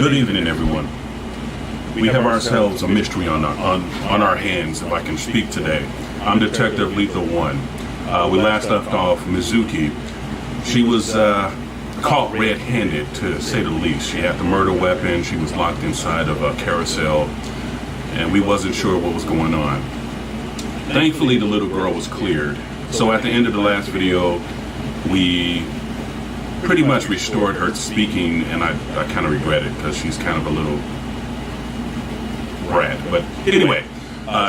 Good evening, everyone. We have ourselves a mystery on our hands, if I can speak today. I'm Detective Lethal 1. We last left off Mizuki. She was caught red-handed, to say the least. She had the murder weapon. She was locked inside of a carousel, and we wasn't sure what was going on. Thankfully, the little girl was cleared. So at the end of the last video, we pretty much restored her speaking, and I kind of regret it because she's kind of a little brat. But anyway,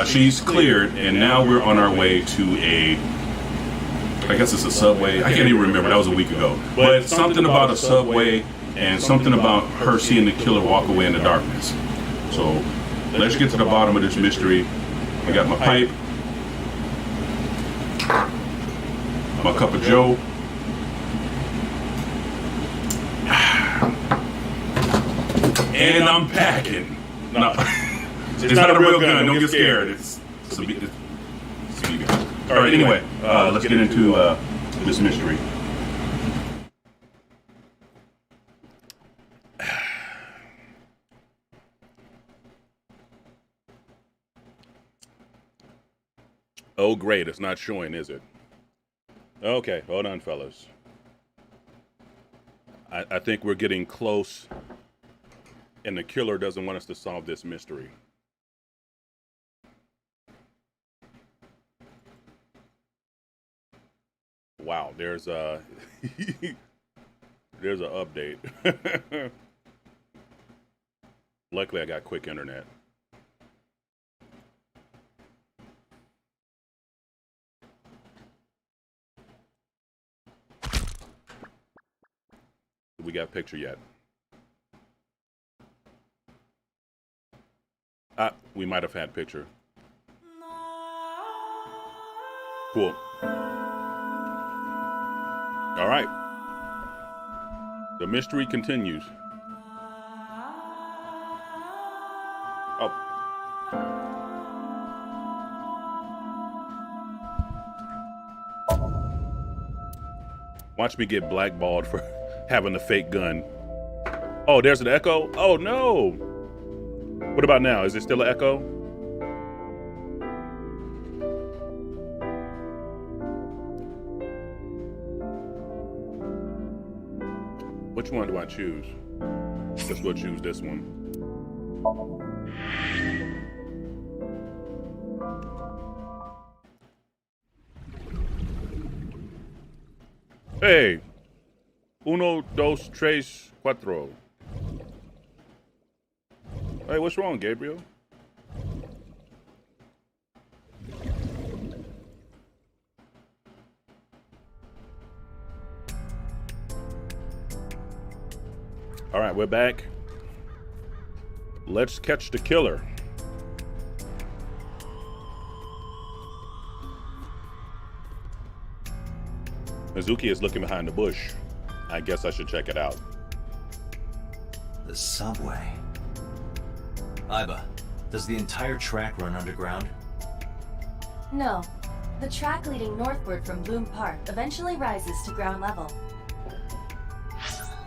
she's cleared, and now we're on our way to I guess it's a subway. I can't even remember. That was a week ago. But something about a subway and something about her seeing the killer walk away in the darkness. So let's get to the bottom of this mystery. I got my pipe, my cup of joe, and I'm packing. No, it's not a real gun. Don't get scared. It's a BB gun. All right. Anyway, let's get into this mystery. Oh, great. It's not showing, is it? Okay, hold on, fellas. I think we're getting close, and the killer doesn't want us to solve this mystery. Wow, there's a there's an update. Luckily, I got quick internet. We got a picture yet? We might have had picture. Cool. All right. The mystery continues. Oh. Watch me get blackballed for having a fake gun. Oh, there's an echo? Oh, no. What about now? Is it still an echo? Which one do I choose? Guess we'll choose this one. Hey. Uno, dos, tres, cuatro. Hey, what's wrong, Gabriel? All right, we're back. Let's catch the killer. Mizuki is looking behind the bush. I guess I should check it out. The subway. Iba, does the entire track run underground? No. The track leading northward from Bloom Park eventually rises to ground level.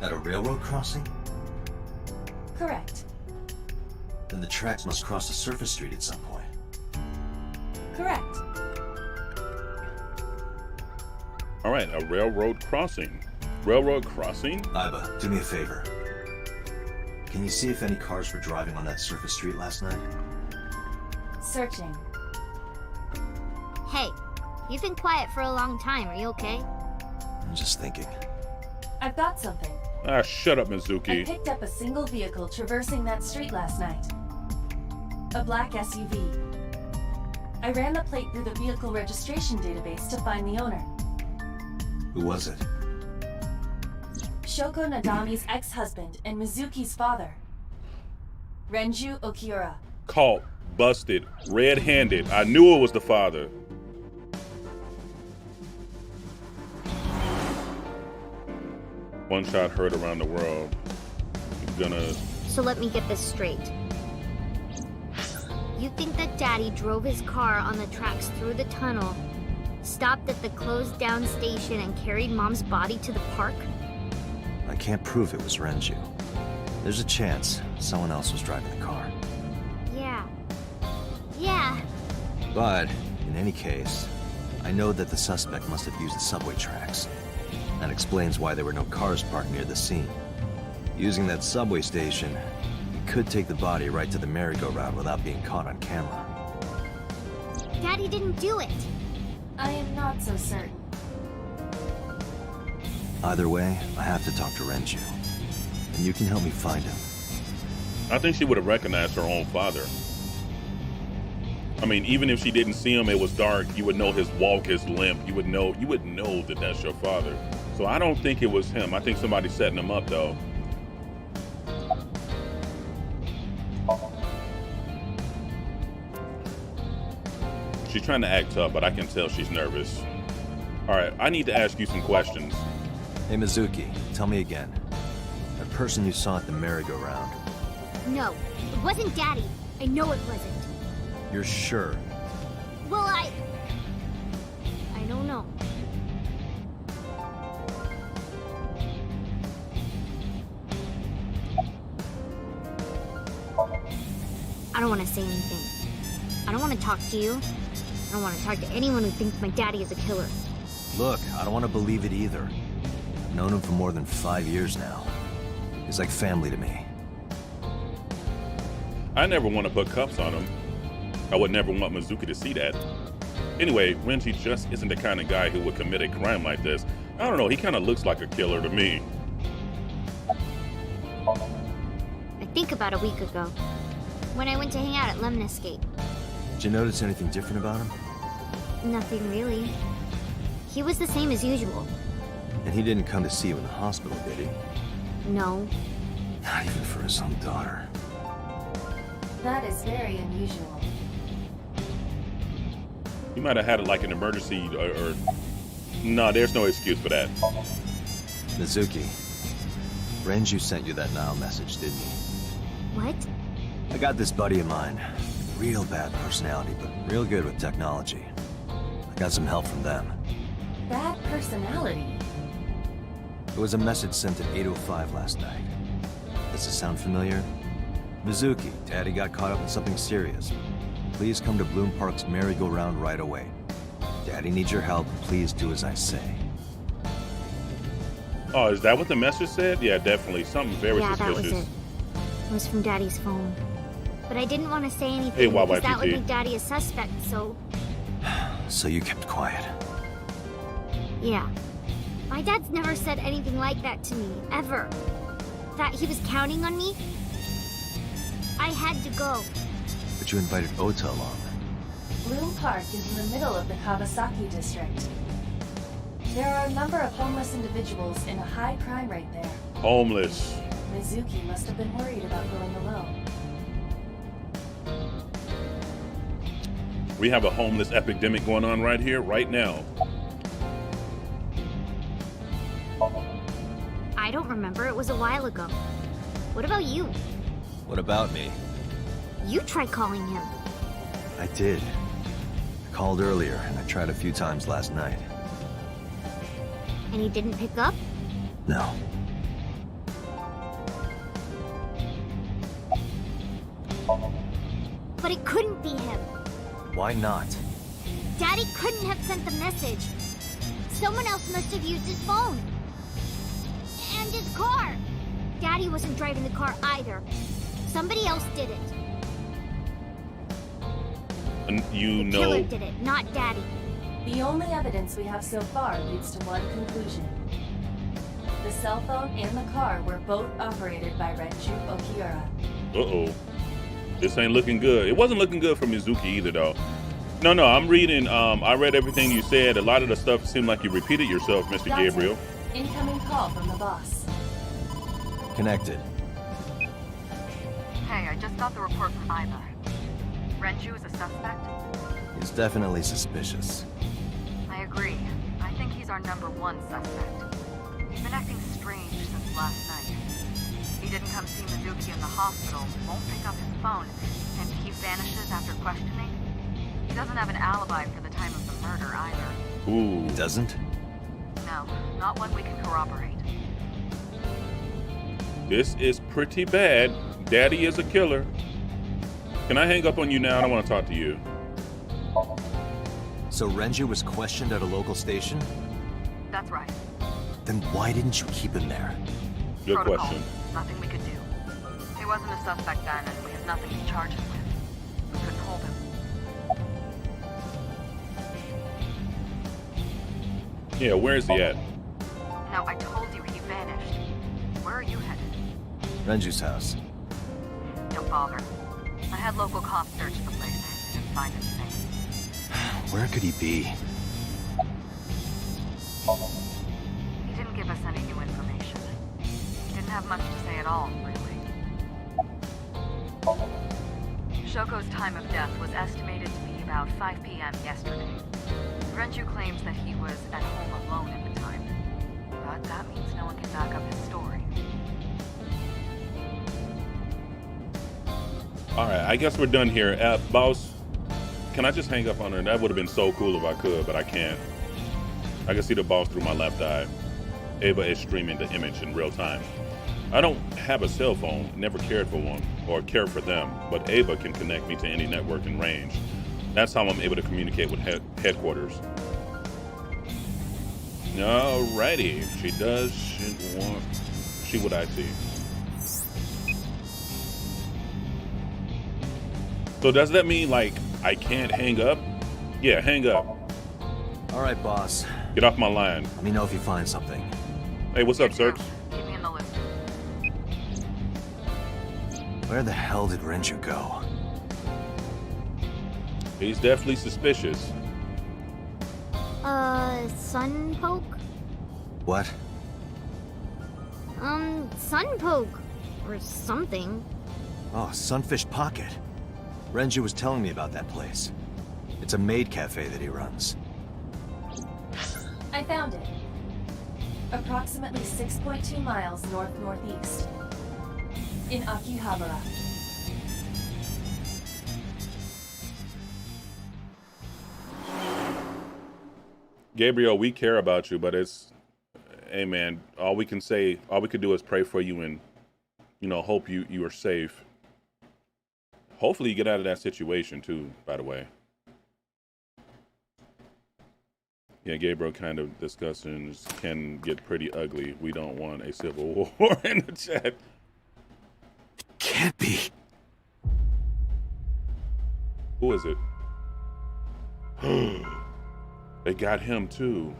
At a railroad crossing? Correct. Then the tracks must cross a surface street at some point. Correct. All right, a railroad crossing. Railroad crossing? Iba, do me a favor. Can you see if any cars were driving on that surface street last night? Searching. Hey, you've been quiet for a long time. Are you okay? I'm just thinking. I've got something. Ah, shut up, I Mizuki. picked up a single vehicle traversing that street last night. A black SUV. I ran the plate through the vehicle registration database to find the owner. Who was it? Shoko Nadami's ex-husband and Mizuki's father. Renju Akira. Caught, busted, red-handed. I knew it was the father. One shot heard around the world. You're gonna... So let me get this straight. You think that Daddy drove his car on the tracks through the tunnel, stopped at the closed down station, and carried Mom's body to the park? I can't prove it was Renju. There's a chance someone else was driving the car. Yeah. Yeah. But, in any case, I know that the suspect must have used the subway tracks. That explains why there were no cars parked near the scene. Using that subway station, he could take the body right to the merry-go-round without being caught on camera. Daddy didn't do it. I am not so certain. Either way, I have to talk to Renju. And you can help me find him. I think she would have recognized her own father. I mean, even if she didn't see him, it was dark, you would know his walk, his limp. You would know that that's your father. So I don't think it was him. I think somebody's setting him up, though. She's trying to act tough, but I can tell she's nervous. All right, I need to ask you some questions. Hey, Mizuki, tell me again. That person you saw at the merry-go-round, No, it wasn't Daddy. I know it wasn't. you're sure? Well, I don't know. I don't want to say anything. I don't want to talk to you. I don't want to talk to anyone who thinks my daddy is a killer. Look, I don't want to believe it either. I've known him for more than 5 years now. He's like family to me. I never want to put cuffs on him. I would never want Mizuki to see that. Anyway, Renji just isn't the kind of guy who would commit a crime like this. I don't know, he kind of looks like a killer to me. I think about a week ago, when I went to hang out at Lemniscape. Did you notice anything different about him? Nothing really. He was the same as usual. And he didn't come to see you in the hospital, did he? No. Not even for his own daughter. That is very unusual. He might have had like an emergency or... No, there's no excuse for that. Mizuki, Renju sent you that Nile message, didn't he? What? I got this buddy of mine. Real bad personality, but real good with technology. I got some help from them. Bad personality. It was a message sent at 8:05 last night. Does it sound familiar? Mizuki, Daddy got caught up in something serious. Please come to Bloom Park's merry-go-round right away. Daddy needs your help. Please do as I say. Oh, is that what the message said? Yeah, definitely. Something very Yeah, suspicious. that was it. It was from Daddy's phone. But I didn't want to say anything Hey, because that would YYTT. make Daddy a suspect, so... So you kept quiet. Yeah. My dad's never said anything like that to me, ever. That he was counting on me? I had to go. But you invited Ota along. Bloom Park is in the middle of the Kawasaki district. There are a number of homeless individuals in a high crime rate there. Homeless. Mizuki must have been worried about going alone. We have a homeless epidemic going on right here, right now. I don't remember. It was a while ago. What about you? What about me? You tried calling him. I did. I called earlier, and I tried a few times last night. And he didn't pick up? No. But it couldn't be him. Why not? Daddy couldn't have sent the message. Someone else must have used his phone. And his car. Daddy wasn't driving the car either. Somebody else did it. And you The killer know... did it, not Daddy. The only evidence we have so far leads to one conclusion. The cell phone and the car were both operated by Renju Okada. Uh-oh. This ain't looking good. It wasn't looking good for Mizuki either, though. No, I'm reading. I read everything you said. A lot of the stuff seemed like you repeated yourself, Mr. Dante, Gabriel. incoming call from the boss. Connected. Hey, I just got the report from Iva. Renju is a suspect? He's definitely suspicious. I agree. I think he's our #1 suspect. He's been acting strange since last night. He didn't come see Mizuki in the hospital, won't pick up his phone, and he vanishes after questioning. He doesn't have an alibi for the time of the murder either. Ooh. He doesn't? No, not one we can corroborate. This is pretty bad. Daddy is a killer. Can I hang up on you now? I don't want to talk to you. So Renju was questioned at a local station? That's right. Then why didn't you keep him there? Good Protocol. question. Nothing we could do. He wasn't a suspect then, and we had nothing to charge him with. We couldn't hold him. Yeah, where is he at? No, I told you he vanished. Where are you headed? Renju's house. Don't bother. I had local cops search the place. Didn't find anything. Where could he be? He didn't give us any new information. He didn't have much to say at all, really. Shoko's time of death was estimated to be about 5 p.m. yesterday. Renju claims that he was at home alone at the time. But that means no one can back up his story. Alright, I guess we're done here. Boss, can I just hang up on her? That would have been so cool if I could, but I can't. I can see the boss through my left eye. Ava is streaming the image in real time. I don't have a cell phone, never cared for one, or care for them, but Ava can connect me to any network in range. That's how I'm able to communicate with headquarters. Alrighty, she does. She what I see. So does that mean, like, I can't hang up? Yeah, hang up. All right, boss. Get off my line. Let me know if you find something. Hey, what's up, Serge? Keep me in the loop. Where the hell did Renju go? He's definitely suspicious. Sun poke? What? Sun poke. Or something. Oh, Sunfish Pocket. Renju was telling me about that place. It's a maid cafe that he runs. I found it. Approximately 6.2 miles north-northeast. In Akihabara. Gabriel, we care about you, but it's, hey man, all we can do is pray for you and, you know, hope you are safe. Hopefully you get out of that situation too, by the way. Yeah, Gabriel kind of discussions can get pretty ugly. We don't want a civil war in the chat. Can't be. Who is it? They got him too.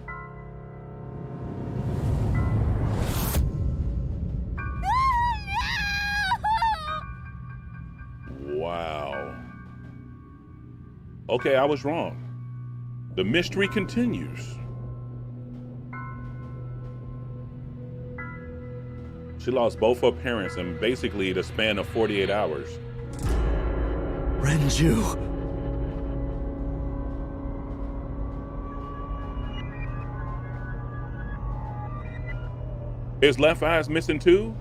Wow. Okay, I was wrong. The mystery continues. She lost both her parents in basically the span of 48 hours. Renju. His left eye's missing too?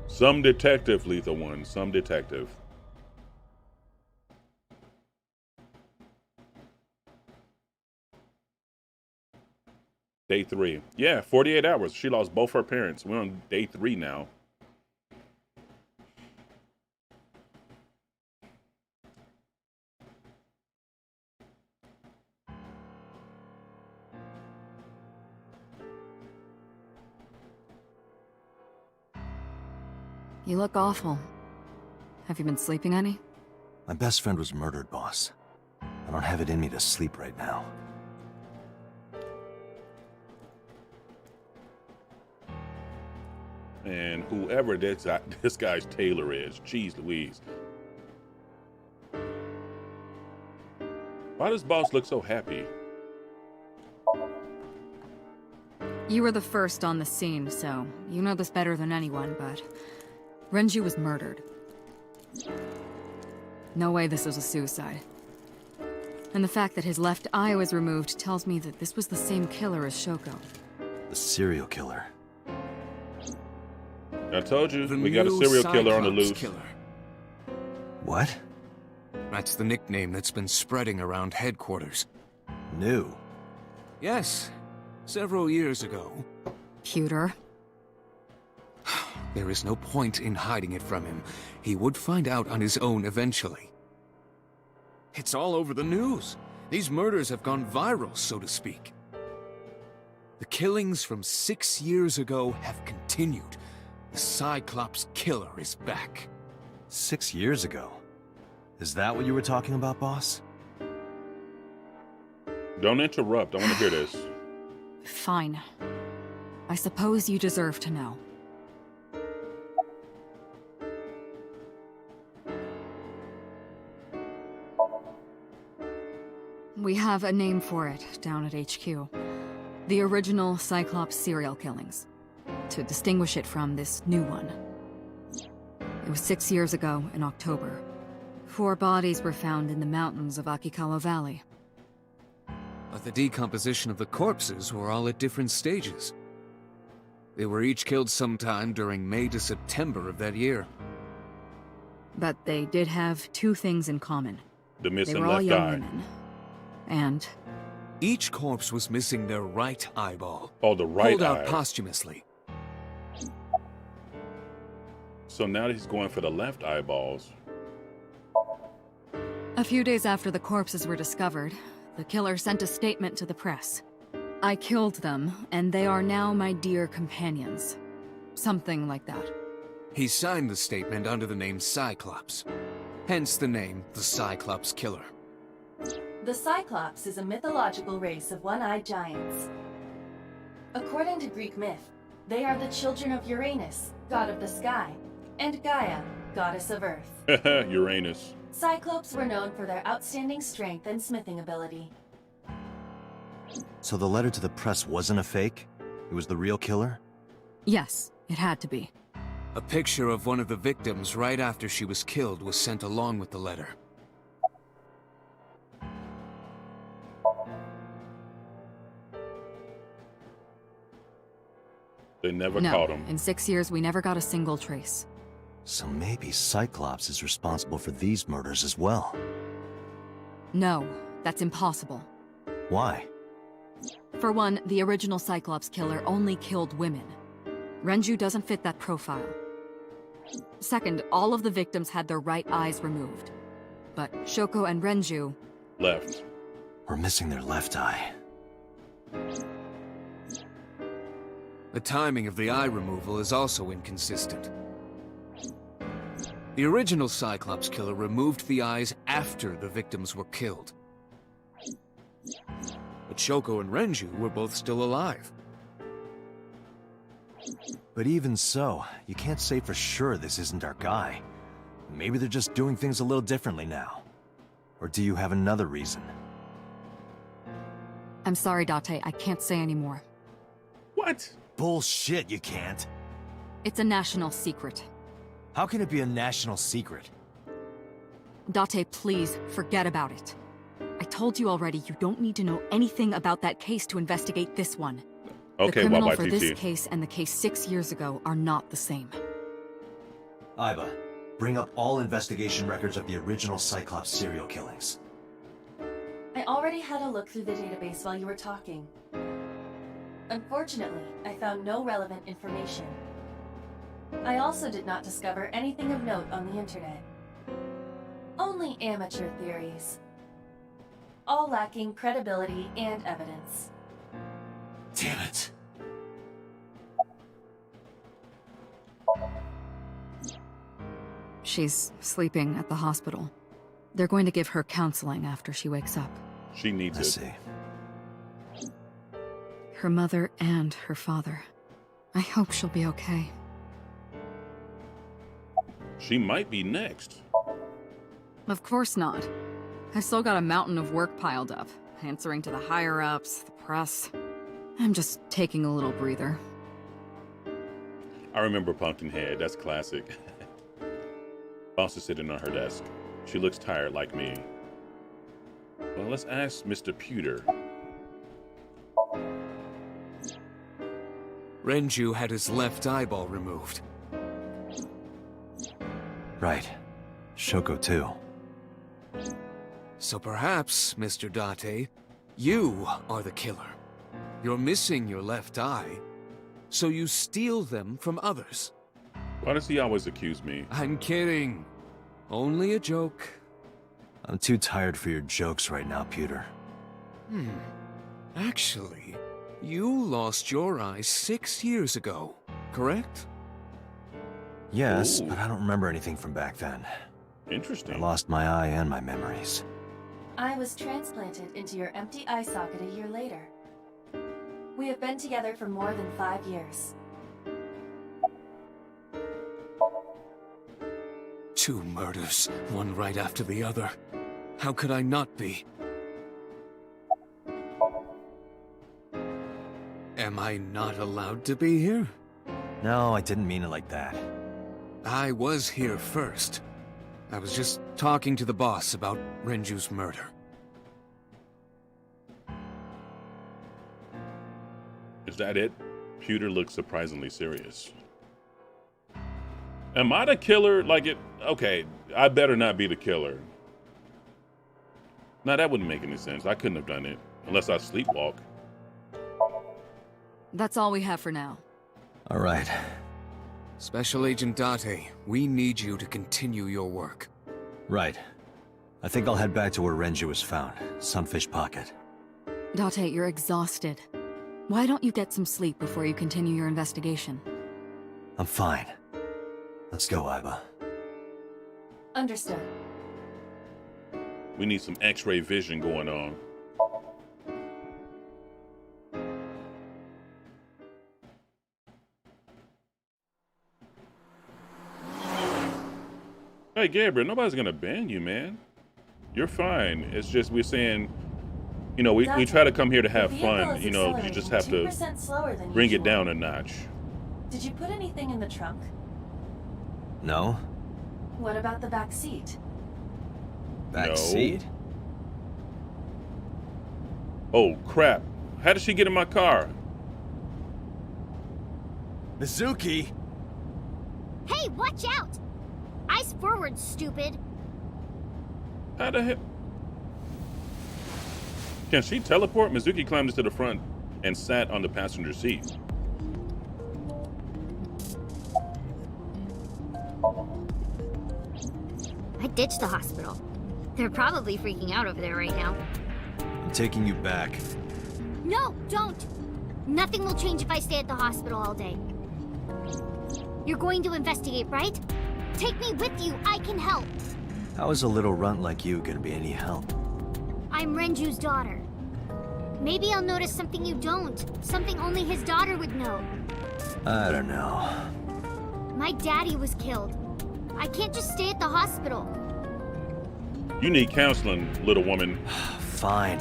Some detective, Lethal One. Some detective. Day 3. Yeah, 48 hours. She lost both her parents. We're on day 3 now. You look awful. Have you been sleeping any? My best friend was murdered, boss. I don't have it in me to sleep right now. And whoever this guy's tailor is, jeez Louise. Why does boss look so happy? You were the first on the scene, so you know this better than anyone, but Renju was murdered. No way this was a suicide. And the fact that his left eye was removed tells me that this was the same killer as Shoko. The serial killer. I told you, we got a serial killer on the loose. Killer. What? That's the nickname that's been spreading around headquarters. New. Yes, several years ago. Cuter. There is no point in hiding it from him. He would find out on his own eventually. It's all over the news. These murders have gone viral, so to speak. The killings from 6 years ago have continued. The Cyclops killer is back. 6 years ago? Is that what you were talking about, boss? Don't interrupt. I want to hear this. Fine. I suppose you deserve to know. We have a name for it down at HQ. The original Cyclops serial killings. To distinguish it from this new one. It was 6 years ago in October. 4 bodies were found in the mountains of Akikawa Valley. But the decomposition of the corpses were all at different stages. They were each killed sometime during May to September of that year. But they did have 2 things in common. The They missing were all left young eye. women. And Each corpse was missing their right eyeball. Oh, the right pulled out eye. posthumously. So now he's going for the left eyeballs. a few days after the corpses were discovered, the killer sent a statement to the press. I killed them, and they are now my dear companions. Something like that. He signed the statement under the name Cyclops. Hence the name, the Cyclops Killer. The Cyclops is a mythological race of one-eyed giants. According to Greek myth, they are the children of Uranus, god of the sky, and Gaia, goddess of earth. Uranus. Cyclopes were known for their outstanding strength and smithing ability. So the letter to the press wasn't a fake? It was the real killer? Yes, it had to be. A picture of one of the victims right after she was killed was sent along with the letter. They never No, caught him. in 6 years we never got a single trace. So maybe Cyclops is responsible for these murders as well. No, that's impossible. Why? For one, the original Cyclops killer only killed women. Renju doesn't fit that profile. Second, all of the victims had their right eyes removed. But Shoko and Renju... Left. We're missing their left eye. The timing of the eye removal is also inconsistent. The original Cyclops killer removed the eyes after the victims were killed. But Shoko and Renju were both still alive. But even so, you can't say for sure this isn't our guy. Maybe they're just doing things a little differently now. Or do you have another reason? I'm sorry, Date, I can't say anymore. What? Bullshit, you can't. It's a national secret. How can it be a national secret? Date, please, forget about it. I told you already, you don't need to know anything about that case to investigate this one. Okay, the criminal Bye-bye, for this TT. case and the case 6 years ago are not the same. Iba, bring up all investigation records of the original Cyclops serial killings. I already had a look through the database while you were talking. Unfortunately, I found no relevant information. I also did not discover anything of note on the internet. Only amateur theories. All lacking credibility and evidence. Damn it. She's sleeping at the hospital. They're going to give her counseling after she wakes up. She needs I it. see. Her mother and her father. I hope she'll be okay. She might be next. Of course not. I still got a mountain of work piled up, answering to the higher-ups, the press. I'm just taking a little breather. I remember Pumpkinhead. That's classic. Boss is sitting on her desk. She looks tired like me. Well, let's ask Mr. Pewter. Renju had his left eyeball removed. Right. Shoko too. So perhaps, Mr. Date, you are the killer. You're missing your left eye, so you steal them from others. Why does he always accuse me? I'm kidding. Only a joke. I'm too tired for your jokes right now, Peter. Actually, you lost your eye 6 years ago, correct? Yes, Ooh. but I don't remember anything from back then. I Interesting. lost my eye and my memories. I was transplanted into your empty eye socket a year later. We have been together for more than 5 years. 2 murders, one right after the other. How could I not be? Am I not allowed to be here? No, I didn't mean it like that. I was here first. I was just talking to the boss about Renju's murder. Is that it? Peter looks surprisingly serious. Am I the killer? Like it? Okay, I better not be the killer. Now that wouldn't make any sense. I couldn't have done it unless I sleepwalk. That's all we have for now. All right. Special Agent Date, we need you to continue your work. Right. I think I'll head back to where Renju was found. Sunfish Pocket. Date, you're exhausted. Why don't you get some sleep before you continue your investigation? I'm fine. Let's go, Iva. Understood. We need some X-ray vision going on. Hey, Gabriel, nobody's gonna ban you, man. You're fine. It's just we're saying, you know, we try to come here to have fun. You know, you just have to 2% slower than bring it usual. down a notch. Did you put anything in the trunk? No? What about the back seat? Back No. seat? Oh, crap. How did she get in my car? Mizuki! Hey, watch out! Eyes forward, stupid. How the hell? Can she teleport? Mizuki climbed into the front and sat on the passenger seat. I ditched the hospital. They're probably freaking out over there right now. I'm taking you back. No, don't! Nothing will change if I stay at the hospital all day. You're going to investigate, right? Take me with you, I can help. How is a little runt like you gonna be any help? I'm Renju's daughter. Maybe I'll notice something you don't. Something only his daughter would know. I don't know. My daddy was killed. I can't just stay at the hospital. You need counseling, little woman. Fine.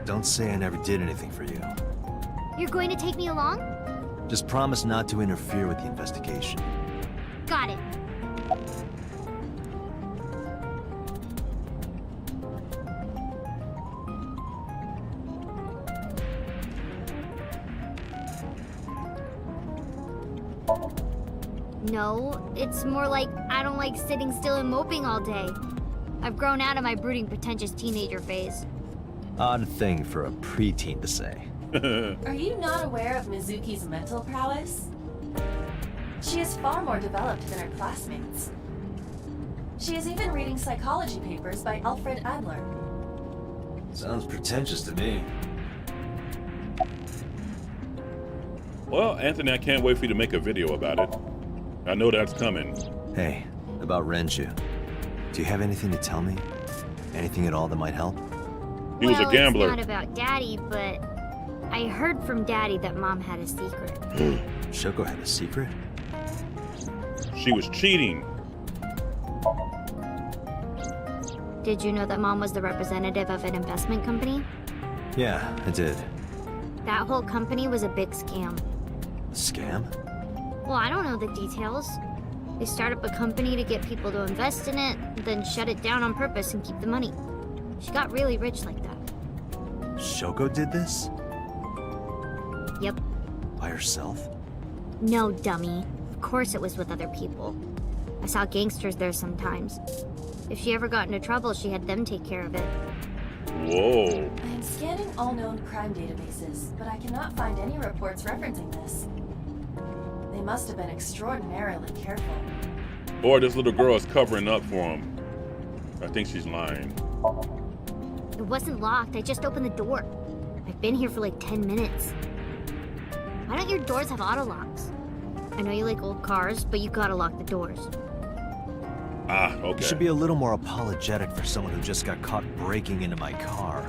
Don't say I never did anything for you. You're going to take me along? Just promise not to interfere with the investigation. Got it. No, it's more like I don't like sitting still and moping all day. I've grown out of my brooding, pretentious teenager phase. Odd thing for a preteen to say. Are you not aware of Mizuki's mental prowess? She is far more developed than her classmates. She is even reading psychology papers by Alfred Adler. Sounds pretentious to me. Well, Anthony, I can't wait for you to make a video about it. I know that's coming. Hey, about Renju. Do you have anything to tell me? Anything at all that might help? He was a gambler. It's not about Daddy, but I heard from Daddy that Mom had a secret. Shoko had a secret? She was cheating. Did you know that Mom was the representative of an investment company? Yeah, I did. That whole company was a big scam. A scam? Well, I don't know the details. They start up a company to get people to invest in it, then shut it down on purpose and keep the money. She got really rich like that. Shoko did this? Yep. By herself? No, dummy. Of course it was with other people. I saw gangsters there sometimes. If she ever got into trouble, she had them take care of it. Whoa. I am scanning all known crime databases, but I cannot find any reports referencing this. They must have been extraordinarily careful. Or this little girl is covering up for him. I think she's lying. It wasn't locked. I just opened the door. I've been here for like 10 minutes. Why don't your doors have auto locks? I know you like old cars, but you gotta lock the doors. Ah, okay. You should be a little more apologetic for someone who just got caught breaking into my car.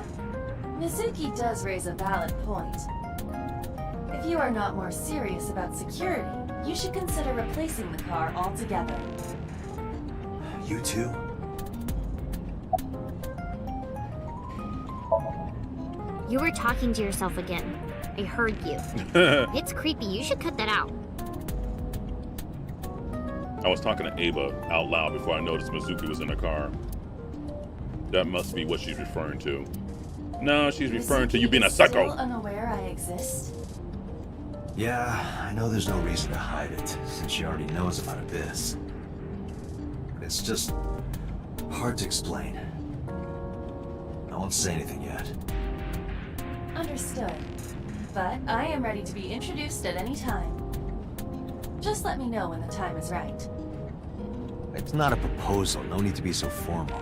Mizuki does raise a valid point. If you are not more serious about security, you should consider replacing the car altogether. You too? You were talking to yourself again. I heard you. It's creepy. You should cut that out. I was talking to Ava out loud before I noticed Mizuki was in the car. That must be what she's referring to. No, she's referring to you being a psycho. Still unaware I exist? Yeah, I know there's no reason to hide it, since she already knows about Abyss. But it's just hard to explain. I won't say anything yet. Understood. But I am ready to be introduced at any time. Just let me know when the time is right. It's not a proposal, no need to be so formal.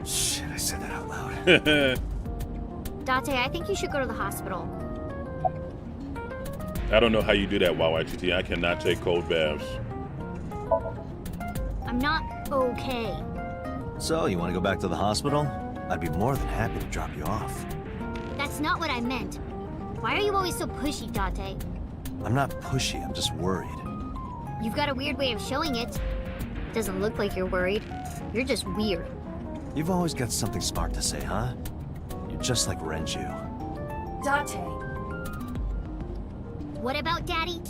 Shit, I said that out loud. Date, I think you should go to the hospital. I don't know how you do that, YYGT. I cannot take cold baths. I'm not okay. So, you want to go back to the hospital? I'd be more than happy to drop you off. That's not what I meant. Why are you always so pushy, Date? I'm not pushy, I'm just worried. You've got a weird way of showing it. Doesn't look like you're worried. You're just weird. You've always got something smart to say, huh? You're just like Renju. Date, What about Daddy?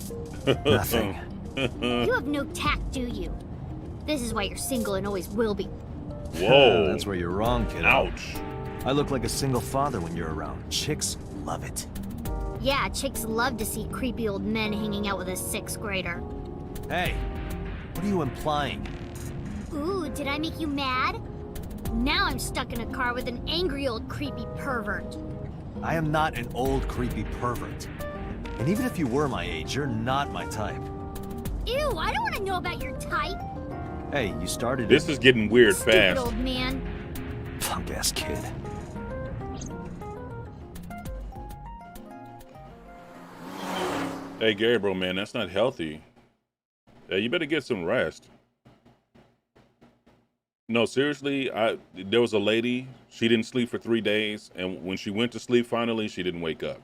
Nothing. You have no tact, do you? This is why you're single and always will be. Whoa. That's where you're wrong, kiddo. Ouch. I look like a single father when you're around. Chicks love it. Yeah, chicks love to see creepy old men hanging out with a 6th grader. Hey, what are you implying? Ooh, did I make you mad? Now I'm stuck in a car with an angry old creepy pervert. I am not an old creepy pervert. And even if you were my age, you're not my type. Ew, I don't want to know about your type. Hey, you started This is getting weird Stupid fast. old man. punk-ass kid. Hey, Gabriel, man, that's not healthy. Yeah, you better get some rest. No, seriously, there was a lady, she didn't sleep for 3 days, and when she went to sleep finally, she didn't wake up.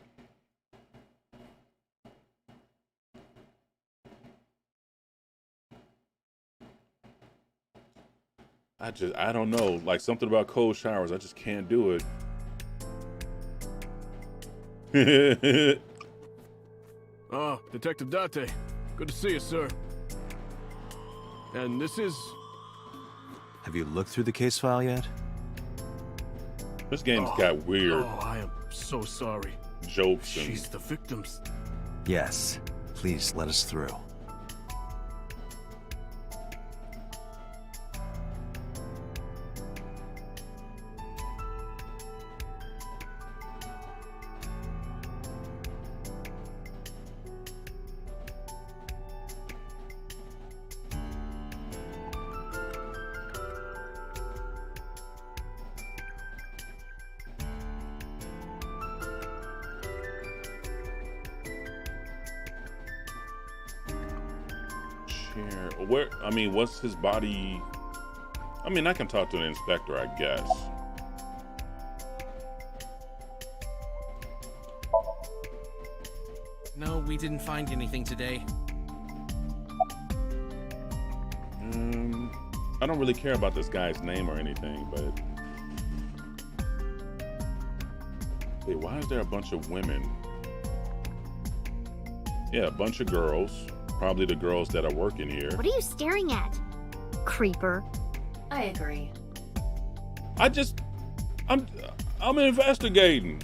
I don't know, like something about cold showers, I just can't do it. Ah, Detective Date. Good to see you, sir. And this is... Have you looked through the case file yet? This game's got weird Oh, I am so sorry. jokes and She's the victim's... Yes. Please let us through. where, I mean, what's his body? I mean, I can talk to the inspector, I guess. No, we didn't find anything today. I don't really care about this guy's name or anything, but... Wait, why is there a bunch of women? Yeah, a bunch of girls. Probably the girls that are working here. What are you staring at? Creeper. I agree. I'm investigating.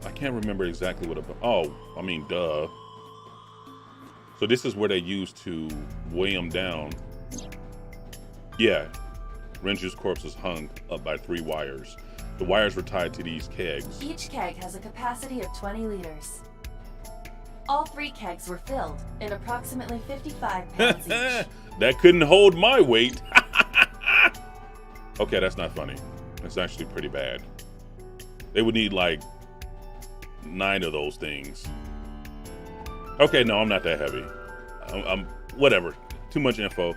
I can't remember exactly what duh. So this is where they used to weigh him down. Yeah. Renju's corpse is hung up by 3 wires. The wires were tied to these kegs. Each keg has a capacity of 20 liters. All 3 kegs were filled in approximately 55 pounds each. That couldn't hold my weight. Okay, that's not funny. That's actually pretty bad. They would need like 9 of those things. Okay, no, I'm not that heavy. I'm whatever. Too much info.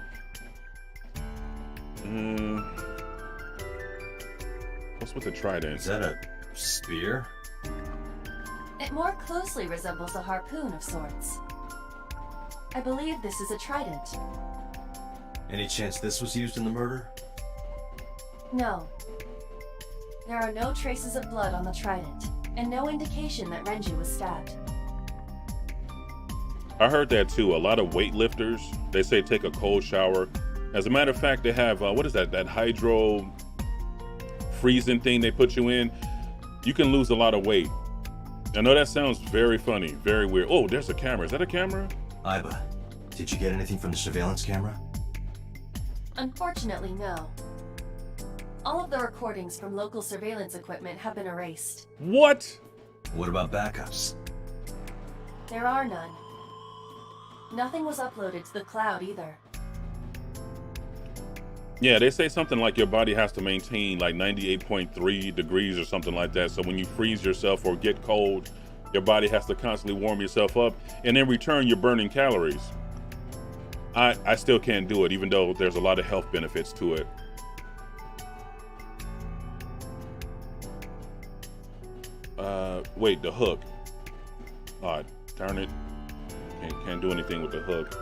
What's with the trident? Is that a spear? It more closely resembles a harpoon of sorts. I believe this is a trident. Any chance this was used in the murder? No. There are no traces of blood on the trident, and no indication that Renju was stabbed. I heard that too. A lot of weightlifters, they say take a cold shower. As a matter of fact, they have, what is that? That hydro freezing thing they put you in. You can lose a lot of weight. I know that sounds very funny, very weird. Oh, there's a camera. Is that a camera? Iba, did you get anything from the surveillance camera? Unfortunately, no. All of the recordings from local surveillance equipment have been erased. What? What about backups? There are none. Nothing was uploaded to the cloud either. Yeah, they say something like your body has to maintain like 98.3 degrees or something like that. So when you freeze yourself or get cold, your body has to constantly warm yourself up. And in return, you're burning calories. I still can't do it, even though there's a lot of health benefits to it. Wait, the hook. Darn it. Can't do anything with the hook.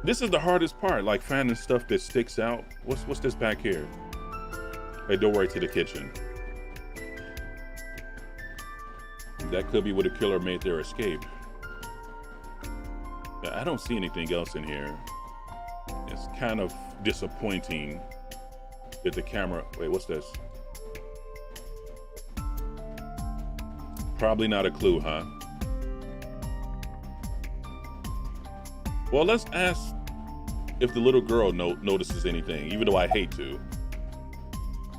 This is the hardest part, like finding stuff that sticks out. What's this back here? A doorway to the kitchen. That could be where the killer made their escape. I don't see anything else in here. It's kind of disappointing that the camera... Wait, what's this? Probably not a clue, huh? Well, let's ask if the little girl notices anything, even though I hate to.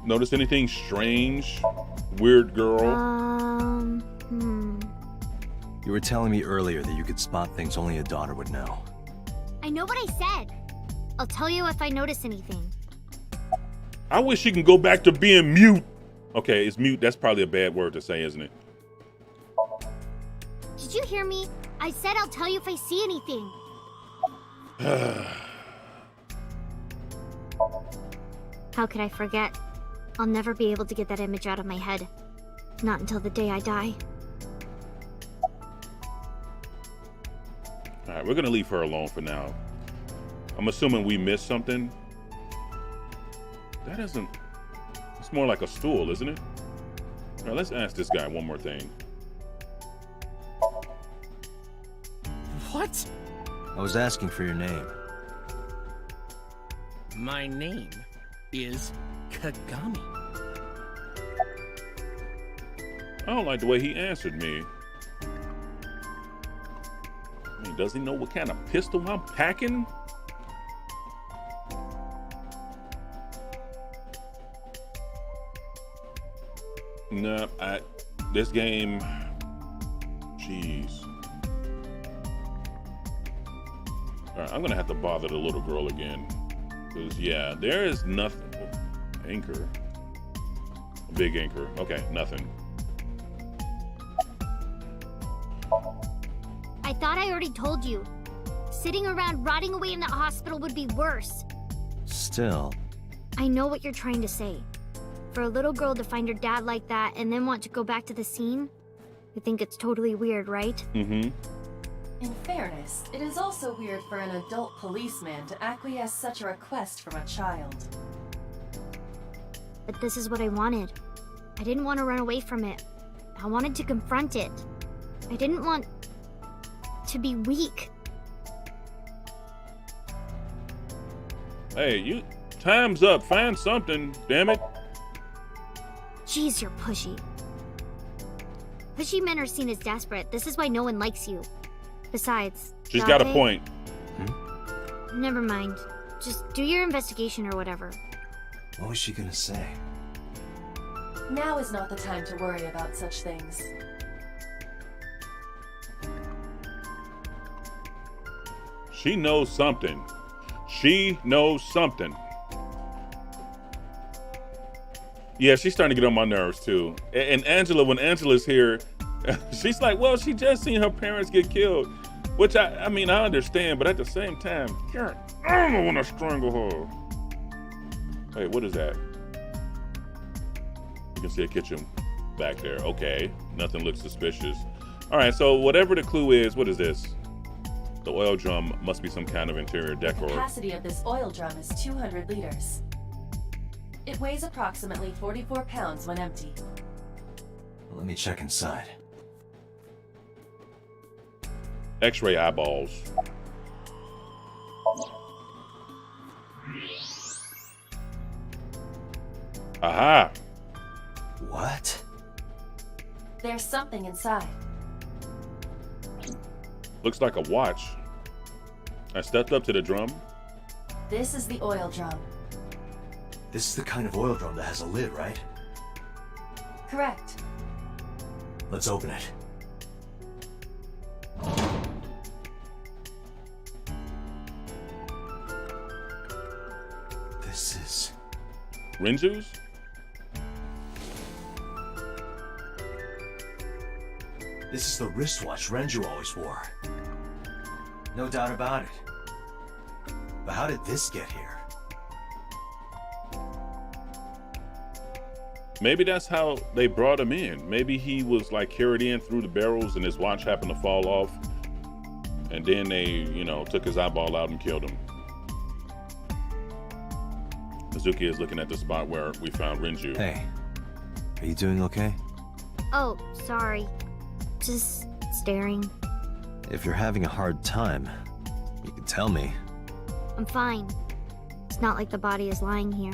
Notice anything strange? Weird girl? You were telling me earlier that you could spot things only a daughter would know. I know what I said. I'll tell you if I notice anything. I wish she can go back to being mute. Okay, it's mute. That's probably a bad word to say, isn't it? Did you hear me? I said I'll tell you if I see anything. How could I forget? I'll never be able to get that image out of my head. Not until the day I die. All right, we're gonna leave her alone for now. I'm assuming we missed something. That isn't... It's more like a stool, isn't it? All right, let's ask this guy one more thing. What? I was asking for your name. My name is Kagami. I don't like the way he answered me. I mean, does he know what kind of pistol I'm packing? No, this game, jeez. All right, I'm gonna have to bother the little girl again. Because, yeah, there is nothing. Oh, anchor. A big anchor. Okay, nothing. I thought I already told you. Sitting around rotting away in that hospital would be worse. Still. I know what you're trying to say. For a little girl to find her dad like that and then want to go back to the scene, you think it's totally weird, right? Mm-hmm. In fairness, it is also weird for an adult policeman to acquiesce such a request from a child. But this is what I wanted. I didn't want to run away from it. I wanted to confront it. I didn't want to be weak. Hey, time's up. Find something, damn it. Jeez, you're pushy. Pushy men are seen as desperate. This is why no one likes you. Besides, She's got a point. Never mind. Just do your investigation or whatever. What was she gonna say? Now is not the time to worry about such things. She knows something. She knows something. Yeah, she's starting to get on my nerves too. And Angela, when Angela's here, she's like, well, she just seen her parents get killed. Which I mean, I understand, but at the same time, God, I don't want to strangle her. Wait, what is that? You can see a kitchen back there. Okay, nothing looks suspicious. All right, so whatever the clue is, what is this? The oil drum must be some kind of interior decor. The capacity of this oil drum is 200 liters. It weighs approximately 44 pounds when empty. Let me check inside. X-ray eyeballs. Aha! What? There's something inside. Looks like a watch. I stepped up to the drum. This is the oil drum. This is the kind of oil drum that has a lid, right? Correct. Let's open it. This is... Renju's? This is the wristwatch Renju always wore. No doubt about it. But how did this get here? Maybe that's how they brought him in. Maybe he was like carried in through the barrels and his watch happened to fall off. And then they, you know, took his eyeball out and killed him. Mizuki is looking at the spot where we found Renju. Hey, are you doing okay? Oh, sorry. Just staring. If you're having a hard time, you can tell me. I'm fine. It's not like the body is lying here.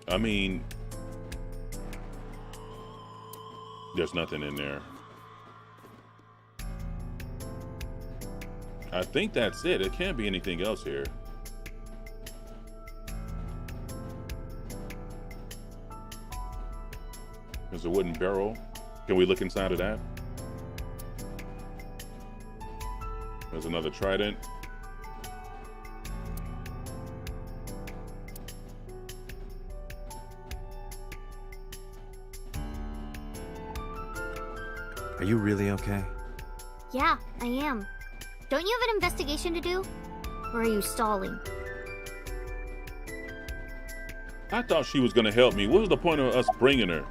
I mean, there's nothing in there. I think that's it. It can't be anything else here. There's a wooden barrel. Can we look inside of that? There's another trident. Are you really okay? Yeah, I am. Don't you have an investigation to do? Or are you stalling? I thought she was going to help me. What was the point of us bringing her?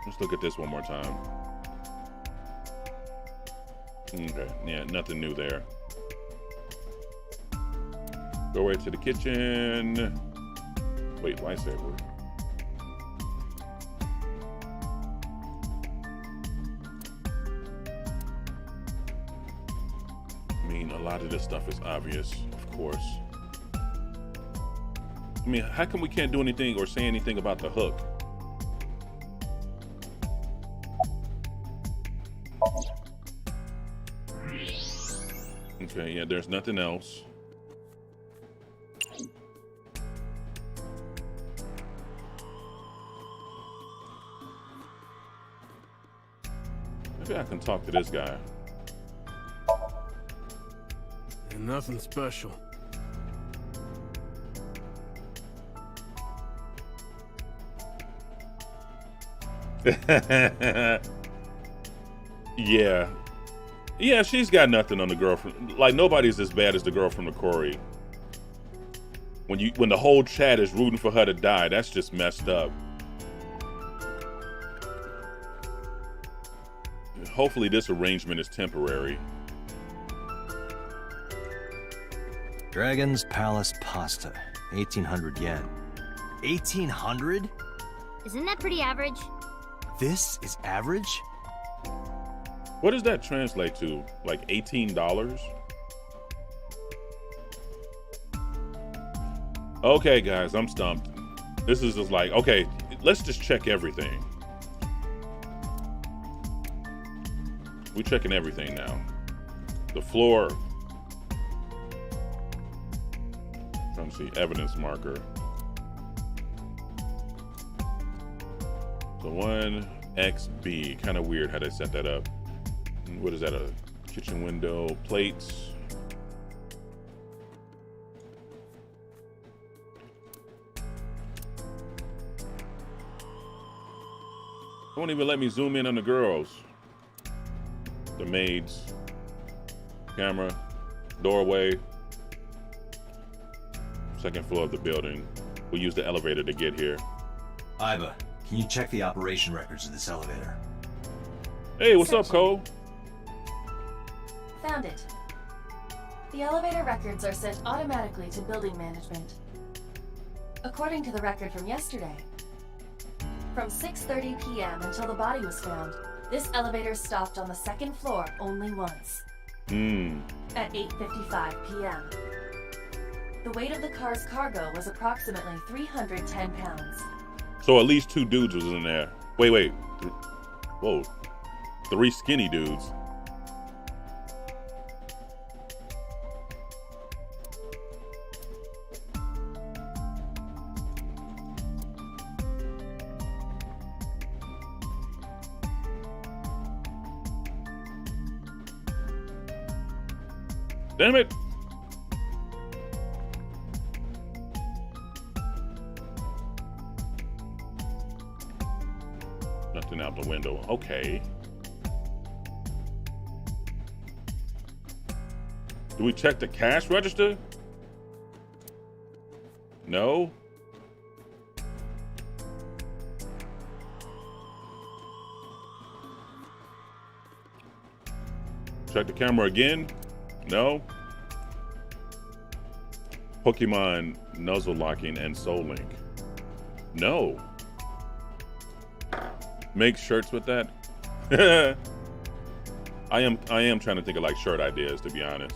Let's look at this one more time. Okay, yeah, nothing new there. Go right to the kitchen. Wait, lightsaber. I mean, a lot of this stuff is obvious, of course. I mean, how come we can't do anything or say anything about the hook? Okay, yeah, there's nothing else. Maybe I can talk to this guy. And nothing special. Yeah. Yeah, she's got nothing on the girl from, like, nobody's as bad as the girl from the quarry. When the whole chat is rooting for her to die, that's just messed up. Hopefully this arrangement is temporary. Dragon's Palace pasta, 1,800 yen. 1,800? Isn't that pretty average? This is average? What does that translate to? Like $18? Okay, guys, I'm stumped. This is just like, okay, let's just check everything. We're checking everything now. The floor. Trying to see evidence marker. So 1XB. Kind of weird how they set that up. What is that? A kitchen window, plates. Won't even let me zoom in on the girls. The maids. Camera. Doorway. Second floor of the building. We'll use the elevator to get here. Iva, can you check the operation records of this elevator? Hey, what's up, Cole? Found it. The elevator records are sent automatically to building management. According to the record from yesterday, from 6:30 p.m. until the body was found, this elevator stopped on the second floor only once. At 8:55 p.m. The weight of the car's cargo was approximately 310 pounds. So at least 2 dudes was in there. Wait. Whoa. 3 skinny dudes. Damn it! Nothing out the window. Okay. Do we check the cash register? No. Check the camera again? No. Pokemon Nuzzle Locking and Soul Link. No. Make shirts with that? I am trying to think of like shirt ideas, to be honest.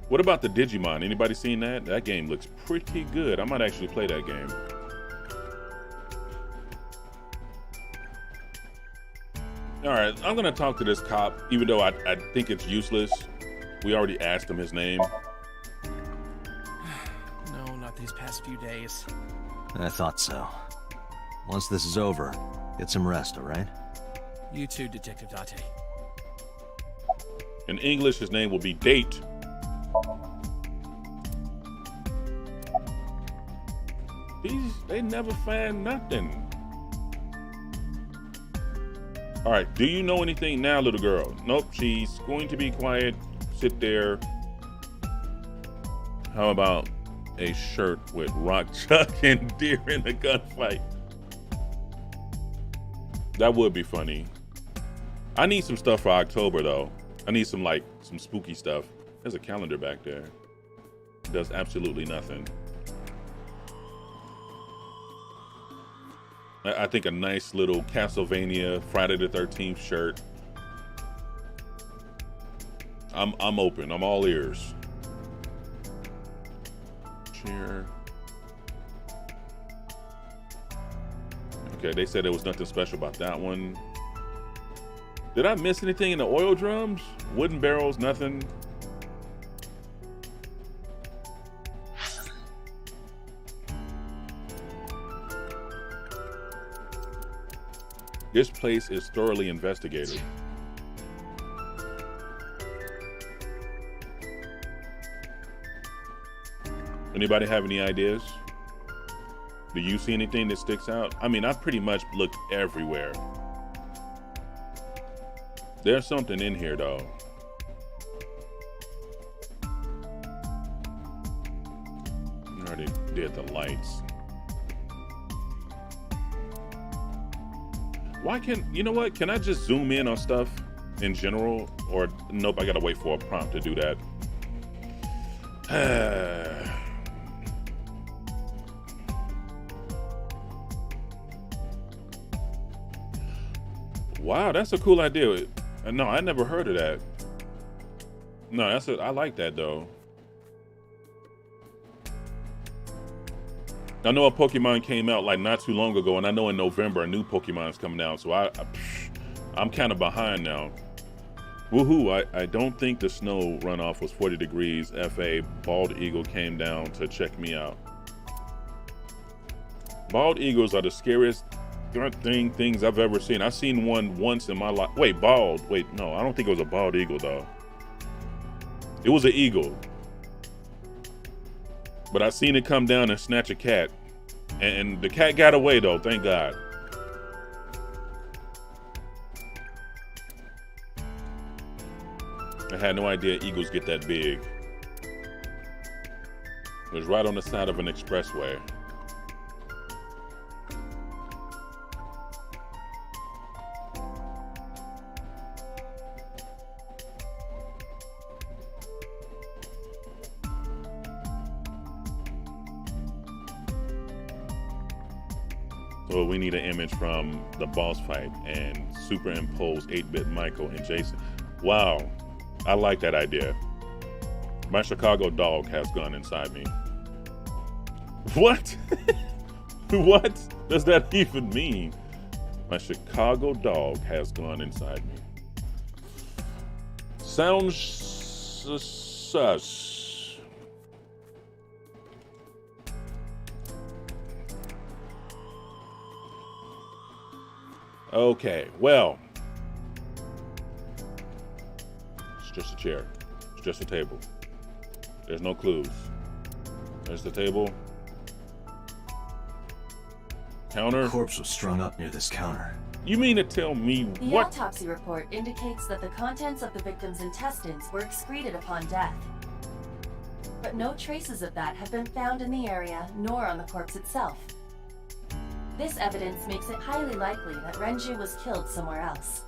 What about the Digimon? Anybody seen that? That game looks pretty good. I might actually play that game. All right, I'm gonna talk to this cop, even though I think it's useless. We already asked him his name. No, not these past few days. I thought so. Once this is over, get some rest, all right? You too, Detective Date. In English, his name will be Date. They never find nothing. All right, do you know anything now, little girl? Nope, she's going to be quiet, sit there. How about a shirt with Rock, Chuck, and Deer in a gunfight? That would be funny. I need some stuff for October, though. I need some spooky stuff. There's a calendar back there. It does absolutely nothing. I think a nice little Castlevania Friday the 13th shirt. I'm open. I'm all ears. Chair. Okay, they said there was nothing special about that one. Did I miss anything in the oil drums? Wooden barrels, nothing. This place is thoroughly investigated. Anybody have any ideas? Do you see anything that sticks out? I mean, I've pretty much looked everywhere. There's something in here, though. I already did the lights. Why you know what? Can I just zoom in on stuff in general? Or nope, I gotta wait for a prompt to do that. Wow, that's a cool idea. No, I never heard of that. No, I like that though. I know a Pokemon came out like not too long ago, and I know in November a new Pokemon's coming out, so I'm kind of behind now. Woohoo, I don't think the snow runoff was 40 degrees. FA, bald eagle came down to check me out. Bald eagles are the scariest things I've ever seen. I've seen one once in my life. Wait, bald. Wait, no, I don't think it was a bald eagle, though. It was an eagle. But I seen it come down and snatch a cat. And the cat got away, though, thank God. I had no idea eagles get that big. It was right on the side of an expressway. So we need an image from the boss fight and superimpose 8-bit Michael and Jason. Wow, I like that idea. My Chicago dog has gone inside me. What? What does that even mean? My Chicago dog has gone inside me. Sounds sus. Okay, well, it's just a chair. It's just a table. There's no clues. There's the table. Counter. The corpse was strung up near this counter. You mean to tell me The what? autopsy report indicates that the contents of the victim's intestines were excreted upon death. But no traces of that have been found in the area, nor on the corpse itself. This evidence makes it highly likely that Renju was killed somewhere else.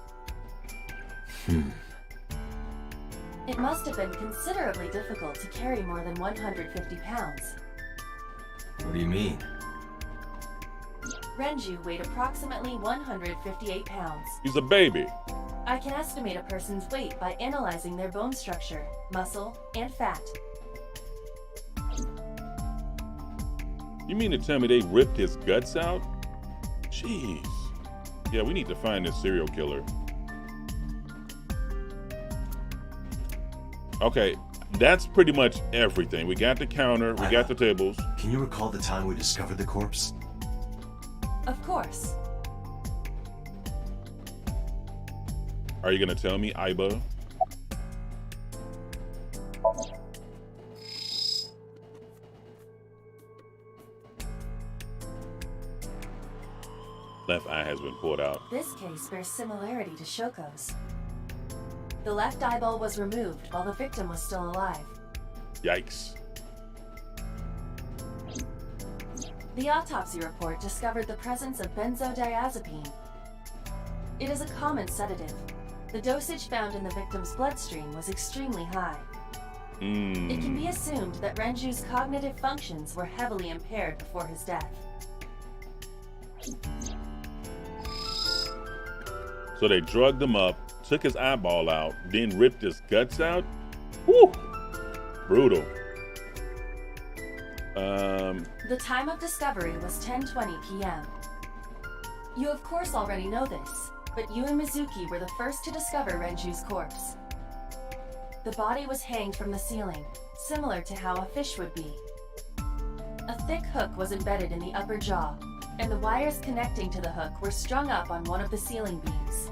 It must have been considerably difficult to carry more than 150 pounds. What do you mean? Renju weighed approximately 158 pounds. He's a baby. I can estimate a person's weight by analyzing their bone structure, muscle, and fat. You mean to tell me they ripped his guts out? Jeez. Yeah, we need to find this serial killer. Okay, that's pretty much everything. We got the counter, we got the tables. Can you recall the time we discovered the corpse? Of course. Are you gonna tell me, Iba? Left eye has been pulled out. This case bears similarity to Shoko's. The left eyeball was removed while the victim was still alive. Yikes. The autopsy report discovered the presence of benzodiazepine. It is a common sedative. The dosage found in the victim's bloodstream was extremely high. It can be assumed that Renju's cognitive functions were heavily impaired before his death. So they drugged him up, took his eyeball out, then ripped his guts out? Whew! Brutal. The time of discovery was 10:20 p.m. You of course already know this, but you and Mizuki were the first to discover Renju's corpse. The body was hanged from the ceiling, similar to how a fish would be. A thick hook was embedded in the upper jaw, and the wires connecting to the hook were strung up on one of the ceiling beams.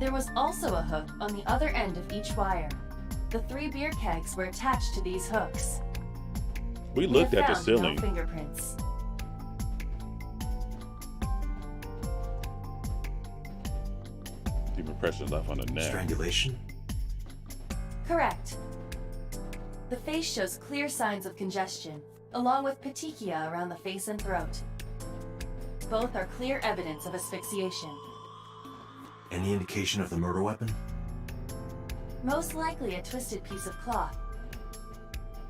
There was also a hook on the other end of each wire. The 3 beer kegs were attached to these hooks. We looked have at the found ceiling. No fingerprints. Deep impressions left on the neck. Strangulation? Correct. The face shows clear signs of congestion, along with petechia around the face and throat. Both are clear evidence of asphyxiation. Any indication of the murder weapon? Most likely a twisted piece of cloth.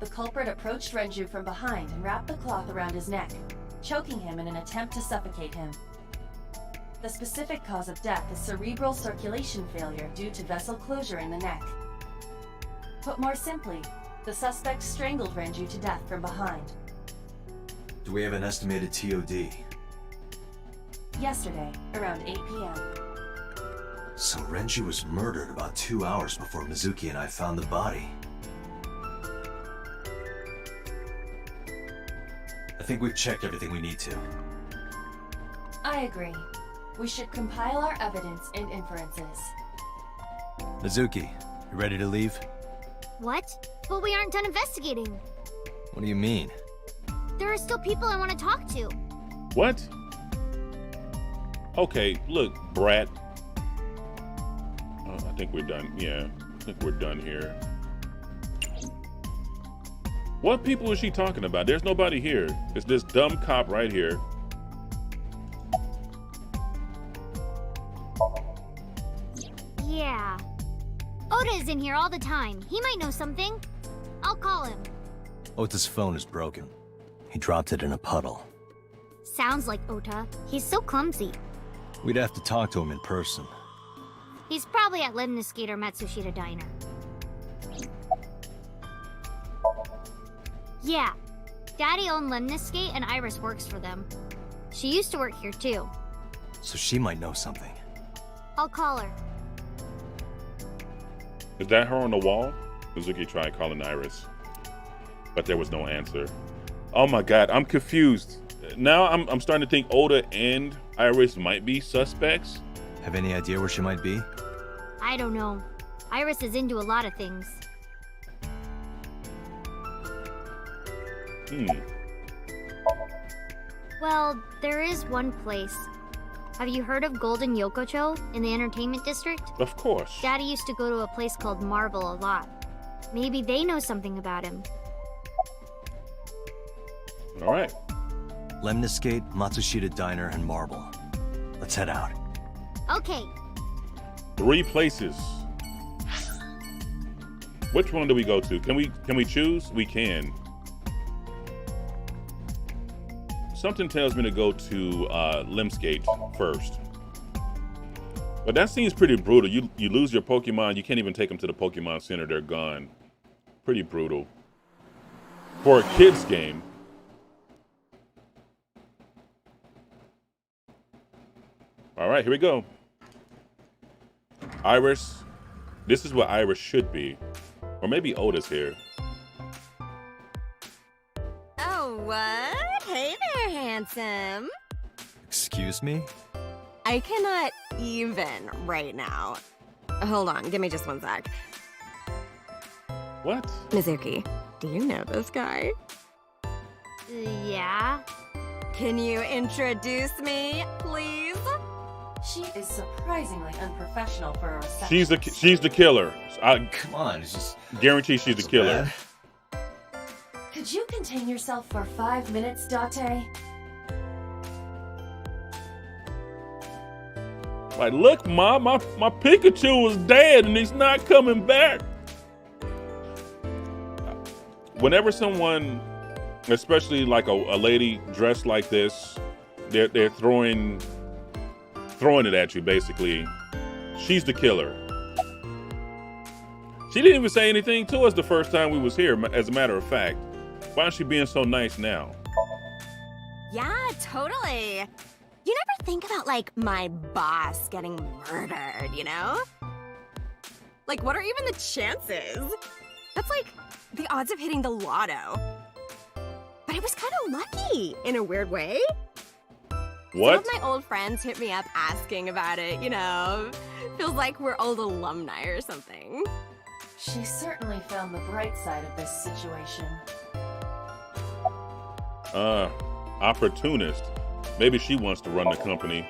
The culprit approached Renju from behind and wrapped the cloth around his neck, choking him in an attempt to suffocate him. The specific cause of death is cerebral circulation failure due to vessel closure in the neck. Put more simply, the suspect strangled Renju to death from behind. Do we have an estimated TOD? Yesterday, around 8 p.m. So Renji was murdered about 2 hours before Mizuki and I found the body. I think we've checked everything we need to. I agree. We should compile our evidence and inferences. Mizuki, you ready to leave? What? But we aren't done investigating. What do you mean? There are still people I want to talk to. What? Okay, look, brat. I think we're done. Yeah, I think we're done here. What people is she talking about? There's nobody here. It's this dumb cop right here. Yeah. Oda is in here all the time. He might know something. I'll call him. Ota's phone is broken. He dropped it in a puddle. Sounds like Ota. He's so clumsy. We'd have to talk to him in person. He's probably at Lemniscate or Matsushita Diner. Yeah. Daddy owned Lemniscate and Iris works for them. She used to work here too. So she might know something. I'll call her. Is that her on the wall? Mizuki tried calling Iris, but there was no answer. Oh my god, I'm confused. Now I'm starting to think Oda and Iris might be suspects. Have any idea where she might be? I don't know. Iris is into a lot of things. Well, there is one place. Have you heard of Golden Yokocho in the entertainment district? Of course. Daddy used to go to a place called Marble a lot. Maybe they know something about him. All right. Lemniscate, Matsushita Diner, and Marble. Let's head out. Okay. 3 places. Which one do we go to? Can we choose? We can. Something tells me to go to Lemniscate first. But that seems pretty brutal. You lose your Pokemon, you can't even take them to the Pokemon Center, they're gone. Pretty brutal. For a kid's game. All right, here we go. Iris. This is what Iris should be. Or maybe Oda's here. Oh, what? Hey there, handsome. Excuse me? I cannot even right now. Hold on, give me just one sec. What? Mizuki, do you know this guy? Yeah? Can you introduce me, please? She is surprisingly unprofessional for a reception. She's the killer. I Come on, it's just... guarantee she's the so killer. bad. Could you contain yourself for 5 minutes, Date? Like, look, Mom, my Pikachu is dead and he's not coming back. Whenever someone, especially like a lady dressed like this, they're throwing it at you, basically. She's the killer. She didn't even say anything to us the first time we was here, as a matter of fact. Why is she being so nice now? Yeah, totally. You never think about, like, my boss getting murdered, you know? Like, what are even the chances? That's like the odds of hitting the lotto. But I was kind of lucky, in a weird way. What? Some of my old friends hit me up asking about it, you know? Feels like we're old alumni or something. She certainly found the bright side of this situation. Opportunist. Maybe she wants to run the company.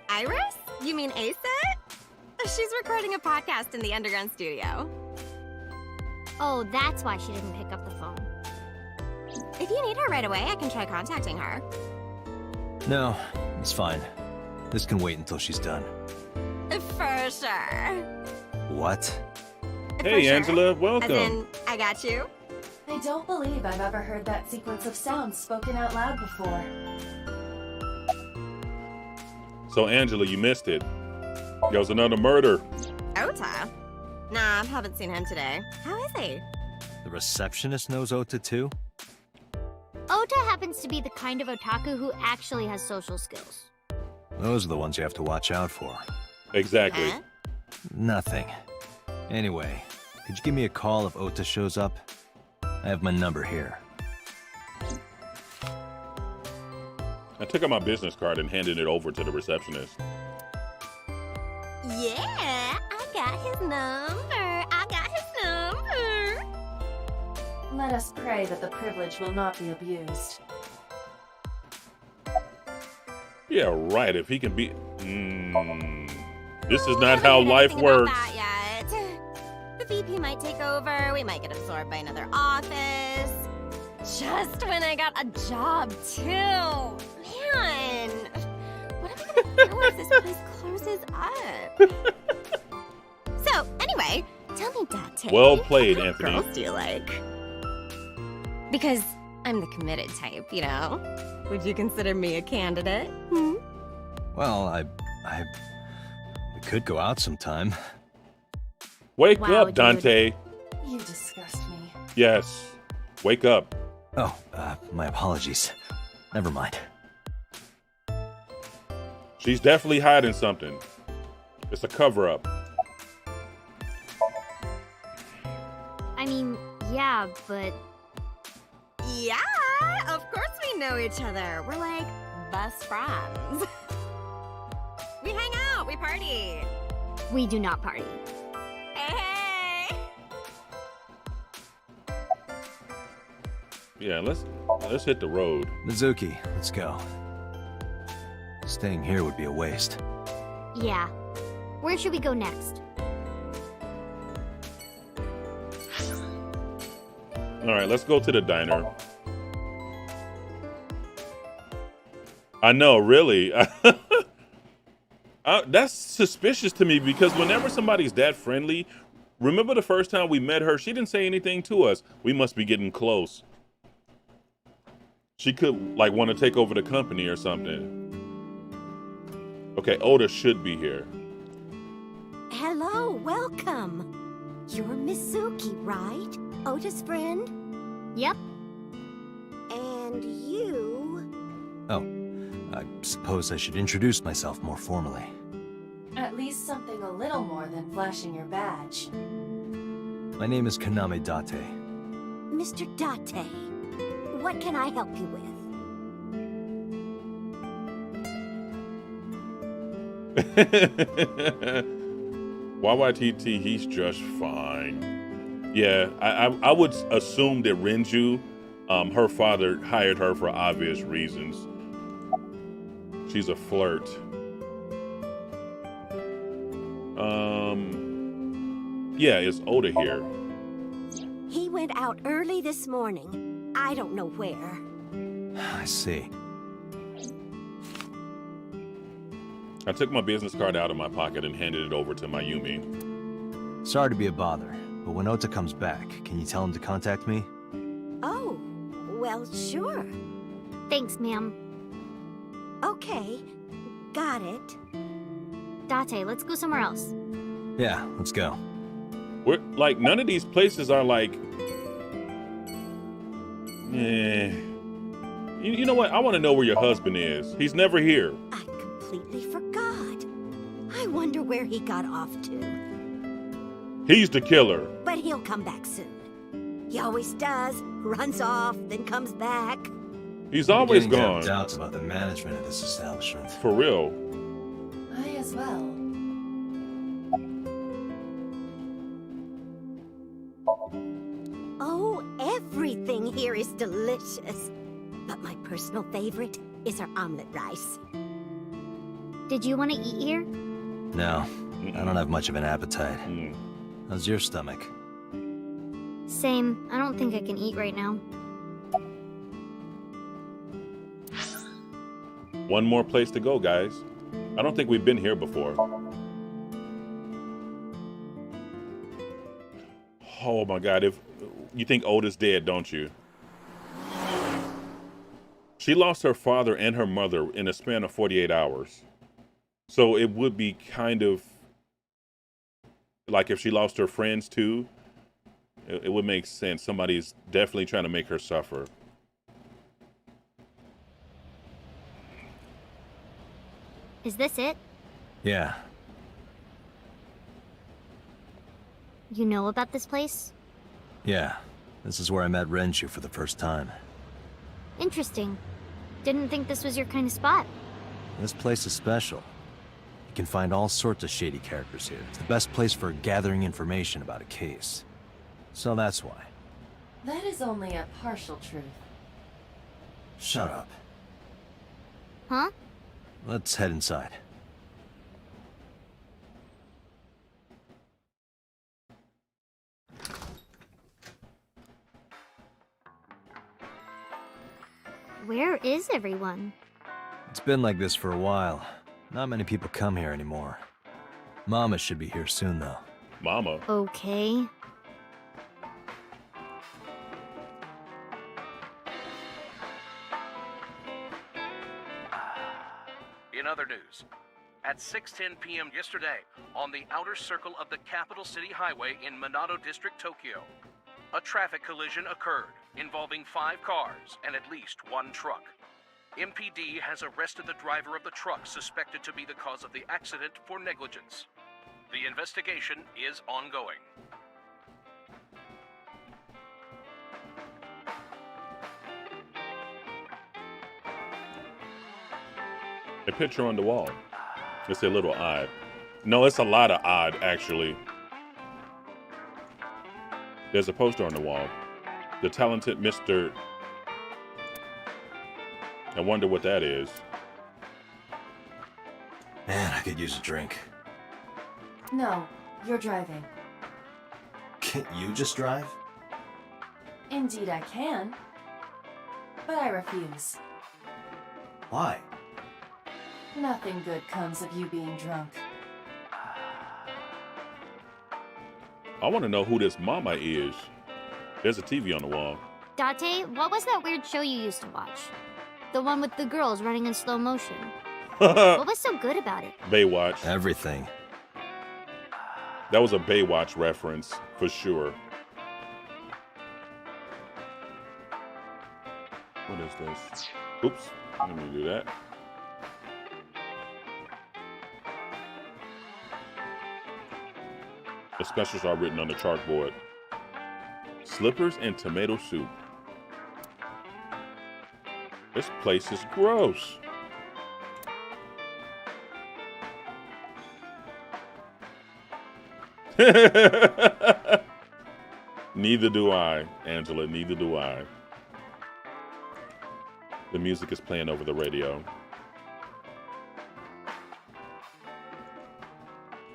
Iris? You mean Ace it? She's recording a podcast in the underground studio. Oh, that's why she didn't pick up the phone. If you need her right away, I can try contacting her. No, it's fine. This can wait until she's done. For sure. What? Hey, For sure. Angela, As welcome. in, I got you. I don't believe I've ever heard that sequence of sounds spoken out loud before. So, Angela, you missed it. There was another murder. Ota? Nah, haven't seen him today. How is he? The receptionist knows Ota too? Ota happens to be the kind of otaku who actually has social skills. Those are the ones you have to watch out for. Exactly. Huh? Nothing. Anyway, could you give me a call if Ota shows up? I have my number here. I took out my business card and handed it over to the receptionist. Yeah, I got his number. I got his number. Let us pray that the privilege will not be abused. Yeah, right. If he can be... This is not how life works. Not yet. The VP might take over. We might get absorbed by another office. Just when I got a job, too. Man, what am I gonna do if this place closes up? So, anyway, tell me, Date. Well played, what Anthony. girls do you like? Because I'm the committed type, you know? Would you consider me a candidate? Hmm? Well, we could go out sometime. Wake Wow, up, dude. Dante. You disgust me. Yes. Wake up. Oh, my apologies. Never mind. She's definitely hiding something. It's a cover-up. I mean, yeah, but Yeah, of course we know each other. We're like best friends. We hang out, we party. we do not party. Hey, hey. Yeah, let's hit the road. Mizuki, let's go. Staying here would be a waste. Yeah. Where should we go next? All right, let's go to the diner. I know, really. That's suspicious to me because whenever somebody's that friendly, remember the first time we met her, she didn't say anything to us. We must be getting close. She could, like, want to take over the company or something. Okay, Oda should be here. Hello, welcome. You're Mizuki, right? Ota's friend? Yep. And you... Oh, I suppose I should introduce myself more formally. At least something a little more than flashing your badge. My name is Kaname Date. Mr. Date, what can I help you with? YYTT, he's just fine. Yeah, I would assume that Renju, her father hired her for obvious reasons. She's a flirt. Yeah, is Oda here? He went out early this morning. I don't know where. I see. I took my business card out of my pocket and handed it over to Mayumi. Sorry to be a bother, but when Ota comes back, can you tell him to contact me? Oh, well, sure. Thanks, ma'am. Okay, got it. Date, let's go somewhere else. Yeah, let's go. We're like, none of these places are like, You know what? I want to know where your husband is. He's never here. I completely forgot. I wonder where he got off to. He's the killer. But he'll come back soon. He always does. Runs off, then comes back. He's always I'm beginning to have gone. doubts about the management of this establishment. For real. I as well. Oh, everything here is delicious. But my personal favorite is our omelet rice. Did you want to eat here? No, I don't have much of an appetite. Mm. How's your stomach? Same. I don't think I can eat right now. One more place to go, guys. I don't think we've been here before. Oh my God, if you think Oda's dead, don't you? She lost her father and her mother in a span of 48 hours. So it would be kind of like if she lost her friends too, it would make sense. Somebody's definitely trying to make her suffer. Is this it? Yeah. You know about this place? Yeah. This is where I met Renju for the first time. Interesting. Didn't think this was your kind of spot. This place is special. You can find all sorts of shady characters here. It's the best place for gathering information about a case. So that's why. That is only a partial truth. Shut up. Huh? Let's head inside. Where is everyone? It's been like this for a while. Not many people come here anymore. Mama should be here soon, though. Mama. Okay. In other news, at 6:10 p.m. yesterday, on the outer circle of the Capital City Highway in Minato District, Tokyo, a traffic collision occurred involving 5 cars and at least 1 truck. MPD has arrested the driver of the truck suspected to be the cause of the accident for negligence. The investigation is ongoing. A picture on the wall. It's a little odd. No, it's a lot of odd, actually. There's a poster on the wall. The talented Mr. I wonder what that is. Man, I could use a drink. No, you're driving. Can't you just drive? Indeed I can. But I refuse. Why? Nothing good comes of you being drunk. I want to know who this mama is. There's a TV on the wall. Date, what was that weird show you used to watch? The one with the girls running in slow motion. Baywatch. What was so good about it? Everything. That was a Baywatch reference, for sure. What is this? Oops, let me do that. The specials are written on the chalkboard. Slippers and tomato soup. This place is gross. Neither do I, Angela, neither do I. The music is playing over the radio.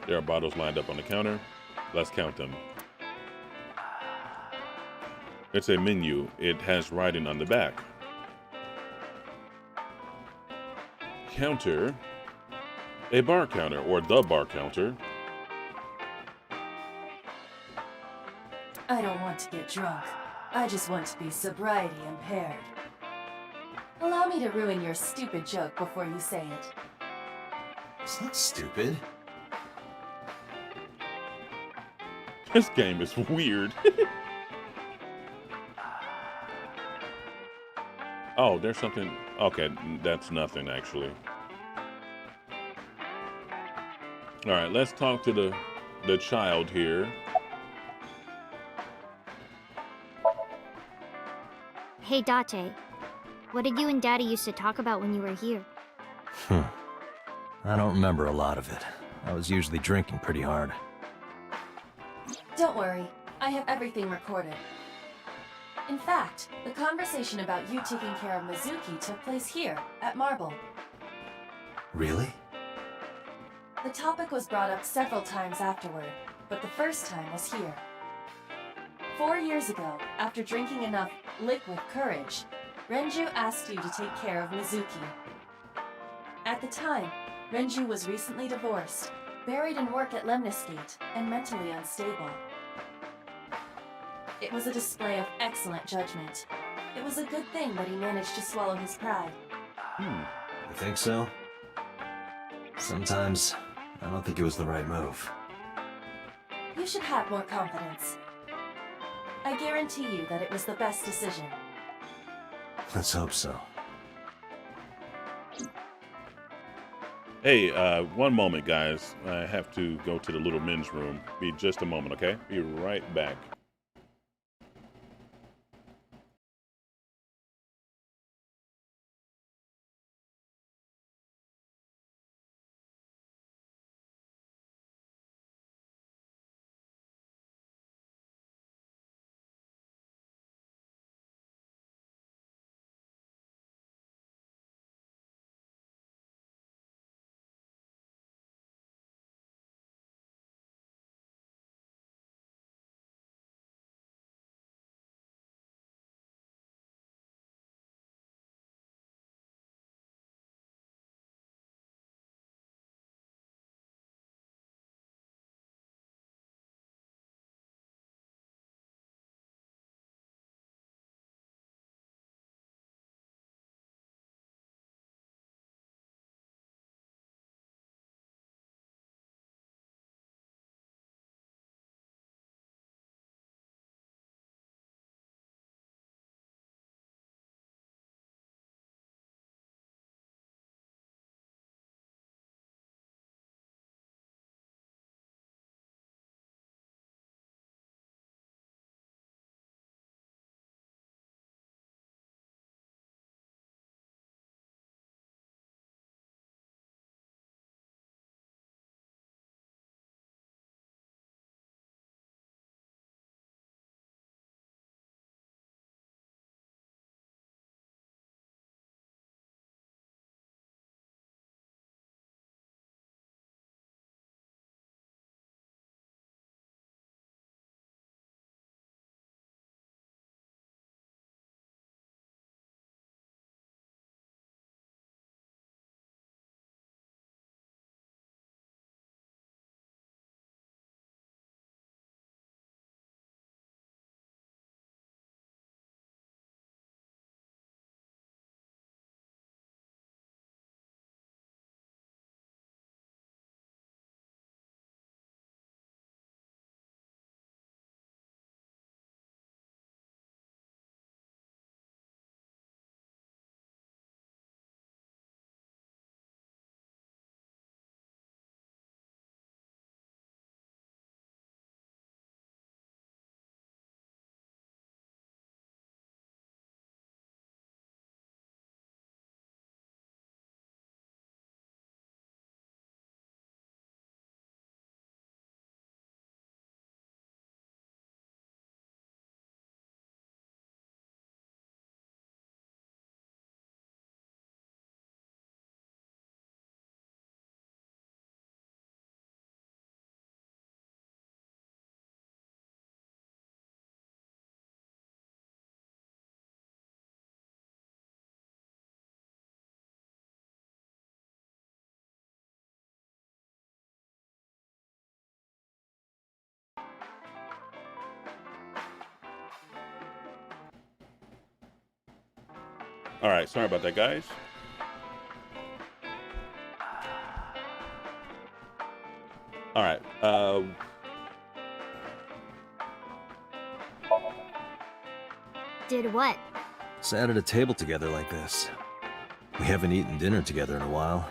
There are bottles lined up on the counter. Let's count them. It's a menu. It has writing on the back. Counter. A bar counter, or the bar counter. I don't want to get drunk. I just want to be sobriety impaired. Allow me to ruin your stupid joke before you say it. It's not stupid. This game is weird. Oh, there's something. Okay, that's nothing actually. All right, let's talk to the child here. Hey, Date. What did you and Daddy used to talk about when you were here? I don't remember a lot of it. I was usually drinking pretty hard. Don't worry, I have everything recorded. In fact, the conversation about you taking care of Mizuki took place here, at Marble. Really? The topic was brought up several times afterward, but the first time was here. 4 years ago, after drinking enough liquid courage, Renju asked you to take care of Mizuki. At the time, Renju was recently divorced, buried in work at Lemniscate, and mentally unstable. It was a display of excellent judgment. It was a good thing that he managed to swallow his pride. You think so? Sometimes, I don't think it was the right move. You should have more confidence. I guarantee you that it was the best decision. Let's hope so. Hey, one moment, guys. I have to go to the little men's room. Be just a moment, okay? Be right back. All right, sorry about that, guys. All right. Did what? Sat at a table together like this. We haven't eaten dinner together in a while.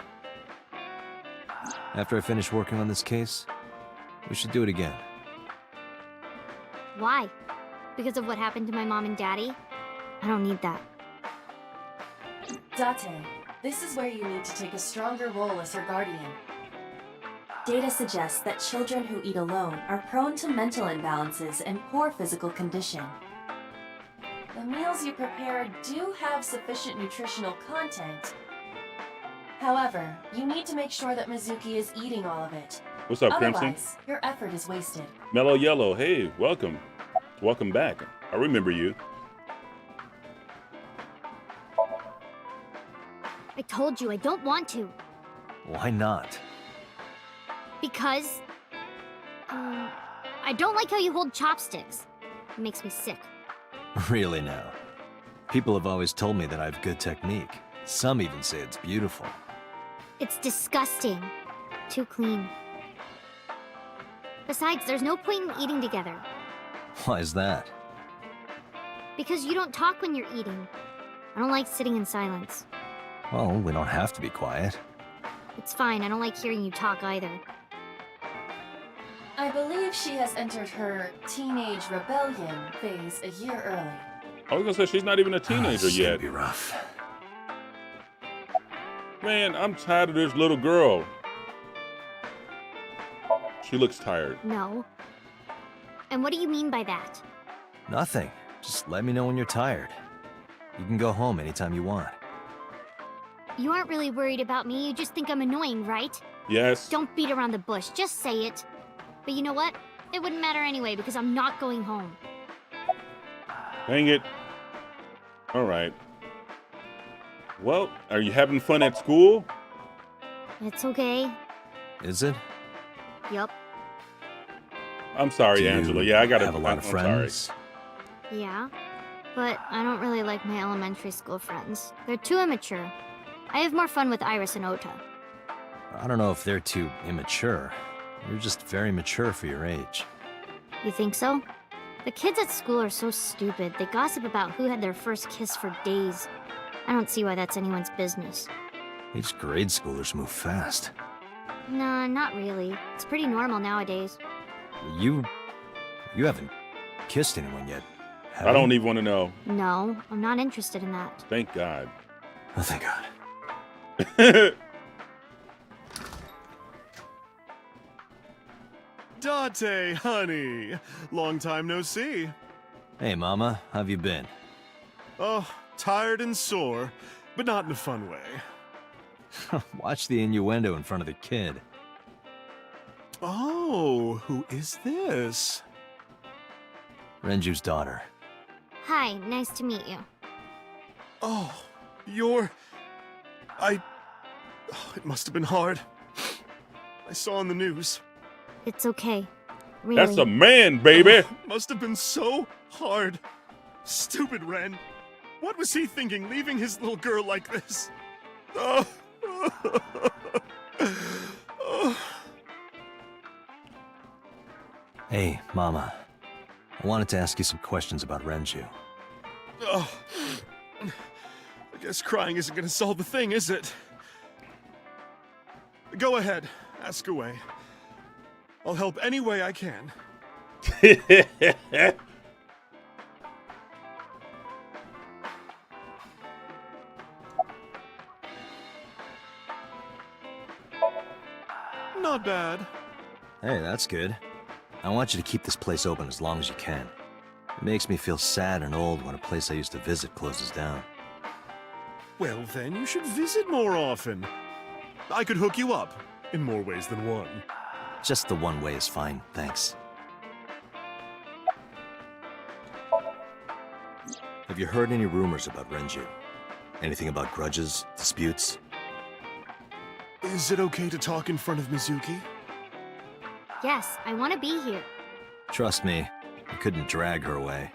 After I finish working on this case, we should do it again. Why? Because of what happened to my mom and daddy? I don't need that. Date, this is where you need to take a stronger role as her guardian. Data suggests that children who eat alone are prone to mental imbalances and poor physical condition. The meals you prepare do have sufficient nutritional content. However, you need to make sure that Mizuki is eating all of it. What's up, Crimson? Otherwise, your effort is wasted. Mellow Yellow, hey, welcome. Welcome back. I remember you. I told you I don't want to. Why not? Because... I don't like how you hold chopsticks. It makes me sick. Really now. People have always told me that I have good technique. Some even say it's beautiful. It's disgusting. Too clean. Besides, there's no point in eating together. Why is that? Because you don't talk when you're eating. I don't like sitting in silence. Well, we don't have to be quiet. It's fine, I don't like hearing you talk either. I believe she has entered her teenage rebellion phase a year early. I was gonna say she's not even a teenager This is gonna yet. be rough. Man, I'm tired of this little girl. She looks tired. No. And what do you mean by that? Nothing. Just let me know when you're tired. You can go home anytime you want. You aren't really worried about me, you just think I'm annoying, right? Yes. Don't beat around the bush, just say it. But you know what? It wouldn't matter anyway because I'm not going home. Dang it. All right. Well, are you having fun at school? It's okay. Is it? Yup. I'm sorry, Do you Angela. Yeah, I gotta have a lot of I'm friends. Yeah. But I don't really like my elementary school friends. They're too immature. I have more fun with Iris and Ota. I don't know if they're too immature. You're just very mature for your age. You think so? The kids at school are so stupid. They gossip about who had their first kiss for days. I don't see why that's anyone's business. These grade schoolers move fast. Nah, not really. It's pretty normal nowadays. You haven't kissed anyone yet, have I you? don't even want to know. No, I'm not interested in that. Thank God. Oh, thank God. Date, honey. Long time no see. Hey, Mama, how have you been? Oh, tired and sore, but not in a fun way. Watch the innuendo in front of the kid. Oh, who is this? Renju's daughter. Hi, nice to meet you. Oh, you're... Oh, it must have been hard. I saw on the news. It's okay. Really. That's a man, baby. Oh, must have been so hard. Stupid Ren. What was he thinking, leaving his little girl like this? Oh. Oh. Hey, Mama. I wanted to ask you some questions about Renju. Oh. I guess crying isn't gonna solve the thing, is it? Go ahead. Ask away. I'll help any way I can. Not bad. Hey, that's good. I want you to keep this place open as long as you can. It makes me feel sad and old when a place I used to visit closes down. Well, then you should visit more often. I could hook you up in more ways than one. Just the one way is fine, thanks. Have you heard any rumors about Renju? Anything about grudges, disputes? Is it okay to talk in front of Mizuki? Yes, I want to be here. Trust me, you couldn't drag her away.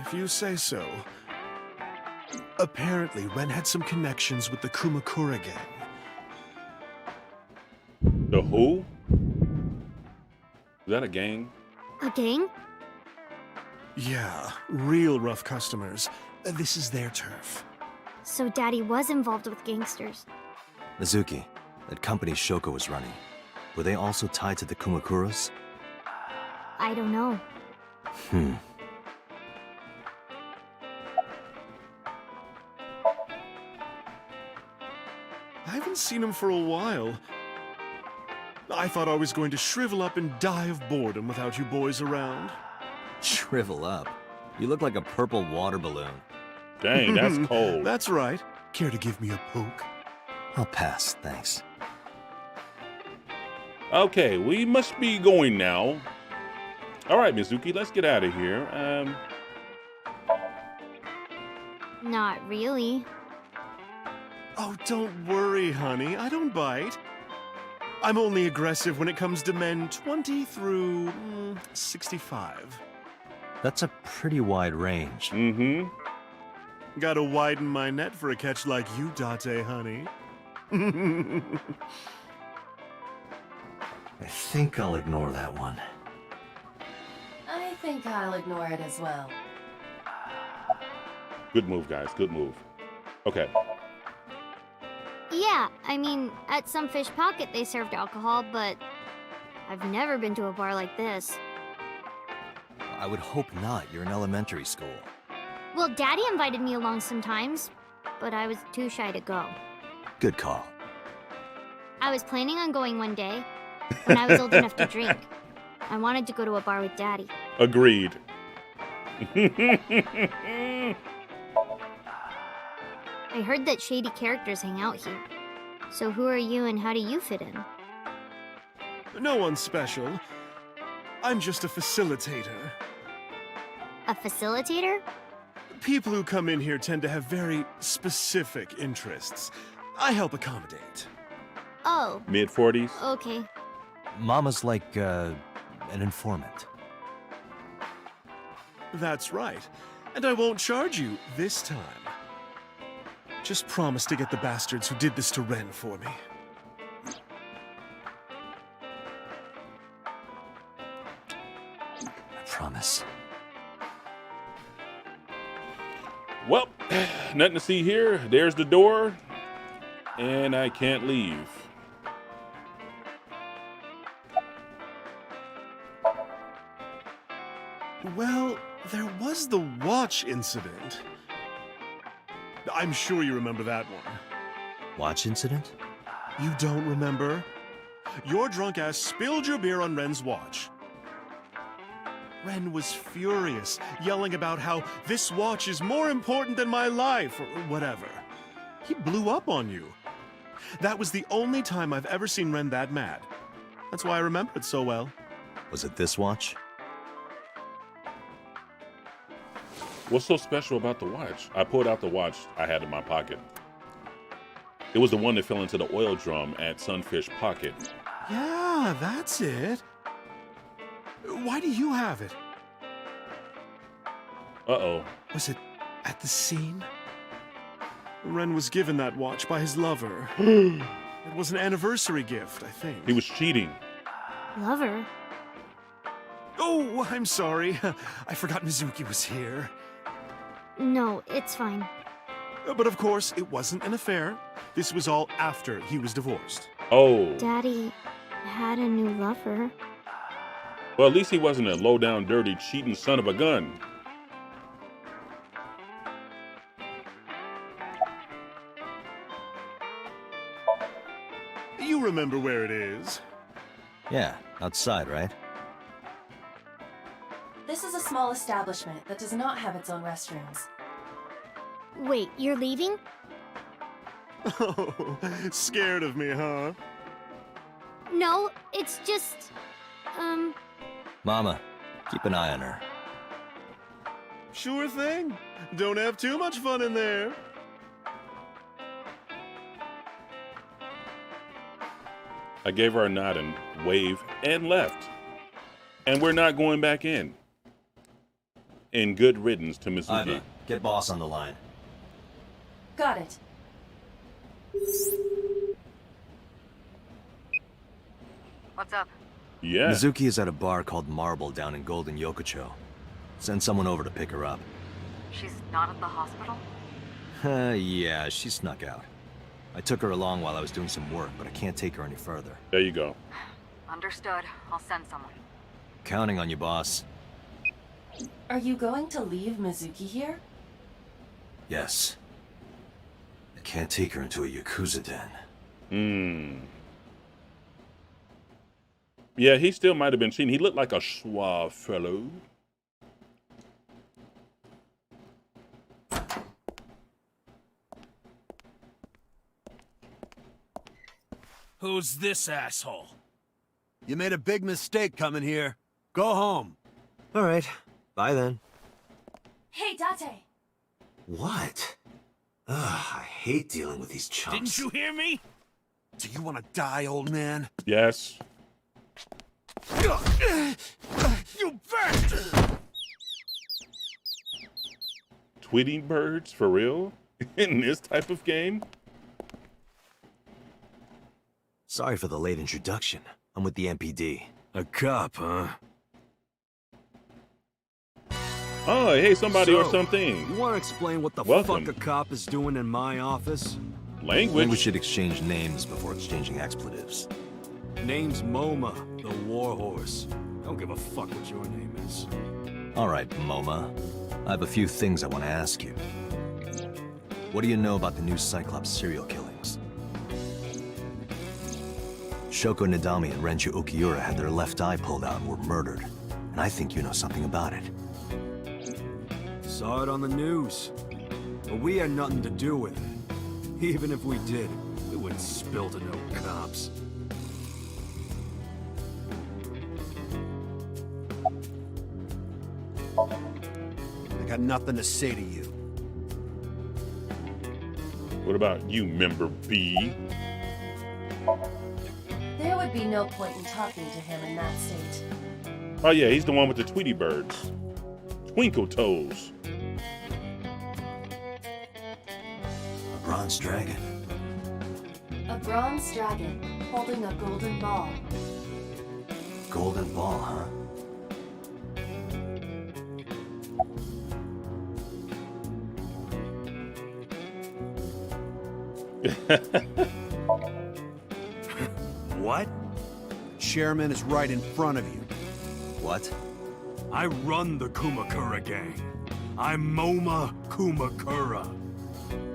If you say so. Apparently, Ren had some connections with the Kumakura gang. The who? Is that a gang? A gang? Yeah, real rough customers. This is their turf. So Daddy was involved with gangsters. Mizuki, that company Shoko was running, were they also tied to the Kumakuras? I don't know. I haven't seen him for a while. I thought I was going to shrivel up and die of boredom without you boys around. Shrivel up. You look like a purple water balloon. Dang, that's cold. That's right. Care to give me a poke? I'll pass, thanks. Okay, we must be going now. All right, Mizuki, let's get out of here. Not really. Oh, don't worry, honey. I don't bite. I'm only aggressive when it comes to men 20 through 65. That's a pretty wide range. Mm-hmm. Gotta widen my net for a catch like you, Date, honey. I think I'll ignore that one. I think I'll ignore it as well. Good move, guys. Good move. Okay. Yeah, I mean, at some fish pocket they served alcohol, but I've never been to a bar like this. I would hope not. You're in elementary school. Well, Daddy invited me along sometimes, but I was too shy to go. Good call. I was planning on going one day, when I was old enough to drink. I wanted to go to a bar with Daddy. Agreed. I heard that shady characters hang out here. So who are you and how do you fit in? No one special. I'm just a facilitator. A facilitator? People who come in here tend to have very specific interests. I help accommodate. Oh, Mid-40s. okay. Mama's like, an informant. That's right. And I won't charge you this time. Just promise to get the bastards who did this to Ren for me. I promise. Well, nothing to see here. There's the door. And I can't leave. Well, there was the watch incident. I'm sure you remember that one. Watch incident? You don't remember? Your drunk ass spilled your beer on Ren's watch. Ren was furious, yelling about how this watch is more important than my life, or whatever. He blew up on you. That was the only time I've ever seen Ren that mad. That's why I remember it so well. Was it this watch? What's so special about the watch? I pulled out the watch I had in my pocket. It was the one that fell into the oil drum at Sunfish Pocket. Yeah, that's it. Why do you have it? Uh-oh. Was it at the scene? Ren was given that watch by his lover. It was an anniversary gift, I think. He was cheating. Lover? Oh, I'm sorry. I forgot Mizuki was here. No, it's fine. But of course, it wasn't an affair. This was all after he was divorced. Oh. Daddy had a new lover. Well, at least he wasn't a low-down, dirty, cheating son of a gun. You remember where it is? Yeah, outside, right? This is a small establishment that does not have its own restrooms. Wait, you're leaving? Oh, scared of me, huh? No, it's just... Mama, keep an eye on her. Sure thing. Don't have too much fun in there. I gave her a nod and wave and left. And we're not going back in. And good riddance to Mizuki. Iva, get boss on the line. Got it. What's up? Yeah. Mizuki is at a bar called Marble down in Golden Yokocho. Send someone over to pick her up. She's not at the hospital? Yeah, she snuck out. I took her along while I was doing some work, but I can't take her any further. There you go. Understood. I'll send someone. Counting on you, boss. Are you going to leave Mizuki here? Yes. I can't take her into a Yakuza den. Yeah, he still might have been cheating. He looked like a suave fellow. Who's this asshole? You made a big mistake coming here. Go home. All right. Bye then. Hey, Date! What? Ugh, I hate dealing with these chumps. Didn't you hear me? Do you want to die, old man? Yes. You bastard! Tweeting birds, for real? In this type of game? Sorry for the late introduction. I'm with the MPD. A cop, huh? Oh, hey, somebody or So, something. You want to explain what the Welcome. fuck a cop is doing in my office? I think we should exchange names before exchanging expletives. Name's MoMA, the warhorse. Don't give a fuck what your name is. All right, MoMA. I have a few things I want to ask you. What do you know about the new Cyclops serial killings? Shoko Nadami and Renju Okiura had their left eye pulled out and were murdered. And I think you know something about it. Saw it on the news. But we had nothing to do with it. Even if we did, we wouldn't spill to no cops. I got nothing to say to you. What about you, Member B? There would be no point in talking to him in that state. Oh yeah, he's the one with the Tweety birds. Twinkle toes. A bronze dragon. A bronze dragon holding a golden ball. Golden ball, huh? What? Chairman is right in front of you. What? I run the Kumakura gang. I'm MoMA Kumakura.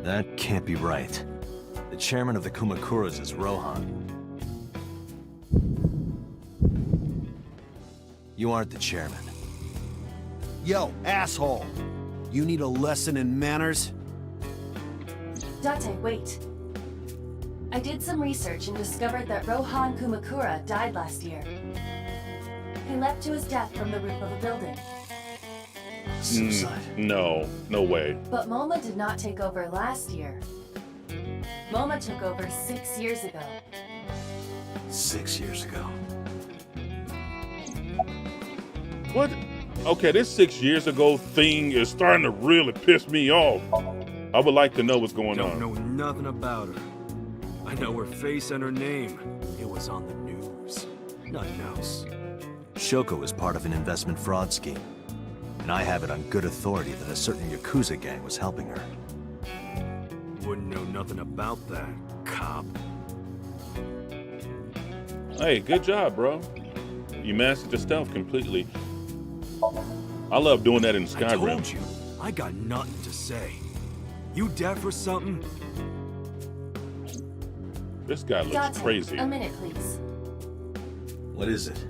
That can't be right. The chairman of the Kumakuras is Rohan. You aren't the chairman. Yo, asshole! You need a lesson in manners? Date, wait. I did some research and discovered that Rohan Kumakura died last year. He leapt to his death from the roof of a building. Suicide. No way. But MoMA did not take over last year. MoMA took over 6 years ago. 6 years ago. What? Okay, this 6 years ago thing is starting to really piss me off. I would like to know what's going on. Don't know nothing about her. I know her face and her name. It was on the news. Nothing else. Shoko is part of an investment fraud scheme. And I have it on good authority that a certain Yakuza gang was helping her. Wouldn't know nothing about that, cop. Hey, good job, bro. You mastered the stealth completely. I love doing that in Skyrim. I told you, I got nothing to say. You deaf or something? This guy looks crazy. A minute, please. What is it?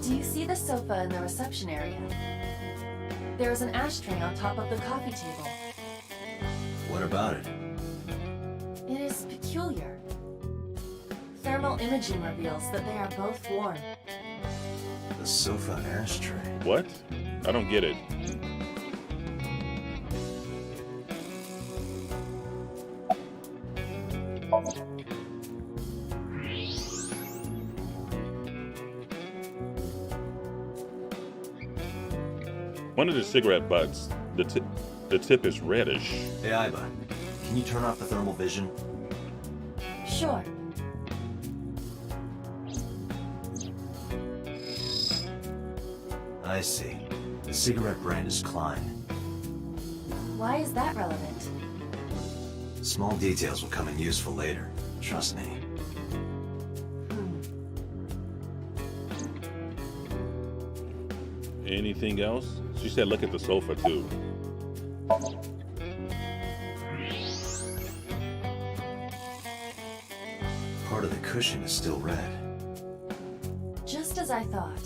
Do you see the sofa in the reception area? There is an ashtray on top of the coffee table. What about it? It is peculiar. Thermal imaging reveals that they are both warm. The sofa ashtray. What? I don't get it. One of the cigarette butts, the tip is reddish. Hey, Iva, can you turn off the thermal vision? Sure. I see. The cigarette brand is Klein. Why is that relevant? Small details will come in useful later. Trust me. Anything else? She said look at the sofa too. Part of the cushion is still red. Just as I thought.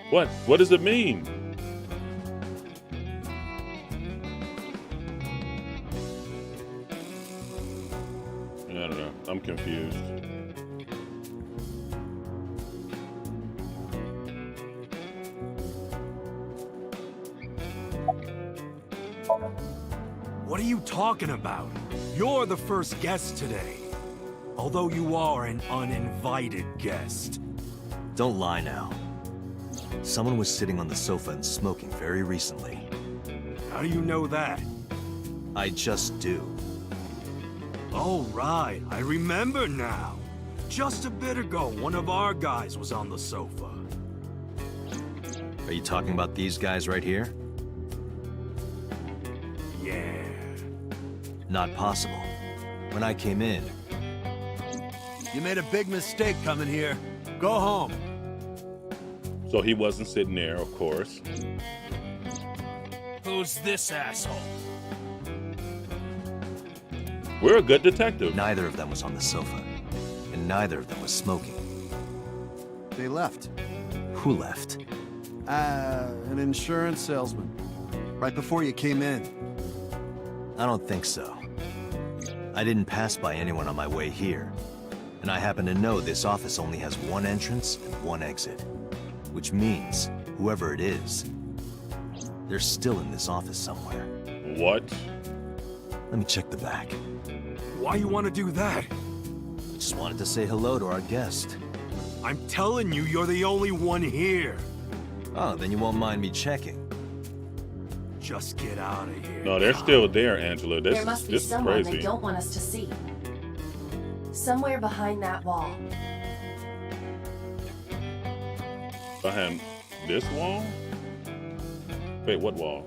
What? What does it mean? I don't know. I'm confused. What are you talking about? You're the first guest today. Although you are an uninvited guest. Don't lie now. Someone was sitting on the sofa and smoking very recently. How do you know that? I just do. Oh, right. I remember now. Just a bit ago, one of our guys was on the sofa. Are you talking about these guys right here? Not possible. When I came in, You made a big mistake coming here. Go home. So he wasn't sitting there, of course. Who's this asshole? We're a good detective. neither of them was on the sofa, and neither of them was smoking. They left. Who left? An insurance salesman. Right before you came in. I don't think so. I didn't pass by anyone on my way here. And I happen to know this office only has one entrance and one exit. Which means, whoever it is, they're still in this office somewhere. What? Let me check the back. Why you want to do that? I just wanted to say hello to our guest. I'm telling you, you're the only one here. Oh, then you won't mind me checking. Just get out of here. No, they're still there, Angela. There must be This is someone they crazy. don't want us to see. Somewhere behind that wall. Behind this wall? Wait, what wall?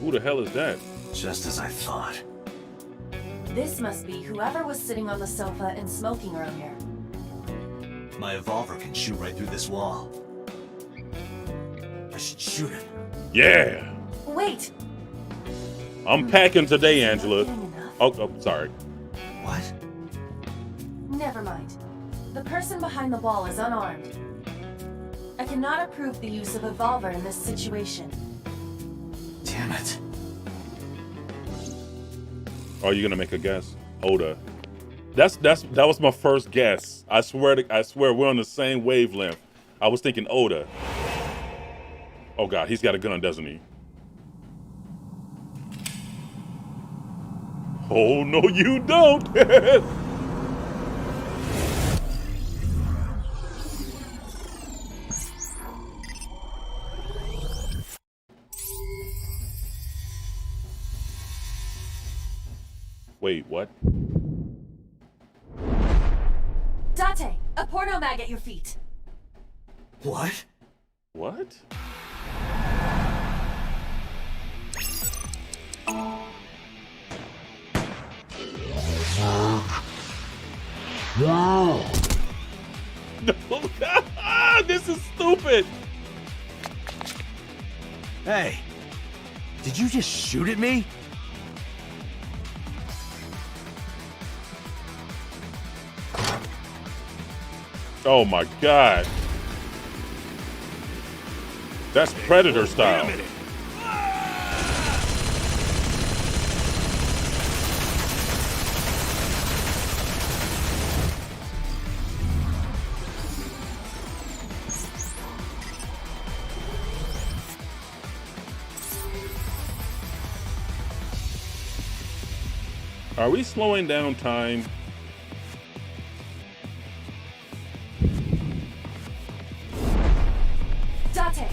Who the hell is that? Just as I thought. This must be whoever was sitting on the sofa and smoking earlier. My evolver can shoot right through this wall. I should shoot him. Yeah! Wait! I'm packing today, Angela. Not getting enough. Oh, sorry. What? Never mind. The person behind the wall is unarmed. I cannot approve the use of evolver in this situation. Damn it. Are you gonna make a guess? Oda. That was my first guess. I swear we're on the same wavelength. I was thinking Oda. Oh god, he's got a gun, doesn't he? Oh no, you don't. Wait, what? Date, a porno mag at your feet. What? What? No, God, this is stupid. Hey, did you just shoot at me? Oh my God. That's Predator style. Wait a minute. Are we slowing down time? Date,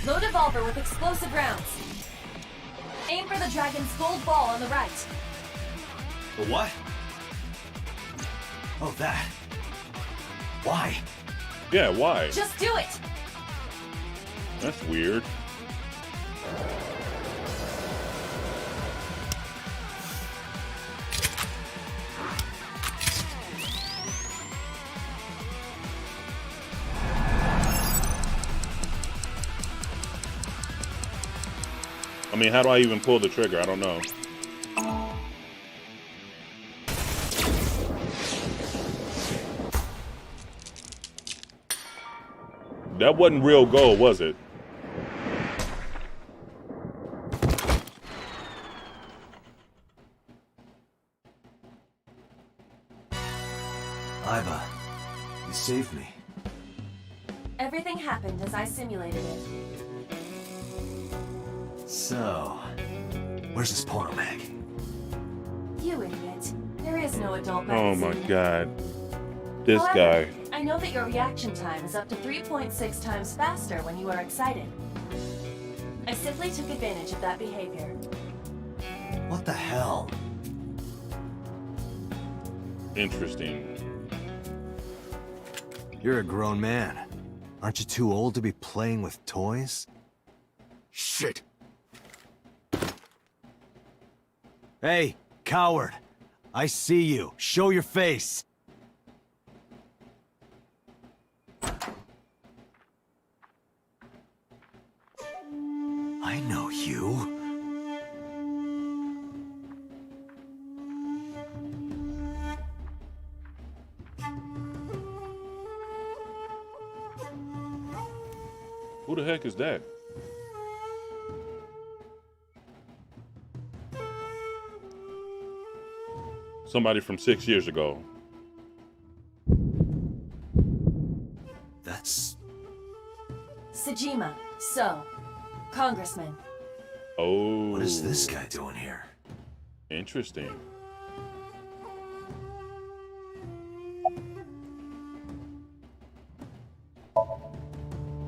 load evolver with explosive rounds. Aim for the dragon's gold ball on the right. The what? Oh, that. Why? Yeah, why? Just do it! That's weird. I mean, how do I even pull the trigger? I don't know. That wasn't real gold, was it? Iva, you saved me. Everything happened as I simulated it. So, where's this porno mag? You idiot. There is no adult Oh magazine. my God. This However, guy. I know that your reaction time is up to 3.6 times faster when you are excited. I simply took advantage of that behavior. What the hell? Interesting. You're a grown man. Aren't you too old to be playing with toys? Shit! Hey, coward! I see you. Show your face! I know you. Who the heck is that? Somebody from 6 years ago. That's... Sejima, so, Congressman. Oh. What is this guy doing here? Interesting.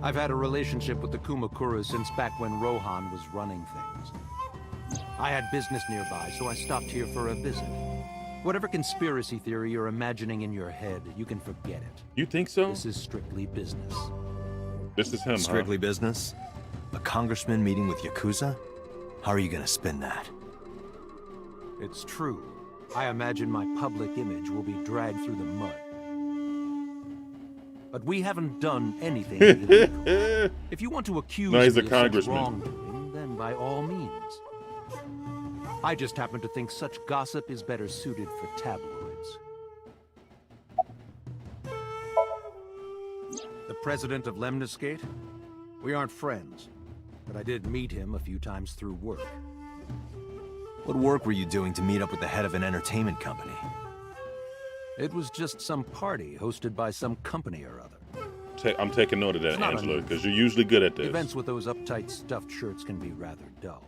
I've had a relationship with the Kumakuras since back when Rohan was running things. I had business nearby, so I stopped here for a visit. Whatever conspiracy theory you're imagining in your head, you can forget it. You think so? This is strictly business. This is him, Strictly business? A congressman meeting with Yakuza? How are you gonna spin that? It's true. I imagine my public image will be dragged through the mud. But we haven't done anything illegal. If you want to accuse No, he's me a of such congressman. wrongdoing, then by all means. I just happen to think such gossip is better suited for tabloids. The president of Lemniscate? We aren't friends, but I did meet him a few times through work. What work were you doing to meet up with the head of an entertainment company? It was just some party hosted by some company or other. I'm taking note of that, It's not Angela, unusual. because you're usually good at this. Events with those uptight stuffed shirts can be rather dull.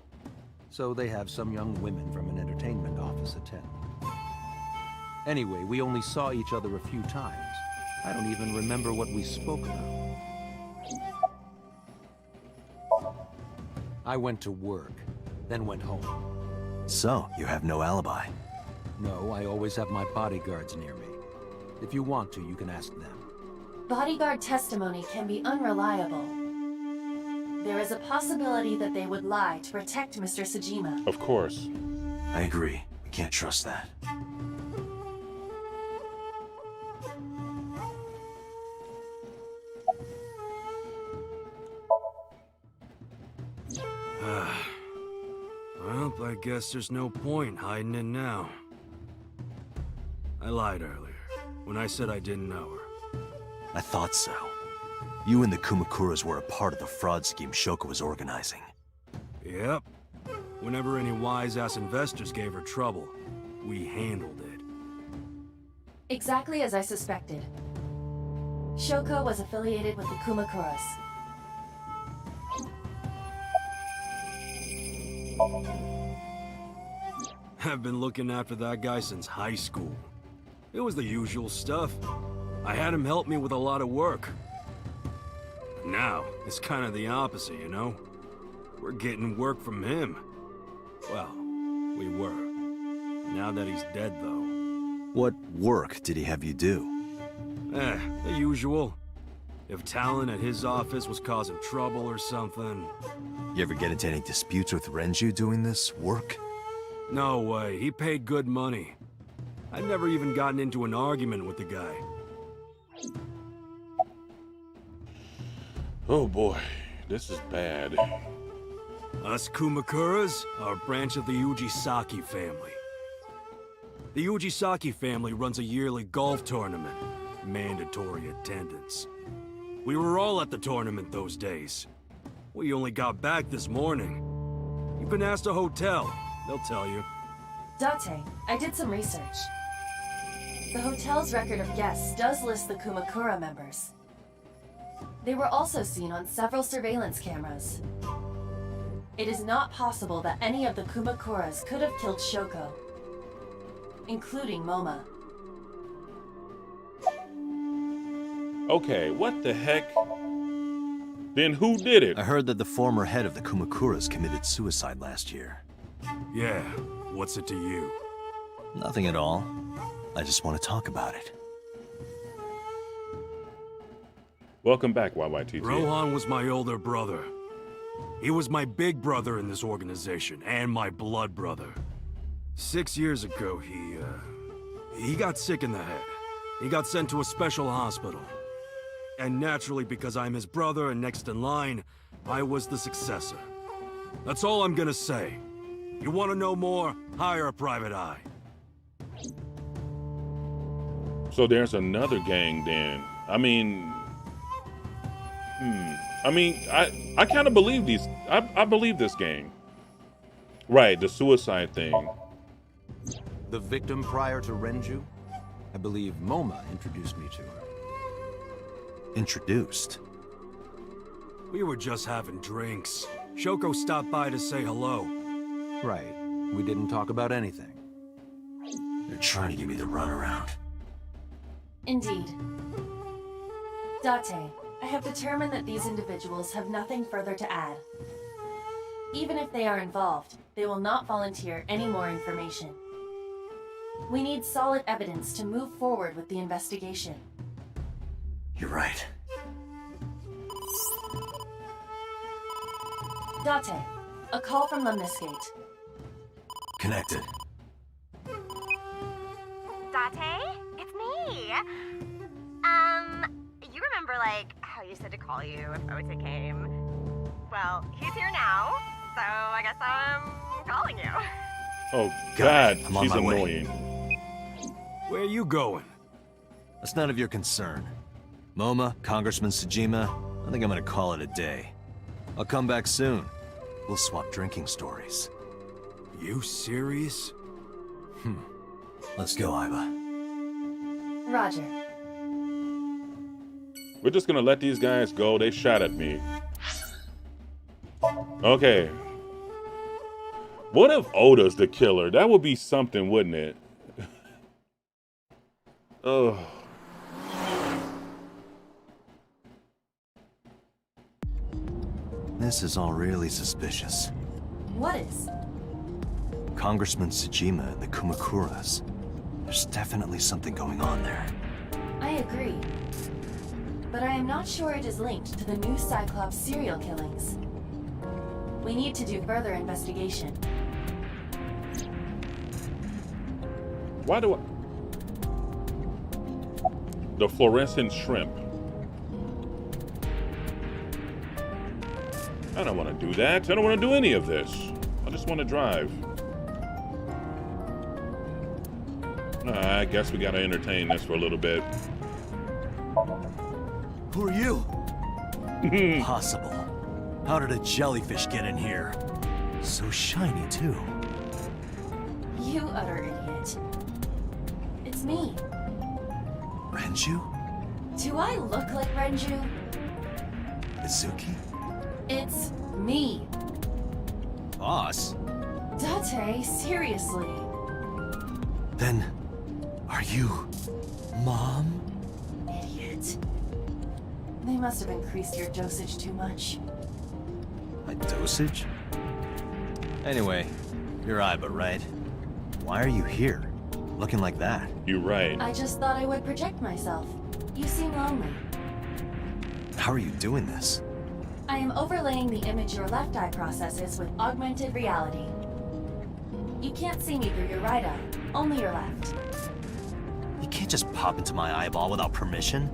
So they have some young women from an entertainment office attend. Anyway, we only saw each other a few times. I don't even remember what we spoke about. I went to work, then went home. So, you have no alibi? No, I always have my bodyguards near me. If you want to, you can ask them. Bodyguard testimony can be unreliable. There is a possibility that they would lie to protect Mr. Sejima. Of course. I agree. We can't trust that. Well, I guess there's no point hiding it now. I lied earlier, when I said I didn't know her. I thought so. You and the Kumakuras were a part of the fraud scheme Shoko was organizing. Yep. Whenever any wise-ass investors gave her trouble, we handled it. Exactly as I suspected. Shoko was affiliated with the Kumakuras. I've been looking after that guy since high school. It was the usual stuff. I had him help me with a lot of work. Now, it's kind of the opposite, you know? We're getting work from him. Well, we were. Now that he's dead, though. What work did he have you do? The usual. If Talon at his office was causing trouble or something... You ever get into any disputes with Renju doing this work? No way, he paid good money. I've never even gotten into an argument with the guy. Oh boy, this is bad. Us Kumakuras are a branch of the Ujisaki family. The Ujisaki family runs a yearly golf tournament. Mandatory attendance. We were all at the tournament those days. We only got back this morning. You can ask the hotel. They'll tell you. Date, I did some research. The hotel's record of guests does list the Kumakura members. They were also seen on several surveillance cameras. It is not possible that any of the Kumakuras could have killed Shoko, including Moma. Okay, what the heck? Then who did it? I heard that the former head of the Kumakuras committed suicide last year. Yeah, what's it to you? Nothing at all. I just want to talk about it. Welcome back, YYTT. Rohan was my older brother. He was my big brother in this organization, and my blood brother. 6 years ago, he got sick in the head. He got sent to a special hospital. And naturally, because I'm his brother and next in line, I was the successor. That's all I'm gonna say. You want to know more? Hire a private eye. So there's another gang then. I mean, I kind of believe these. I believe this gang. Right, the suicide thing. The victim prior to Renju? I believe Moma introduced me to her. Introduced? We were just having drinks. Shoko stopped by to say hello. Right. We didn't talk about anything. They're trying to give me the runaround. Indeed. Date, I have determined that these individuals have nothing further to add. Even if they are involved, they will not volunteer any more information. We need solid evidence to move forward with the investigation. You're right. Date, a call from Lemniscate. Connected. Date? It's me! You remember, like, how you said to call you if Ota came? Well, he's here now, so I guess I'm calling you. Oh, God, I'm on she's my way. annoying. Where are you going? That's none of your concern. Moma, Congressman Tsujima, I think I'm gonna call it a day. I'll come back soon. We'll swap drinking stories. You serious? Let's go, Iva. Roger. We're just gonna let these guys go. They shot at me. Okay. What if Oda's the killer? That would be something, wouldn't it? Oh. This is all really suspicious. What is? Congressman Tsujima and the Kumakuras. There's definitely something going on there. I agree. But I am not sure it is linked to the new Cyclops serial killings. We need to do further investigation. Why do I... The fluorescent shrimp. I don't want to do that. I don't want to do any of this. I just want to drive. I guess we gotta entertain this for a little bit. Who are you? Impossible. How did a jellyfish get in here? So shiny, too. You utter idiot. It's me. Renju? Do I look like Renju? Mizuki? It's me. Boss? Date, seriously. Then, are you... Mom? Idiot. They must have increased your dosage too much. My dosage? Anyway, you're Iba, right? Why are you here? Looking like that? You're right. I just thought I would project myself. You seem lonely. How are you doing this? I am overlaying the image your left eye processes with augmented reality. You can't see me through your right eye, only your left. You can't just pop into my eyeball without permission.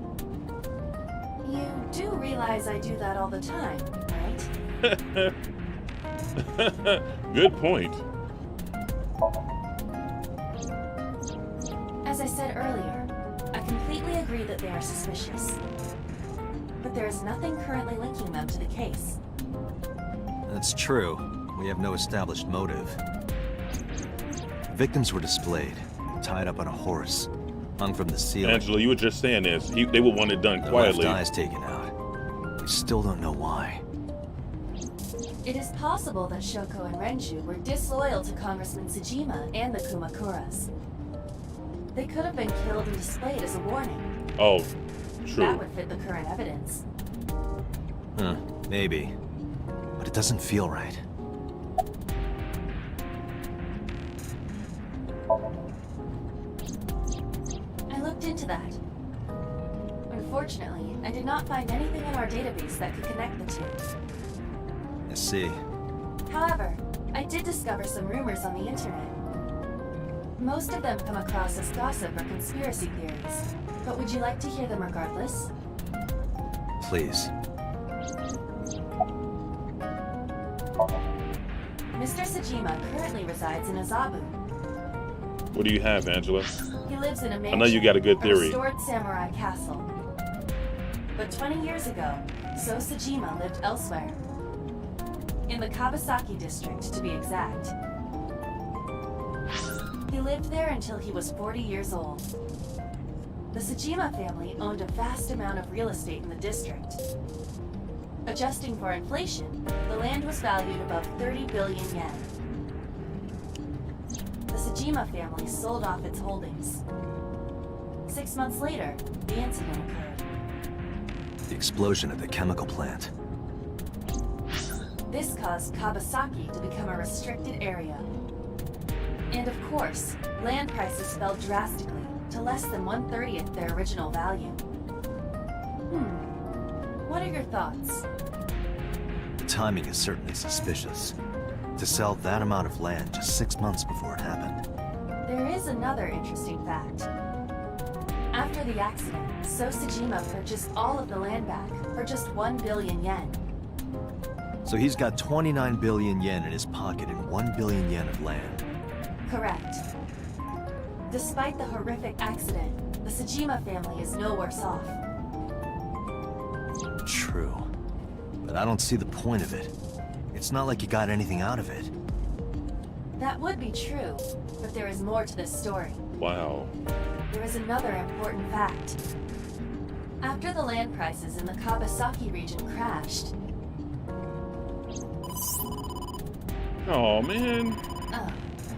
You do realize I do that all the time, right? Good point. As I said earlier, I completely agree that they are suspicious. But there is nothing currently linking them to the case. That's true. We have no established motive. Victims were displayed, tied up on a horse, hung from the ceiling. Angela, you were just saying this. They would want it done quietly. Their left eye's taken out. We still don't know why. It is possible that Shoko and Renju were disloyal to Congressman Tsujima and the Kumakuras. They could have been killed and displayed as a warning. Oh, true. That would fit the current evidence. Maybe. But it doesn't feel right. I looked into that. Unfortunately, I did not find anything in our database that could connect the two. I see. However, I did discover some rumors on the internet. Most of them come across as gossip or conspiracy theories, but would you like to hear them regardless? Please. Mr. Sajima currently resides in Azabu. What do you have, Angela? He lives in a mansion, I know you got a good theory. restored samurai castle. But 20 years ago, So Sajima lived elsewhere. In the Kawasaki district, to be exact. He lived there until he was 40 years old. The Sajima family owned a vast amount of real estate in the district. Adjusting for inflation, the land was valued above 30 billion yen. The Sajima family sold off its holdings. 6 months later, the incident occurred. The explosion at the chemical plant. This caused Kawasaki to become a restricted area. And of course, land prices fell drastically to less than 1/30th their original value. What are your thoughts? The timing is certainly suspicious. To sell that amount of land just 6 months before it happened. There is another interesting fact. After the accident, So Sajima purchased all of the land back for just 1 billion yen. So he's got 29 billion yen in his pocket and 1 billion yen of land. Correct. Despite the horrific accident, the Sajima family is no worse off. True. But I don't see the point of it. It's not like you got anything out of it. That would be true, but there is more to this story. Wow. There is another important fact. After the land prices in the Kawasaki region crashed... Oh, man.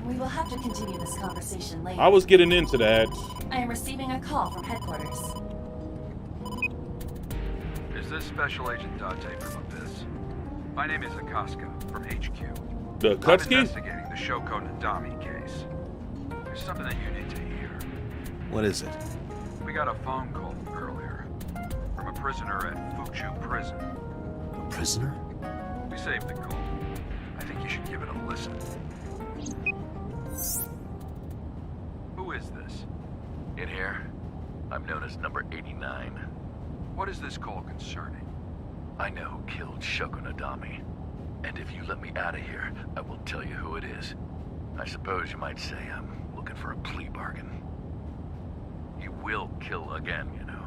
We will have to continue this conversation later. I was getting into that. I am receiving a call from headquarters. Is this Special Agent Date from Abyss? My name is Akaska from HQ. The I'm Kutsuki? investigating the Shoko Nadami case. There's something that you need to hear. What is it? We got a phone call earlier from a prisoner at Fuchu Prison. A prisoner? We saved the call. I think you should give it a listen. Who is this? In here, I'm known as number 89. What is this call concerning? I know who killed Shoko Nadami. And if you let me out of here, I will tell you who it is. I suppose you might say I'm looking for a plea bargain. You will kill again, you know.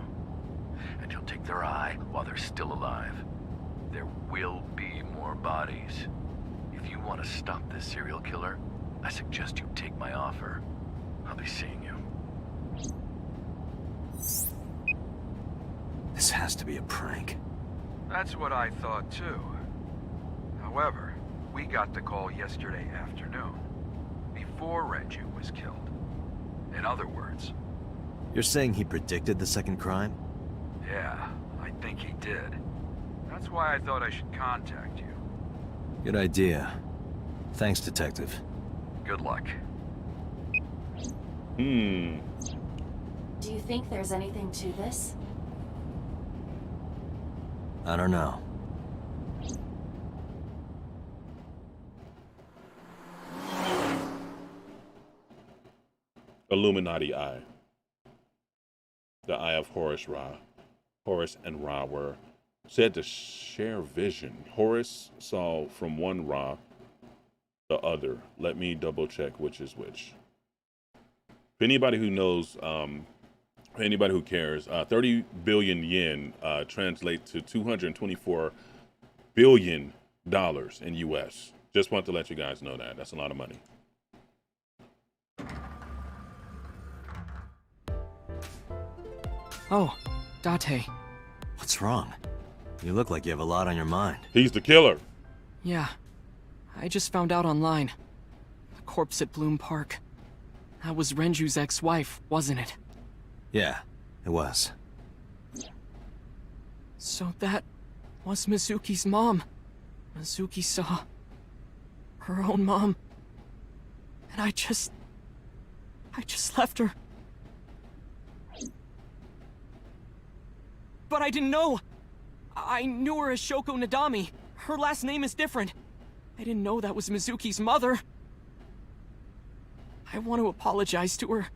And you'll take their eye while they're still alive. There will be more bodies. If you want to stop this serial killer, I suggest you take my offer. I'll be seeing you. This has to be a prank. That's what I thought too. However, we got the call yesterday afternoon, before Renju was killed. In other words... You're saying he predicted the second crime? Yeah, I think he did. That's why I thought I should contact you. Good idea. Thanks, Detective. Good luck. Do you think there's anything to this? I don't know. Illuminati Eye. The Eye of Horus Ra. Horus and Ra were said to share vision. Horus saw from one Ra the other. Let me double check which is which. If anybody who knows, anybody who cares, 30 billion yen translates to $224 billion in US. Just want to let you guys know that. That's a lot of money. Oh, Date. What's wrong? You look like you have a lot on your mind. He's the killer. Yeah. I just found out online. The corpse at Bloom Park. That was Renju's ex-wife, wasn't it? Yeah, it was. So that was Mizuki's mom. Mizuki saw her own mom. And I just left her. but I didn't know. I knew her as Shoko Nadami. Her last name is different. I didn't know that was Mizuki's mother. I want to apologize to her.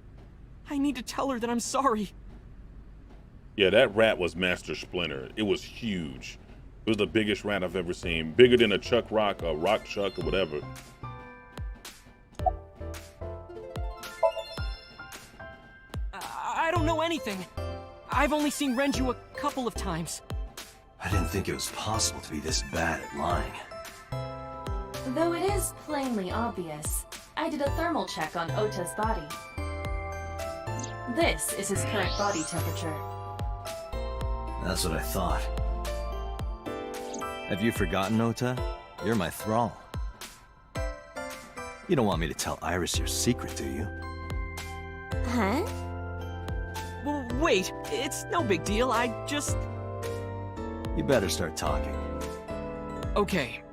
I need to tell her that I'm sorry. Yeah, that rat was Master Splinter. It was huge. It was the biggest rat I've ever seen. Bigger than a Chuck Rock, a Rock Chuck, or whatever. I don't know anything. I've only seen Renju a couple of times. I didn't think it was possible to be this bad at lying. Though it is plainly obvious, I did a thermal check on Ota's body. This is his current body temperature. That's what I thought. Have you forgotten, Ota? You're my thrall. You don't want me to tell Iris your secret, do you? Huh? Well, wait, it's no big deal. I just... You better start talking. Okay.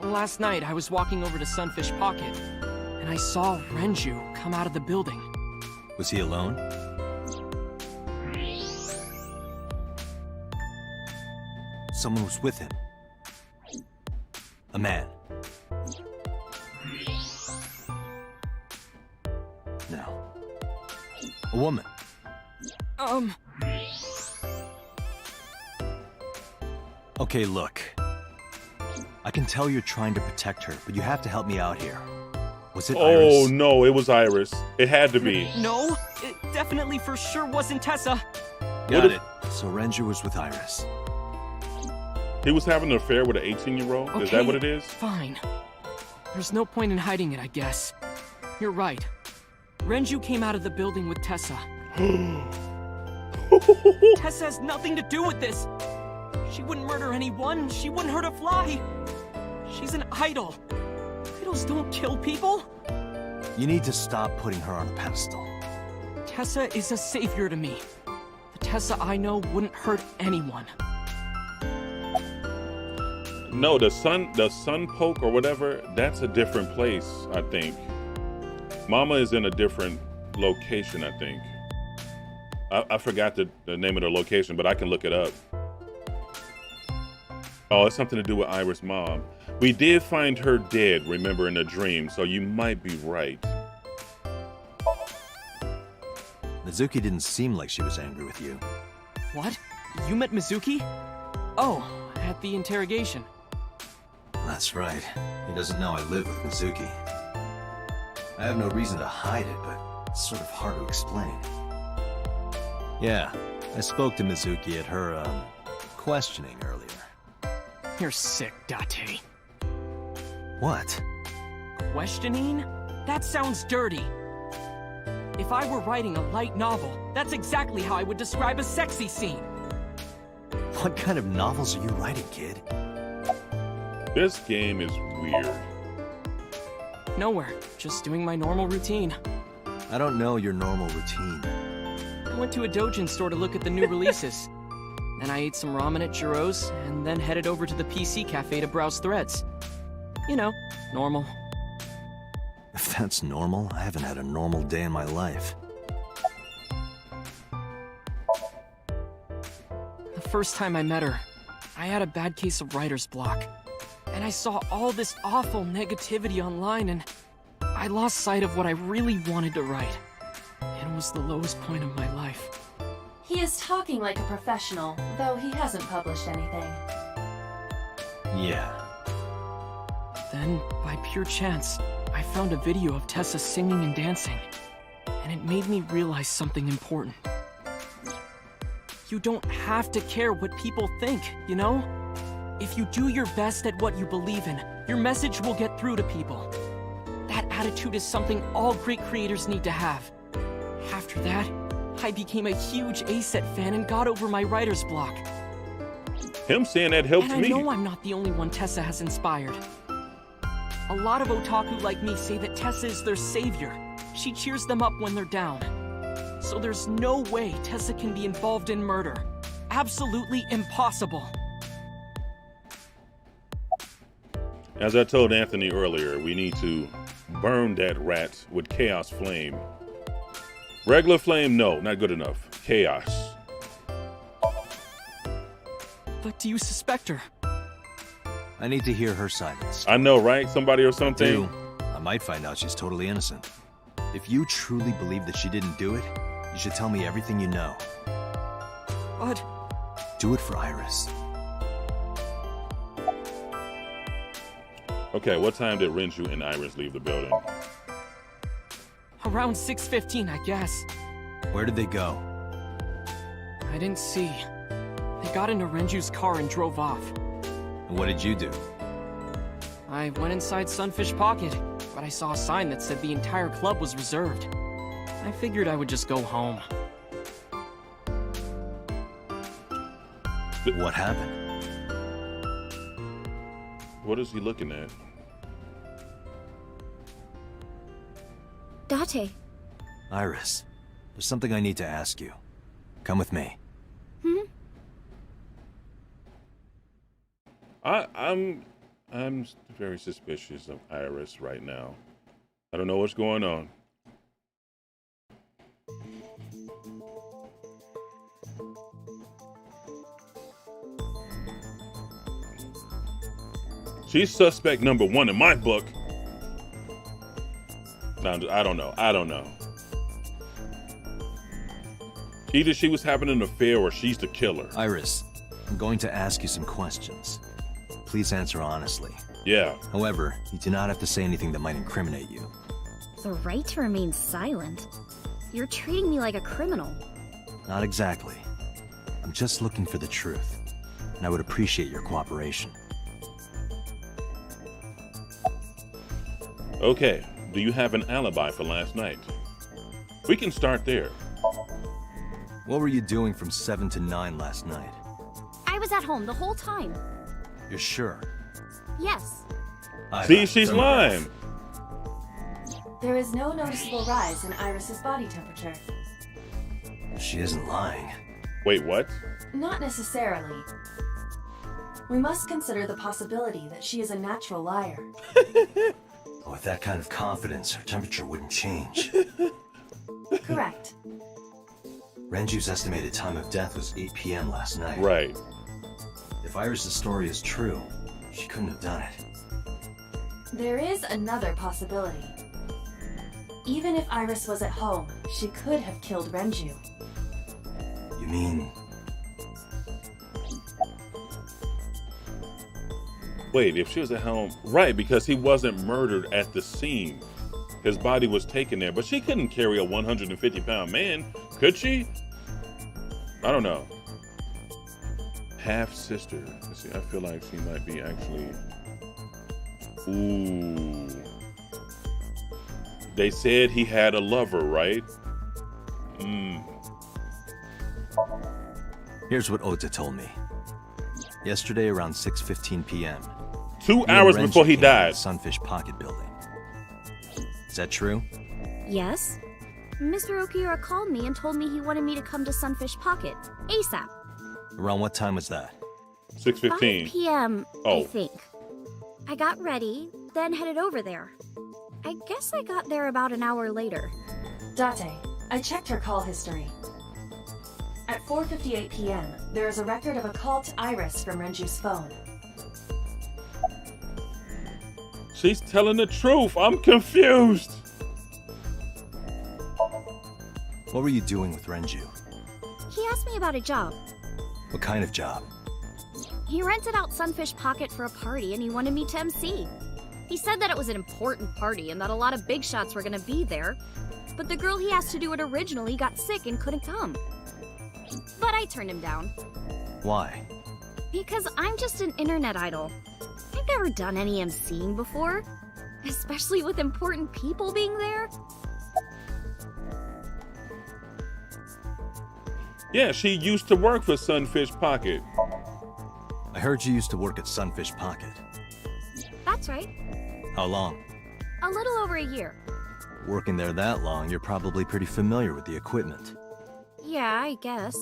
Last night, I was walking over to Sunfish Pocket, and I saw Renju come out of the building. Was he alone? Someone was with him. A man. No. A woman. Okay, look. I can tell you're trying to protect her, but you have to help me out here. Was it Iris? Oh, no, it was Iris. It had to be. No, it definitely for sure wasn't Tessa. Got it. So Renju was with Iris. He was having an affair with an 18-year-old? Okay, Is that what it is? Fine. There's no point in hiding it, I guess. You're right. Renju came out of the building with Tessa. Tessa has nothing to do with this. She wouldn't murder anyone. She wouldn't hurt a fly. She's an idol. Idols don't kill people. You need to stop putting her on a pedestal. Tessa is a savior to me. The Tessa I know wouldn't hurt anyone. No, the sun poke or whatever, that's a different place, I think. Mama is in a different location, I think. I forgot the name of the location, but I can look it up. Oh, it's something to do with Iris' mom. We did find her dead, remember, in a dream, so you might be right. Mizuki didn't seem like she was angry with you. What? You met Mizuki? Oh, at the interrogation. That's right. He doesn't know I live with Mizuki. I have no reason to hide it, but it's sort of hard to explain. Yeah, I spoke to Mizuki at her, questioning earlier. You're sick, Date. What? Questioning? That sounds dirty. If I were writing a light novel, that's exactly how I would describe a sexy scene. What kind of novels are you writing, kid? This game is weird. Nowhere. Just doing my normal routine. I don't know your normal routine. I went to a doujin store to look at the new releases. Then I ate some ramen at Jiro's, and then headed over to the PC cafe to browse threads. You know, normal. If that's normal, I haven't had a normal day in my life. The first time I met her, I had a bad case of writer's block. And I saw all this awful negativity online, and I lost sight of what I really wanted to write. It was the lowest point of my life. He is talking like a professional, though he hasn't published anything. Yeah. Then, by pure chance, I found a video of Tessa singing and dancing, and it made me realize something important. You don't have to care what people think, you know? If you do your best at what you believe in, your message will get through to people. That attitude is something all great creators need to have. After that, I became a huge A-Set fan and got over my writer's block. Him saying that helped me. me. And I know I'm not the only one Tessa has inspired. A lot of otaku like me say that Tessa is their savior. She cheers them up when they're down. So there's no way Tessa can be involved in murder. Absolutely impossible. As I told Anthony earlier, we need to burn that rat with Chaos Flame. Regular Flame, no, not good enough. Chaos. But do you suspect her? I need to hear her side of this. I know, right? Somebody or something? I might find out she's totally innocent. If you truly believe that she didn't do it, you should tell me everything you know. But... Do it for Iris. Okay, what time did Renju and Iris leave the building? Around 6:15, I guess. Where did they go? I didn't see. They got into Renju's car and drove off. And what did you do? I went inside Sunfish Pocket, but I saw a sign that said the entire club was reserved. I figured I would just go home. What happened? What is he looking at? Date. Iris, there's something I need to ask you. Come with me. I'm very suspicious of Iris right now. I don't know what's going on. She's suspect number one in my book. No, I don't know. Either she was having an affair or she's the killer. Iris, I'm going to ask you some questions. Please answer honestly. Yeah. However, you do not have to say anything that might incriminate you. The right to remain silent? You're treating me like a criminal. Not exactly. I'm just looking for the truth, and I would appreciate your cooperation. Okay, do you have an alibi for last night? We can start there. What were you doing from 7 to 9 last night? I was at home the whole time. You're sure? Yes. See, she's lying. There is no noticeable rise in Iris's body temperature. She isn't lying. Wait, what? Not necessarily. We must consider the possibility that she is a natural liar. With that kind of confidence, her temperature wouldn't change. Correct. Renju's estimated time of death was 8 p.m. last night. Right. If Iris' story is true, she couldn't have done it. There is another possibility. Even if Iris was at home, she could have killed Renju. You mean... Wait, if she was at home... Right, because he wasn't murdered at the scene. His body was taken there, but she couldn't carry a 150-pound man, could she? I don't know. Half-sister. Let's see, I feel like she might be actually... Ooh. They said he had a lover, right? Here's what Ota told me. Yesterday around 6:15 p.m. 2 hours before he died. Sunfish Pocket building. Is that true? Yes. Mr. Akira called me and told me he wanted me to come to Sunfish Pocket, ASAP. Around what time was that? 6:15. 5 p.m., Oh. I think. I got ready, then headed over there. I guess I got there about an hour later. Date, I checked her call history. At 4:58 p.m., there is a record of a call to Iris from Renju's phone. She's telling the truth. I'm confused. What were you doing with Renju? He asked me about a job. What kind of job? He rented out Sunfish Pocket for a party and he wanted me to MC. He said that it was an important party and that a lot of big shots were gonna be there. But the girl he asked to do it originally got sick and couldn't come. But I turned him down. Why? Because I'm just an internet idol. I've never done any MCing before. Especially with important people being there. Yeah, she used to work for Sunfish Pocket. I heard you used to work at Sunfish Pocket. That's right. How long? A little over a year. Working there that long, you're probably pretty familiar with the equipment. Yeah, I guess.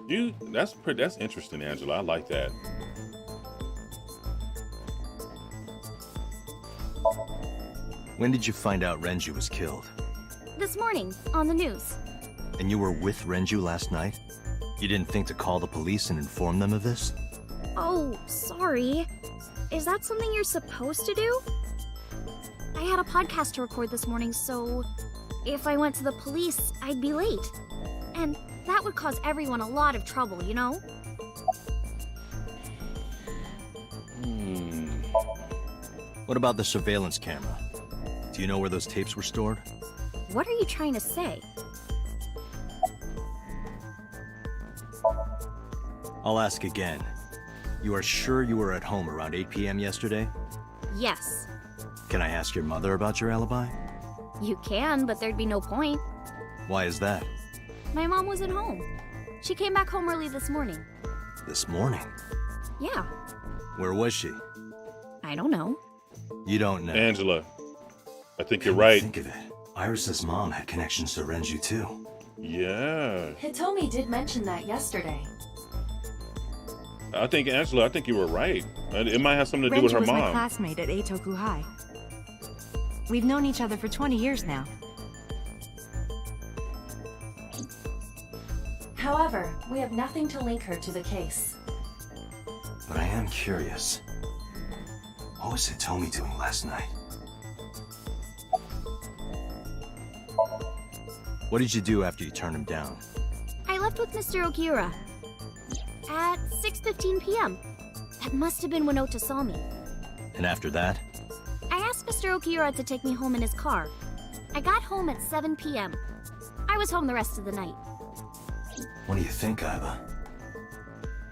That's interesting, Angela. I like that. When did you find out Renju was killed? This morning, on the news. And you were with Renju last night? You didn't think to call the police and inform them of this? Oh, sorry. Is that something you're supposed to do? I had a podcast to record this morning, so if I went to the police, I'd be late. And that would cause everyone a lot of trouble, you know? What about the surveillance camera? Do you know where those tapes were stored? What are you trying to say? I'll ask again. You are sure you were at home around 8 p.m. yesterday? Yes. Can I ask your mother about your alibi? You can, but there'd be no point. Why is that? My mom wasn't home. She came back home early this morning. This morning? Yeah. Where was she? I don't know. You don't know. Angela, I think you're right. Think of it. Iris's mom had connections to Renju too. Yeah. Hitomi did mention that yesterday. I think, Angela, I think you were right. It might have something to do Renju with her was my mom. classmate at Eitoku High. We've known each other for 20 years now. However, we have nothing to link her to the case. But I am curious. What was Hitomi doing last night? What did you do after you turned him down? I left with Mr. Akira. At 6:15 p.m. That must have been when Ota saw me. And after that? I asked Mr. Akira to take me home in his car. I got home at 7 p.m. I was home the rest of the night. What do you think, Iva?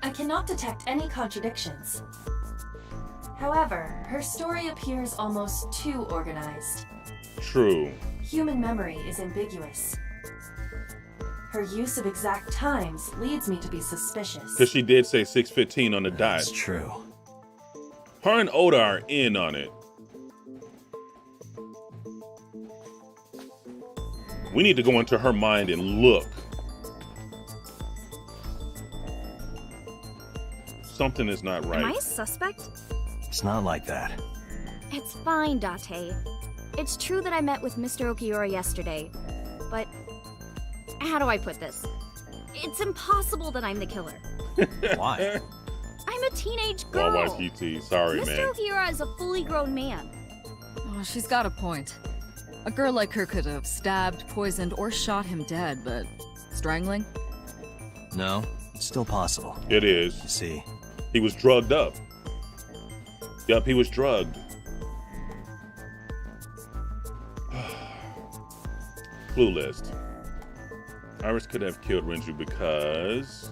I cannot detect any contradictions. However, her story appears almost too organized. True. Human memory is ambiguous. Her use of exact times leads me to be suspicious. Because she did say 6:15 on the dot. That's true. Her and Oda are in on it. We need to go into her mind and look. Something is not right. Am I a suspect? It's not like that. It's fine, Date. It's true that I met with Mr. Okiura yesterday, but how do I put this? It's impossible that I'm the killer. Why? I'm a teenage girl. YYTT, sorry, Mr. man. Okiura is a fully grown man. Oh, she's got a point. A girl like her could have stabbed, poisoned, or shot him dead, but strangling? No, it's still possible. It is. You see, he was drugged up. Yup, he was drugged. Clue list. Iris could have killed Renju because...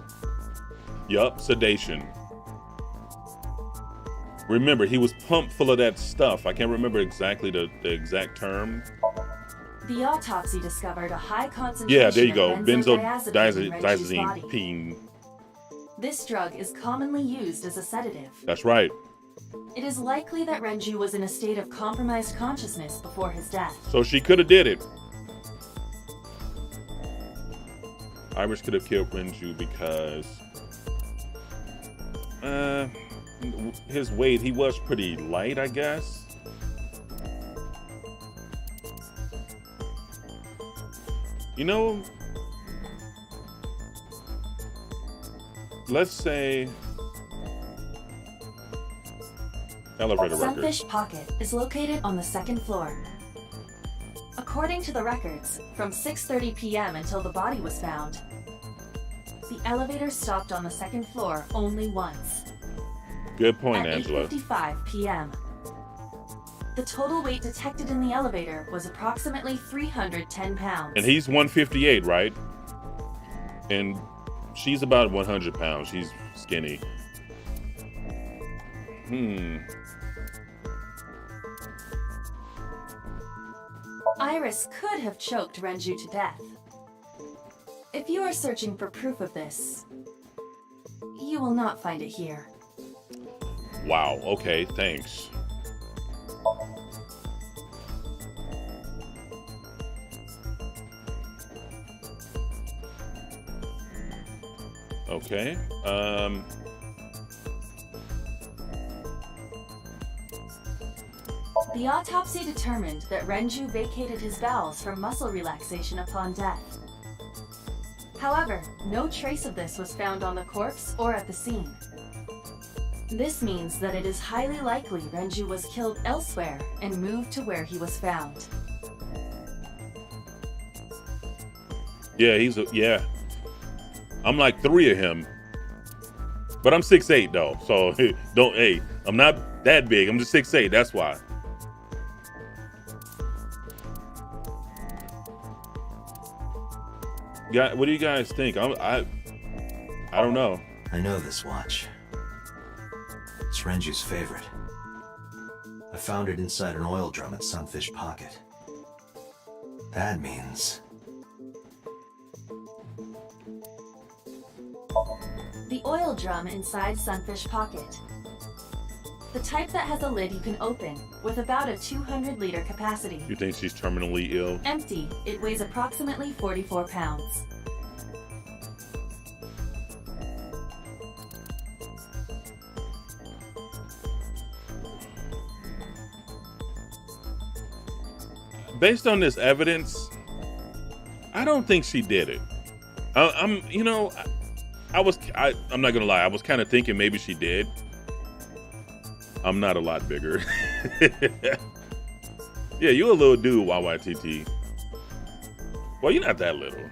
Yup, sedation. Remember, he was pumped full of that stuff. I can't remember exactly the exact term. The autopsy discovered a high concentration Yeah, there you go. of benzodiazepine in Renju's body. Benzodiazepine. This drug is commonly used as a sedative. That's right. It is likely that Renju was in a state of compromised consciousness before his death. So she could have did it. Iris could have killed Renju because his weight, he was pretty light, I guess. You know, let's say elevator records. Sunfish Pocket is located on the second floor. According to the records, from 6:30 p.m. until the body was found, the elevator stopped on the second floor only once. Good point, At Angela. 8:55 p.m. The total weight detected in the elevator was approximately 310 pounds. And he's 158, right? And she's about 100 pounds. She's skinny. Iris could have choked Renju to death. If you are searching for proof of this, you will not find it here. Wow, okay, thanks. Okay. The autopsy determined that Renju vacated his bowels for muscle relaxation upon death. However, no trace of this was found on the corpse or at the scene. This means that it is highly likely Renju was killed elsewhere and moved to where he was found. Yeah, yeah. I'm like 3 of him. But I'm 6'8" though. So hey, I'm not that big. I'm just 6'8", that's why. What do you guys think? I don't know. I know this watch. It's Renju's favorite. I found it inside an oil drum at Sunfish Pocket. That means... The oil drum inside Sunfish Pocket. The type that has a lid you can open, with about a 200-liter capacity. You think she's terminally ill? Empty, it weighs approximately 44 pounds. Based on this evidence, I don't think she did it. I'm not gonna lie. I was kind of thinking maybe she did. I'm not a lot bigger. Yeah, you a little dude, YYTT. Well, you're not that little.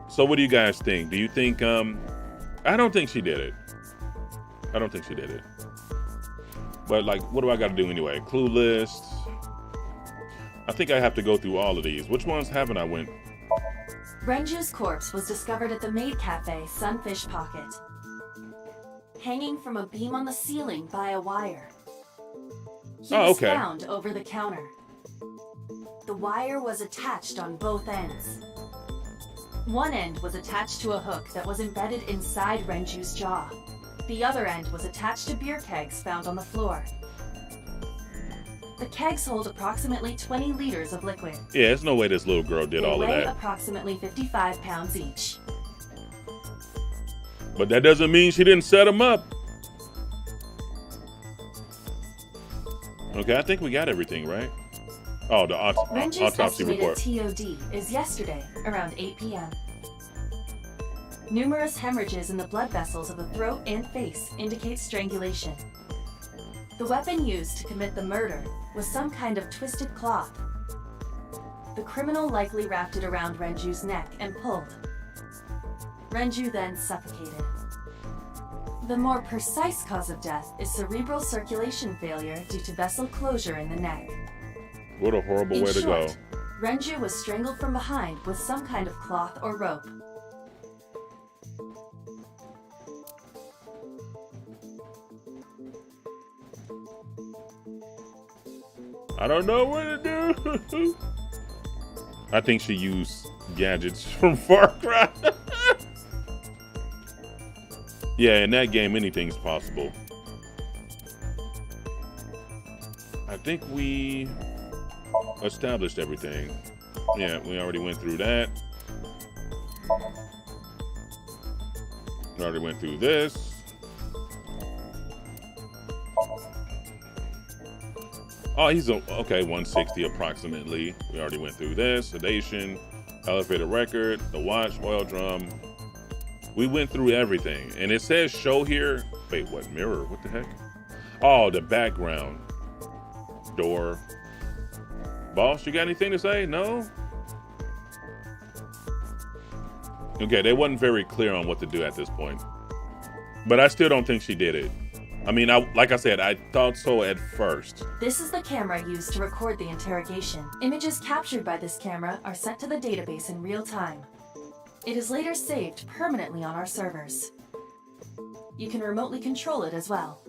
So what do you guys think? Do you think, I don't think she did it. I don't think she did it. But like, what do I gotta do anyway? Clue list. I think I have to go through all of these. Which ones haven't I went? Renju's corpse was discovered at the maid cafe, Sunfish Pocket. Hanging from a beam on the ceiling by a wire. He was found over the counter. The wire was attached on both ends. One end was attached to a hook that was embedded inside Renju's jaw. The other end was attached to beer kegs found on the floor. The kegs hold approximately 20 liters of liquid. Yeah, there's no way this little girl did all of They weigh that. approximately 55 pounds each. But that doesn't mean she didn't set him up. Okay, I think we got everything, right? Oh, the Renju's autopsy estimated report. TOD is yesterday, around 8 p.m. Numerous hemorrhages in the blood vessels of the throat and face indicate strangulation. The weapon used to commit the murder was some kind of twisted cloth. The criminal likely wrapped it around Renju's neck and pulled. Renju then suffocated. The more precise cause of death is cerebral circulation failure due to vessel closure in the neck. What a horrible way to go. Renju was strangled from behind with some kind of cloth or rope. I don't know what to do. I think she used gadgets from Far Cry. Yeah, in that game, anything's possible. I think we established everything. Yeah, we already went through that. We already went through this. Oh, he's okay, 160 approximately. We already went through this. Sedation, elevator record, the watch, oil drum. We went through everything. And it says show here. Wait, what? Mirror? What the heck? Oh, the background. Door. Boss, you got anything to say? No? Okay, they wasn't very clear on what to do at this point. But I still don't think she did it. I mean, like I said, I thought so at first. This is the camera used to record the interrogation. Images captured by this camera are sent to the database in real time. It is later saved permanently on our servers. You can remotely control it as well.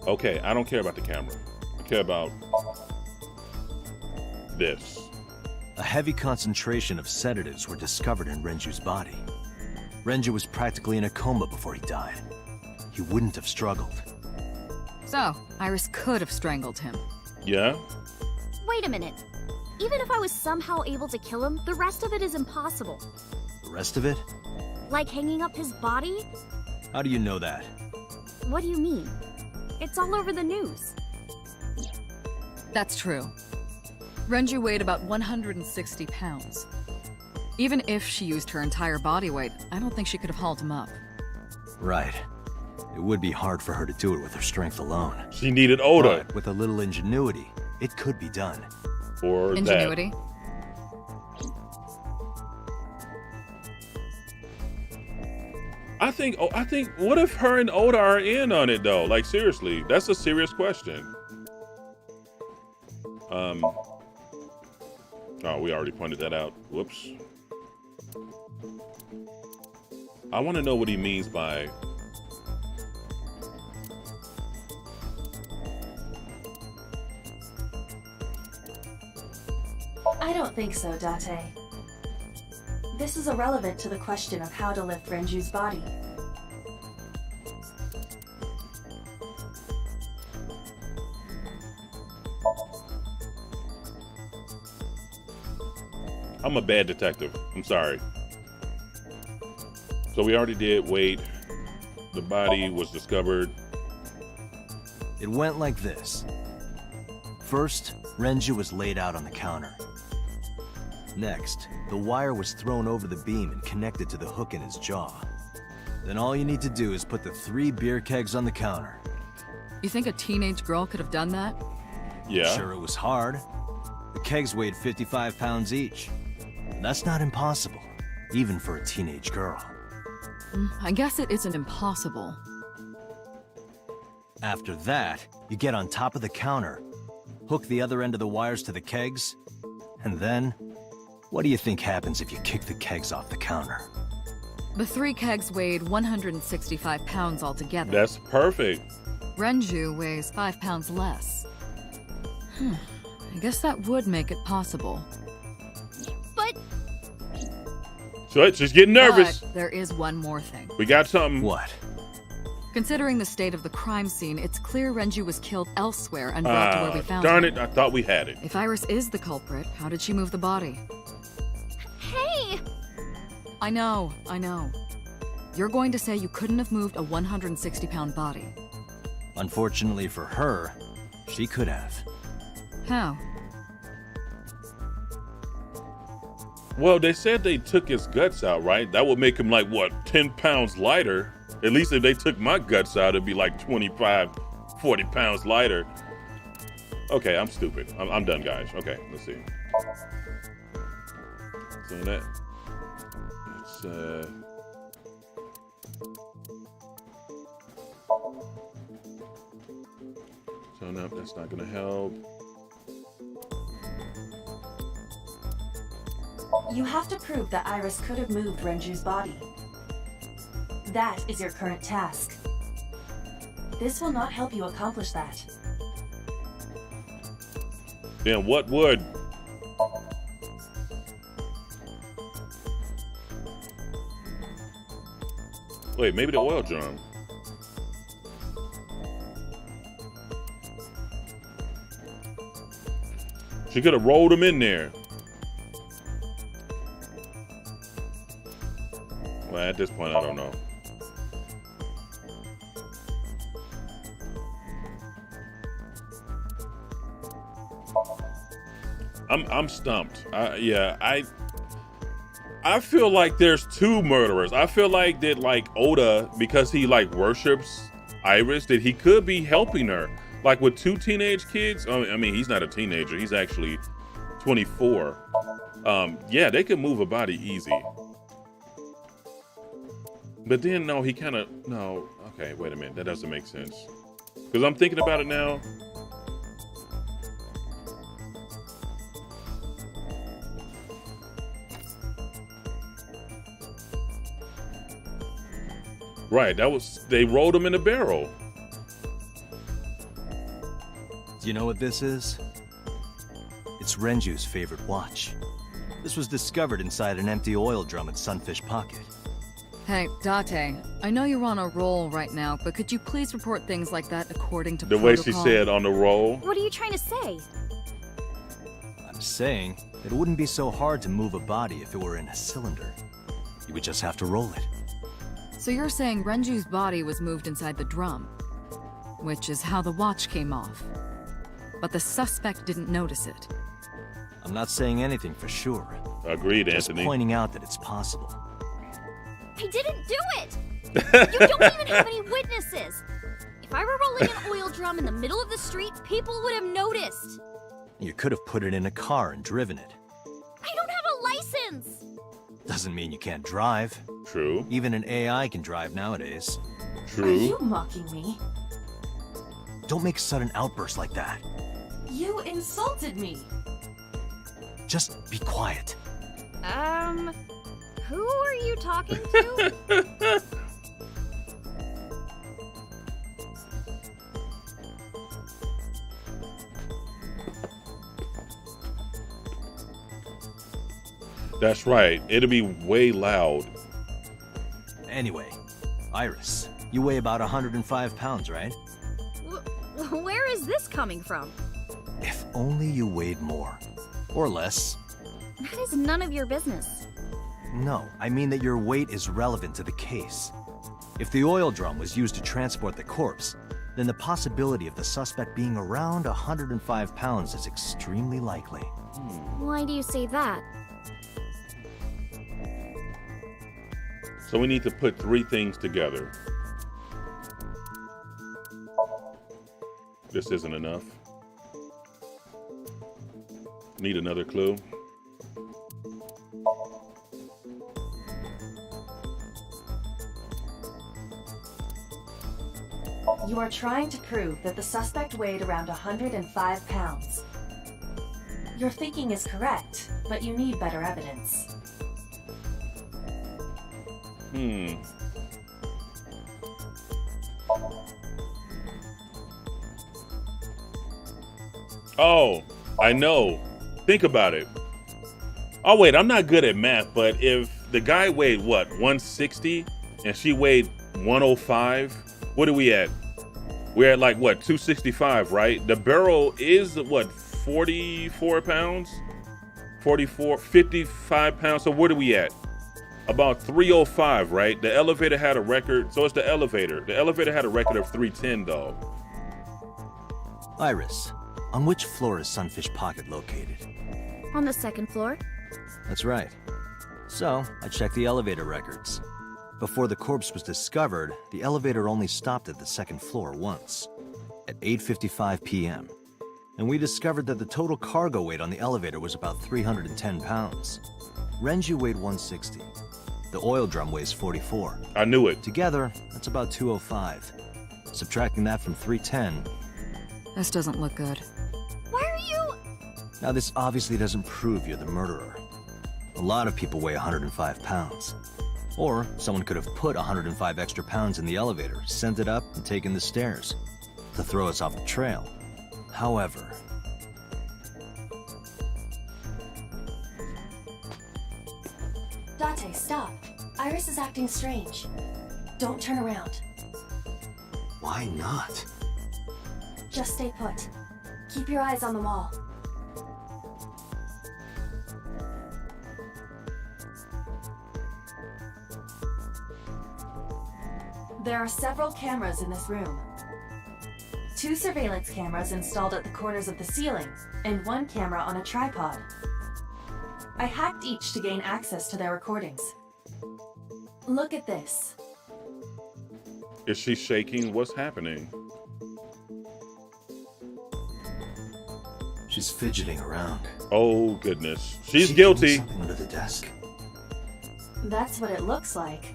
Okay, I don't care about the camera. I care about this. A heavy concentration of sedatives were discovered in Renju's body. Renju was practically in a coma before he died. He wouldn't have struggled. So, Iris could have strangled him. Yeah? Wait a minute. Even if I was somehow able to kill him, the rest of it is impossible. The rest of it? Like hanging up his body? How do you know that? What do you mean? It's all over the news. That's true. Renju weighed about 160 pounds. Even if she used her entire body weight, I don't think she could have hauled him up. Right. It would be hard for her to do it with her strength alone. She needed Oda. But with a little ingenuity, it could be done. Or ingenuity? I think, what if her and Oda are in on it though? Like seriously, that's a serious question. Oh, we already pointed that out. Whoops. I want to know what he means by I don't think so, Date. This is irrelevant to the question of how to lift Renju's body. I'm a bad detective. I'm sorry. So we already did wait. The body was discovered. It went like this. First, Renju was laid out on the counter. Next, the wire was thrown over the beam and connected to the hook in his jaw. Then all you need to do is put the 3 beer kegs on the counter. You think a teenage girl could have done that? Yeah. Sure, it was hard. The kegs weighed 55 pounds each. That's not impossible, even for a teenage girl. I guess it isn't impossible. After that, you get on top of the counter, hook the other end of the wires to the kegs, and then, what do you think happens if you kick the kegs off the counter? The 3 kegs weighed 165 pounds altogether. That's perfect. Renju weighs 5 pounds less. I guess that would make it possible. But... So she's getting nervous. But there is one more thing. We got something. What? Considering the state of the crime scene, it's clear Renju was killed elsewhere and brought to where we found darn him. it, I thought we had it. If Iris is the culprit, how did she move the body? Hey! I know. You're going to say you couldn't have moved a 160-pound body. Unfortunately for her, she could have. How? Well, they said they took his guts out, right? That would make him like, what, 10 pounds lighter? At least if they took my guts out, it'd be like 25, 40 pounds lighter. Okay, I'm stupid. I'm done, guys. Okay, let's see. So that, it's, so no, that's not gonna help. You have to prove that Iris could have moved Renju's body. That is your current task. This will not help you accomplish that. Then what would? Wait, maybe the oil drum. She could have rolled him in there. Well, at this point, I don't know. I'm stumped. I feel like there's 2 murderers. I feel like that, like, Oda, because he like worships Iris, that he could be helping her. Like with 2 teenage kids. I mean, he's not a teenager. He's actually 24. Yeah, they could move a body easy. But then, no, he kind of, no. Okay, wait a minute. That doesn't make sense. Because I'm thinking about it now. Right, they rolled him in a barrel. Do you know what this is? It's Renju's favorite watch. This was discovered inside an empty oil drum at Sunfish Pocket. Hey, Date, I know you're on a roll right now, but could you please report things like that according to the protocol? way she said on the roll? What are you trying to say? I'm saying it wouldn't be so hard to move a body if it were in a cylinder. You would just have to roll it. So you're saying Renju's body was moved inside the drum, which is how the watch came off. But the suspect didn't notice it. I'm not saying anything for sure. Agreed, Just Anthony. pointing out that it's possible. I didn't do it! You don't even have any witnesses! If I were rolling an oil drum in the middle of the street, people would have noticed! You could have put it in a car and driven it. I don't have a license! Doesn't mean you can't drive. True. Even an AI can drive nowadays. Are you mocking me? Don't make sudden outbursts like that. You insulted me. Just be quiet. Who are you talking to? That's right. It'll be way loud. Anyway, Iris, you weigh about 105 pounds, right? Where is this coming from? If only you weighed more. Or less. That is none of your business. No, I mean that your weight is relevant to the case. If the oil drum was used to transport the corpse, then the possibility of the suspect being around 105 pounds is extremely likely. Why do you say that? So we need to put three things together. This isn't enough. Need another clue. You are trying to prove that the suspect weighed around 105 pounds. Your thinking is correct, but you need better evidence. Oh, I know. Think about it. Oh, wait, I'm not good at math, but if the guy weighed, what, 160 and she weighed 105, what are we at? We're at like, what, 265, right? The barrel is, what, 44 pounds? 44, 55 pounds. So what are we at? About 305, right? The elevator had a record. So it's the elevator. The elevator had a record of 310, though. Iris, on which floor is Sunfish Pocket located? On the second floor. That's right. So, I checked the elevator records. Before the corpse was discovered, the elevator only stopped at the second floor once, at 8:55 p.m. And we discovered that the total cargo weight on the elevator was about 310 pounds. Renju weighed 160. The oil drum weighs 44. I knew it. Together, that's about 205. Subtracting that from 310. This doesn't look good. Why are you... Now, this obviously doesn't prove you're the murderer. A lot of people weigh 105 pounds. Or someone could have put 105 extra pounds in the elevator, sent it up, and taken the stairs to throw us off the trail. However... Date, stop. Iris is acting strange. Don't turn around. Why not? Just stay put. Keep your eyes on the wall. There are several cameras in this room. 2 surveillance cameras installed at the corners of the ceiling, and 1 camera on a tripod. I hacked each to gain access to their recordings. Look at this. Is she shaking? What's happening? She's fidgeting around. Oh, goodness. She's She guilty. doing something under the desk. That's what it looks like.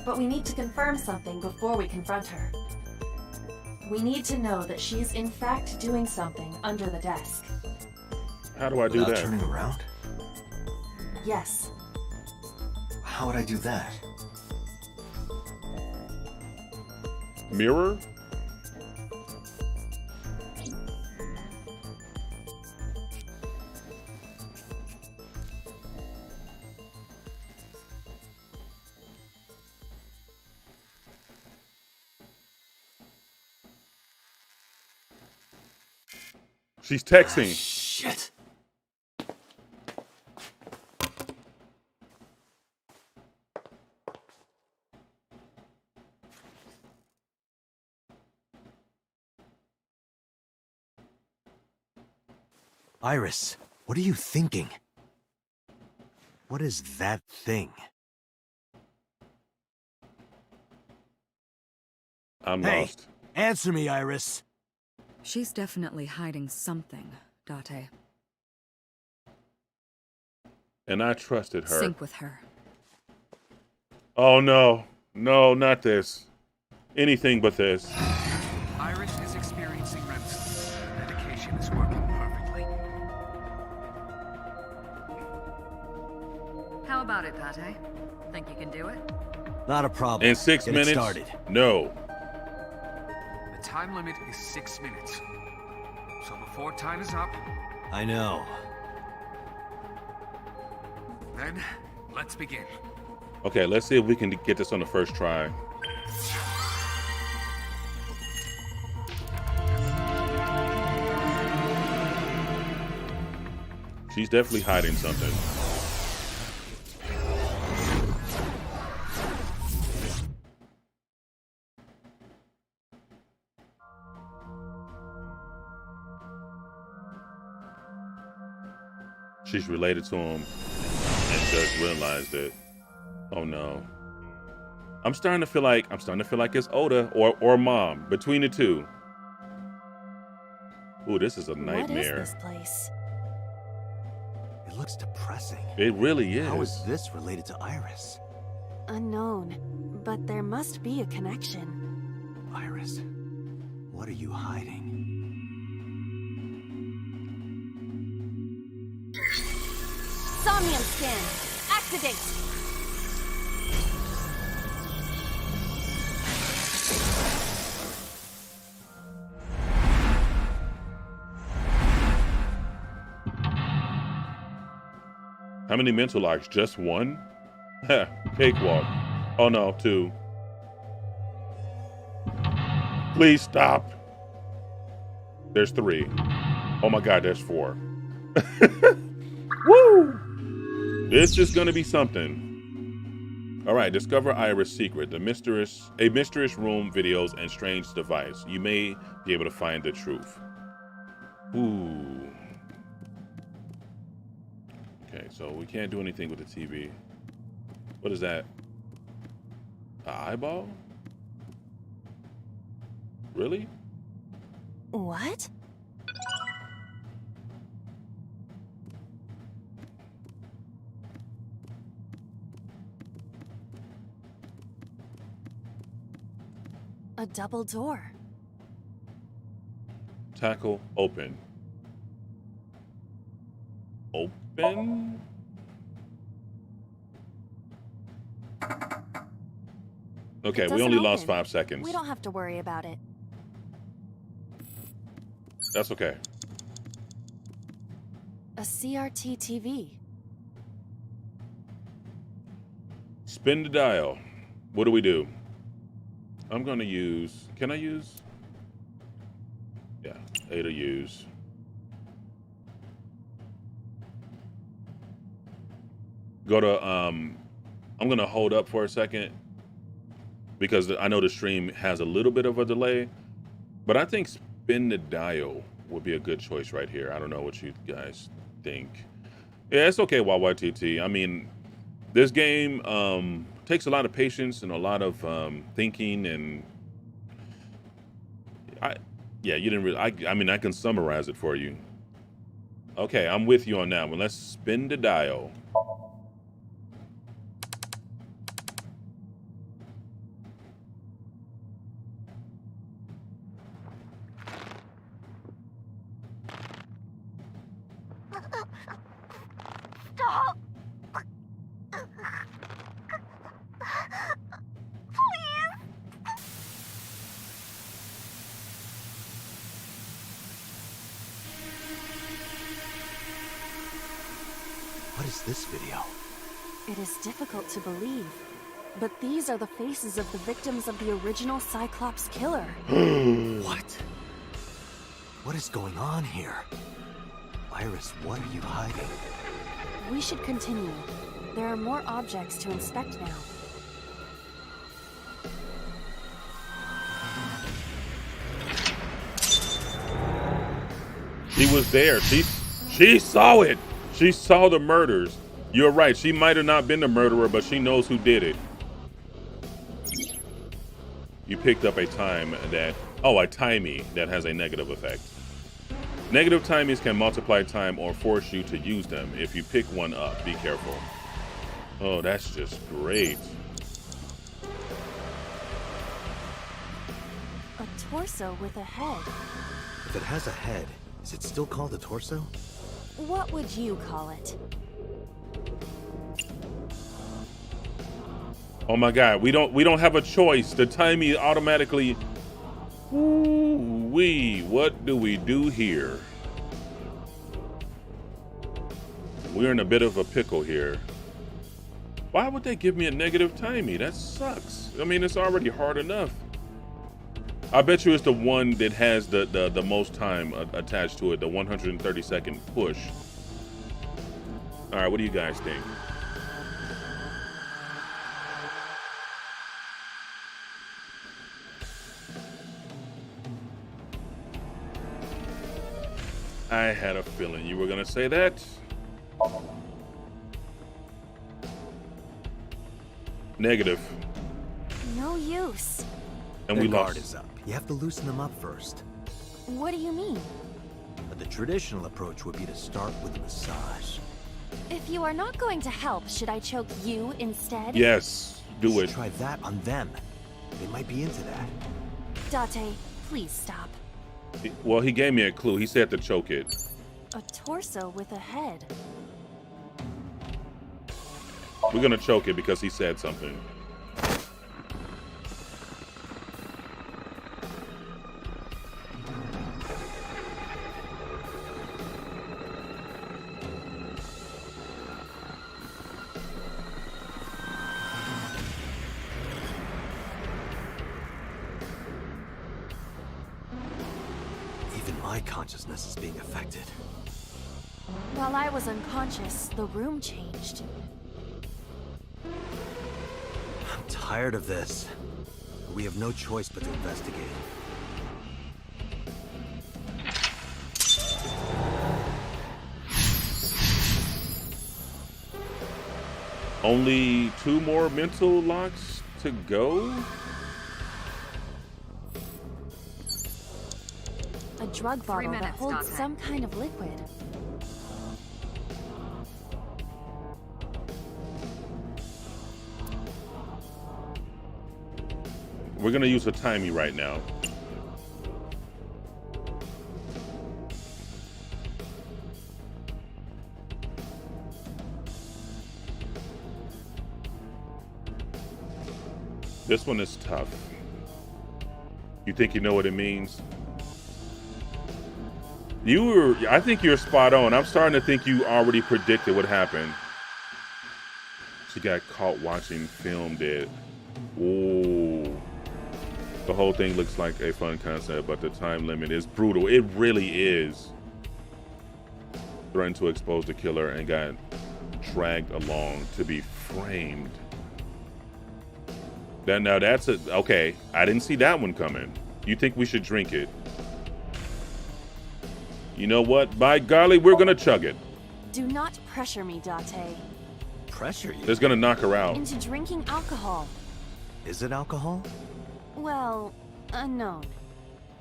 But we need to confirm something before we confront her. We need to know that she's in fact doing something under the desk. How do I do Without that? turning around? Yes. How would I do that? Mirror? She's texting. Shit. Iris, what are you thinking? What is that thing? I'm Hey, lost. answer me, Iris. She's definitely hiding something, Date. And I trusted her. Sync with her. Oh no. No, not this. Anything but this. Iris is experiencing REM sleep. Medication is working perfectly. How about it, Date? Think you can do it? Not a problem. In 6 Get it minutes? started. No. The time limit is 6 minutes. So before time is up, I know. then let's begin. Okay, let's see if we can get this on the first try. She's definitely hiding something. She's related to him and just realized it. Oh no. I'm starting to feel like it's Oda or Mom, between the two. Ooh, this is a nightmare. What is this place? It looks depressing. It really is. How is this related to Iris? Unknown, but there must be a connection. Iris, what are you hiding? Somnium scan. Activate. How many mental locks? Just one? Cakewalk. Oh no, 2. Please stop. There's 3. Oh my god, there's 4. Woo! This is gonna be something. All right, discover Iris' secret, a mysterious room, videos, and strange device. You may be able to find the truth. Ooh. Okay, so we can't do anything with the TV. What is that? An eyeball? Really? What? A double door. Tackle, open. Open? Okay, we only lost 5 seconds. We don't have to worry about it. That's okay. A CRT TV. Spin the dial. What do we do? I'm gonna use, can I use? Yeah, A to use. Go to, I'm gonna hold up for a second because I know the stream has a little bit of a delay, but I think spin the dial would be a good choice right here. I don't know what you guys think. Yeah, it's okay, YYTT. I mean, this game takes a lot of patience and a lot of thinking, and yeah, you didn't really, I mean, I can summarize it for you. Okay, I'm with you on that one. Let's spin the dial. Stop! What is this video? It is difficult to believe, but these are the faces of the victims of the original Cyclops killer. What? What is going on here? Iris, what are you hiding? We should continue. There are more objects to inspect now. She was there. She saw it. She saw the murders. You're right. She might have not been the murderer, but she knows who did it. You picked up a time that... Oh, a timey that has a negative effect. Negative timies can multiply time or force you to use them. If you pick one up, be careful. Oh, that's just great. A torso with a head. If it has a head, is it still called a torso? What would you call it? Oh my God, we don't have a choice. The timey automatically... Ooh-wee, what do we do here? We're in a bit of a pickle here. Why would they give me a negative timey? That sucks. I mean, it's already hard enough. I bet you it's the one that has the most time attached to it, the 130-second push. All right, what do you guys think? I had a feeling you were gonna say that. Negative. No use. And Their we guard lost. is up. You have to loosen them up first. What do you mean? But the traditional approach would be to start with a massage. If you are not going to help, should I choke you instead? Yes, do it. Try that on them. They might be into that. Date, please stop. Well, he gave me a clue. He said to choke it. A torso with a head. We're gonna choke it because he said something. Even my consciousness is being affected. While I was unconscious, the room changed. I'm tired of this. We have no choice but to investigate. Only 2 more mental locks to go? A drug bottle that minutes, holds Dante. some kind of liquid. We're gonna use a timey right now. This one is tough. You think you know what it means? I think you're spot on. I'm starting to think you already predicted what happened. She got caught watching film dead. Ooh. The whole thing looks like a fun concept, but the time limit is brutal. It really is. Threatened to expose the killer and got dragged along to be framed. Now that's okay. I didn't see that one coming. You think we should drink it? You know what? By golly, we're gonna chug it. Do not pressure me, Date. Pressure you? It's gonna knock her out. Into drinking alcohol. Is it alcohol? Well, unknown.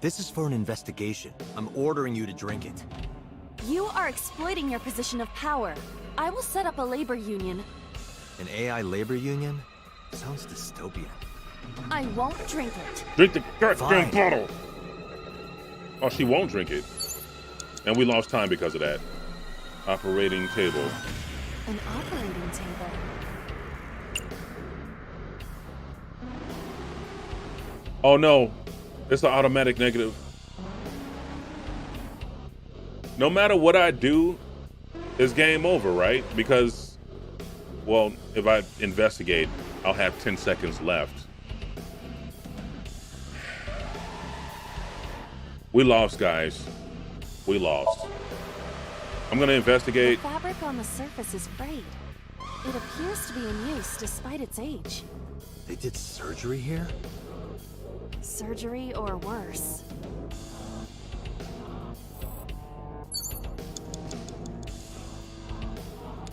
This is for an investigation. I'm ordering you to drink it. You are exploiting your position of power. I will set up a labor union. An AI labor union? Sounds dystopian. I won't drink it. Drink the goddamn bottle. Oh, she won't drink it. And we lost time because of that. Operating table. An operating table. Oh no, it's an automatic negative. No matter what I do, it's game over, right? Because, well, if I investigate, I'll have 10 seconds left. We lost, guys. We lost. I'm gonna investigate. The fabric on the surface is frayed. It appears to be in use despite its age. They did surgery here? Surgery or worse.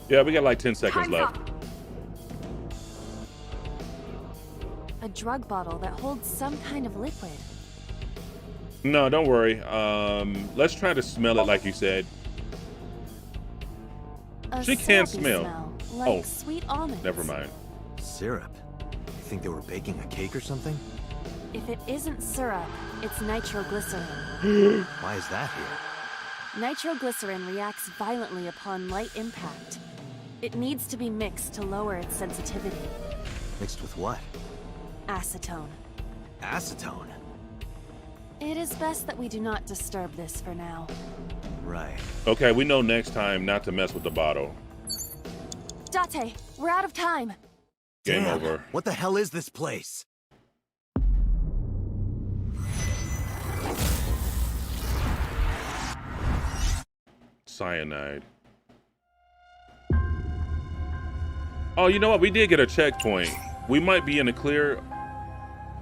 Yeah, we got like 10 seconds left. A drug bottle that holds some kind of liquid. No, don't worry. Let's try to smell it like you said. She can't smell. Like sweet almonds. Never mind. Syrup? You think they were baking a cake or something? If it isn't syrup, it's nitroglycerin. Why is that here? Nitroglycerin reacts violently upon light impact. It needs to be mixed to lower its sensitivity. Mixed with what? Acetone. Acetone? It is best that we do not disturb this for now. Right. Okay, we know next time not to mess with the bottle. Date, we're out of time. Game over. What the hell is this place? Cyanide. Oh, you know what? We did get a checkpoint. We might be in the clear.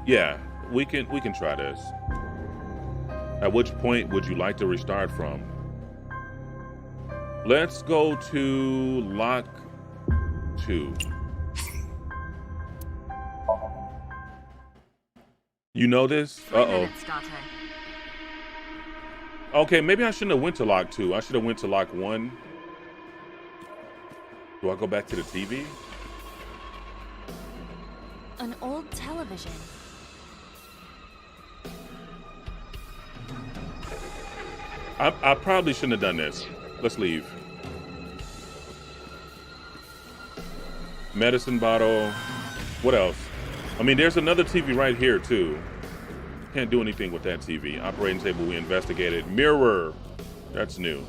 Yeah, we can try this. At which point would you like to restart from? Let's go to lock 2. You know this? Uh-oh. Okay, maybe I shouldn't have went to lock 2. I should have went to lock 1. Do I go back to the TV? An old television. I probably shouldn't have done this. Let's leave. Medicine bottle. What else? I mean, there's another TV right here, too. Can't do anything with that TV. Operating table, we investigated. Mirror. That's new.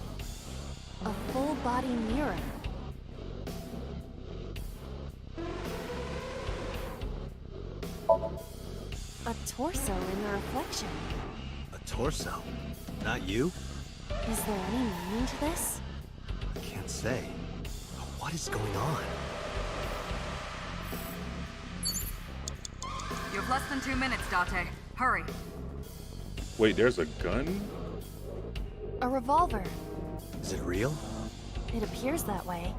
A full body mirror. A torso in the reflection. A torso? Not you? Is there any meaning to this? I can't say. What is going on? You have less than 2 minutes, Date. Hurry. Wait, there's a gun? A revolver. Is it real? It appears that way.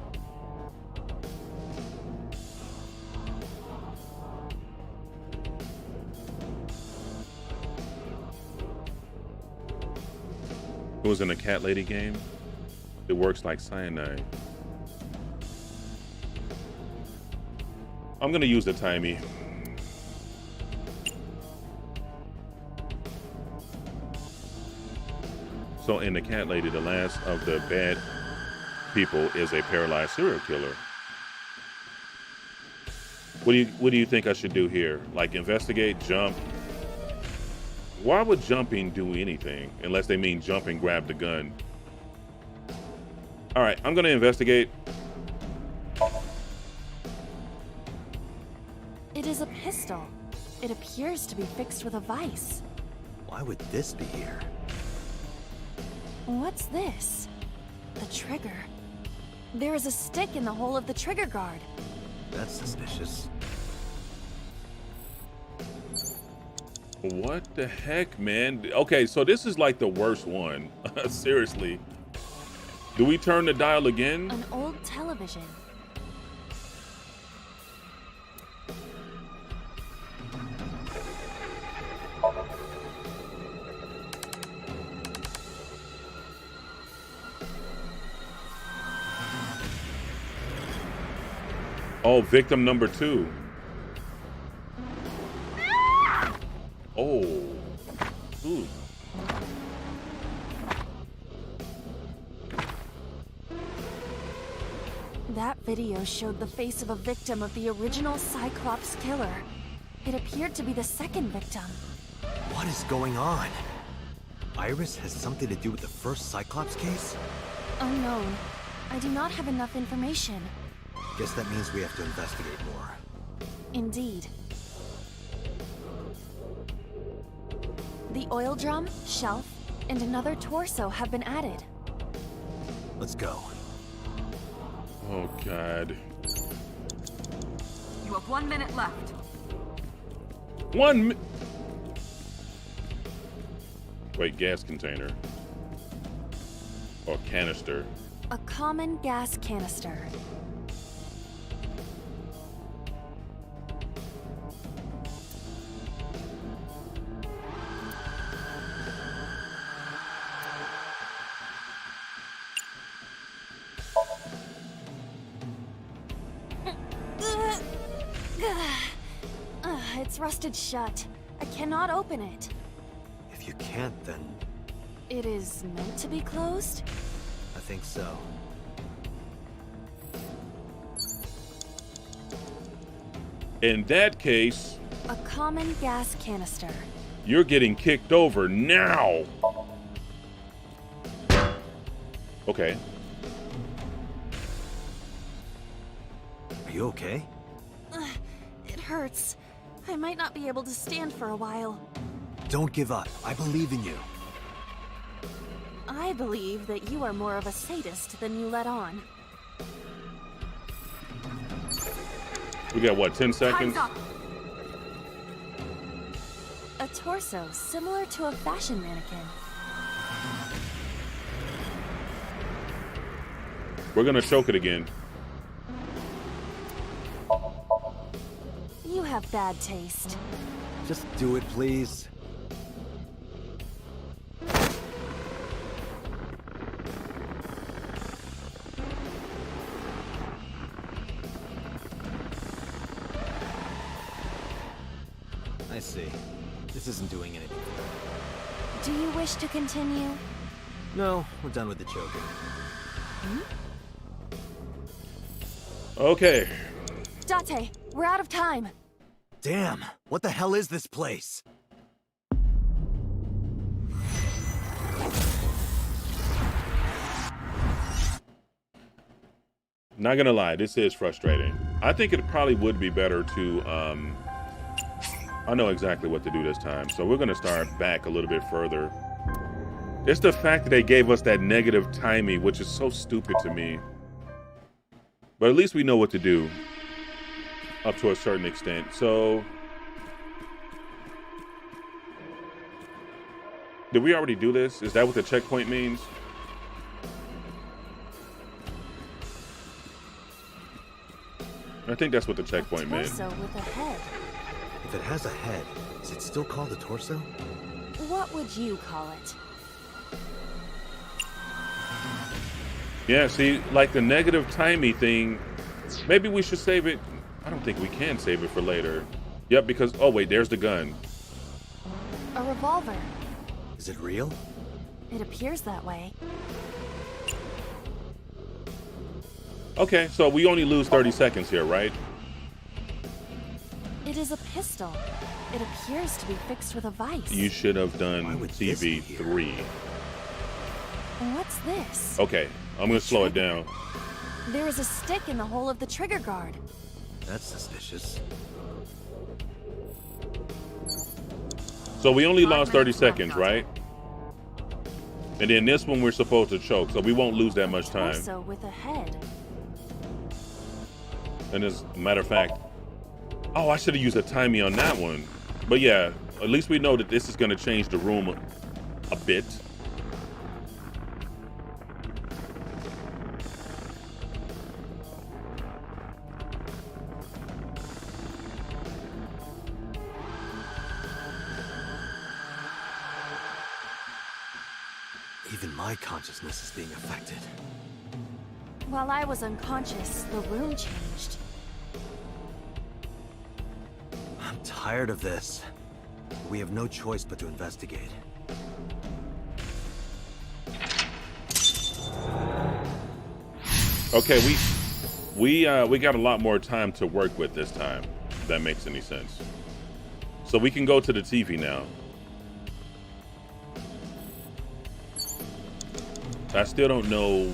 It was in a cat lady game. It works like cyanide. I'm gonna use the timey. So in the cat lady, the last of the bad people is a paralyzed serial killer. What do you think I should do here? Like investigate, jump? Why would jumping do anything unless they mean jump and grab the gun? All right, I'm gonna investigate. It is a pistol. It appears to be fixed with a vise. Why would this be here? What's this? The trigger. There is a stick in the hole of the trigger guard. That's suspicious. What the heck, man? Okay, so this is like the worst one. Seriously. Do we turn the dial again? An old television. Oh, victim number 2. Oh. Ooh. That video showed the face of a victim of the original Cyclops killer. It appeared to be the second victim. What is going on? Iris has something to do with the first Cyclops case? Unknown. I do not have enough information. Guess that means we have to investigate more. Indeed. The oil drum, shelf, and another torso have been added. Let's go. Oh, God. You have 1 minute left. 1 minute. Wait, gas container. Or canister. A common gas canister. It's rusted shut. I cannot open it. If you can't, then It is meant to be closed? I think so. In that case, A common gas canister. you're getting kicked over now. Okay. Are you okay? It hurts. I might not be able to stand for a while. Don't give up. I believe in you. I believe that you are more of a sadist than you let on. We got what, 10 seconds? Time's up. A torso similar to a fashion mannequin. We're gonna choke it again. You have bad taste. Just do it, please. I see. This isn't doing anything. Do you wish to continue? No, we're done with the choking. Okay. Date, we're out of time. Damn! What the hell is this place? Not gonna lie, this is frustrating. I think it probably would be better to, I know exactly what to do this time. So we're gonna start back a little bit further. It's the fact that they gave us that negative timing, which is so stupid to me. But at least we know what to do up to a certain extent. So, did we already do this? Is that what the checkpoint means? I think that's what the checkpoint meant. Torso with a head. If it has a head, is it still called a torso? What would you call it? Yeah, see, like the negative timey thing, maybe we should save it. I don't think we can save it for later. Yep, because, oh wait, there's the gun. A revolver. Is it real? It appears that way. Okay, so we only lose 30 seconds here, right? It is a pistol. It appears to be fixed with a vice. You should have done TV3. What's this? Okay, I'm gonna slow it down. There is a stick in the hole of the trigger guard. That's suspicious. So we only lost 30 seconds, right? And then this one we're supposed to choke, so we won't lose that much time. Torso with a head. And as a matter of fact, oh, I should have used a timey on that one. But yeah, at least we know that this is gonna change the room a bit. Even my consciousness is being affected. While I was unconscious, the room changed. I'm tired of this. We have no choice but to investigate. Okay, we got a lot more time to work with this time, if that makes any sense. So we can go to the TV now. I still don't know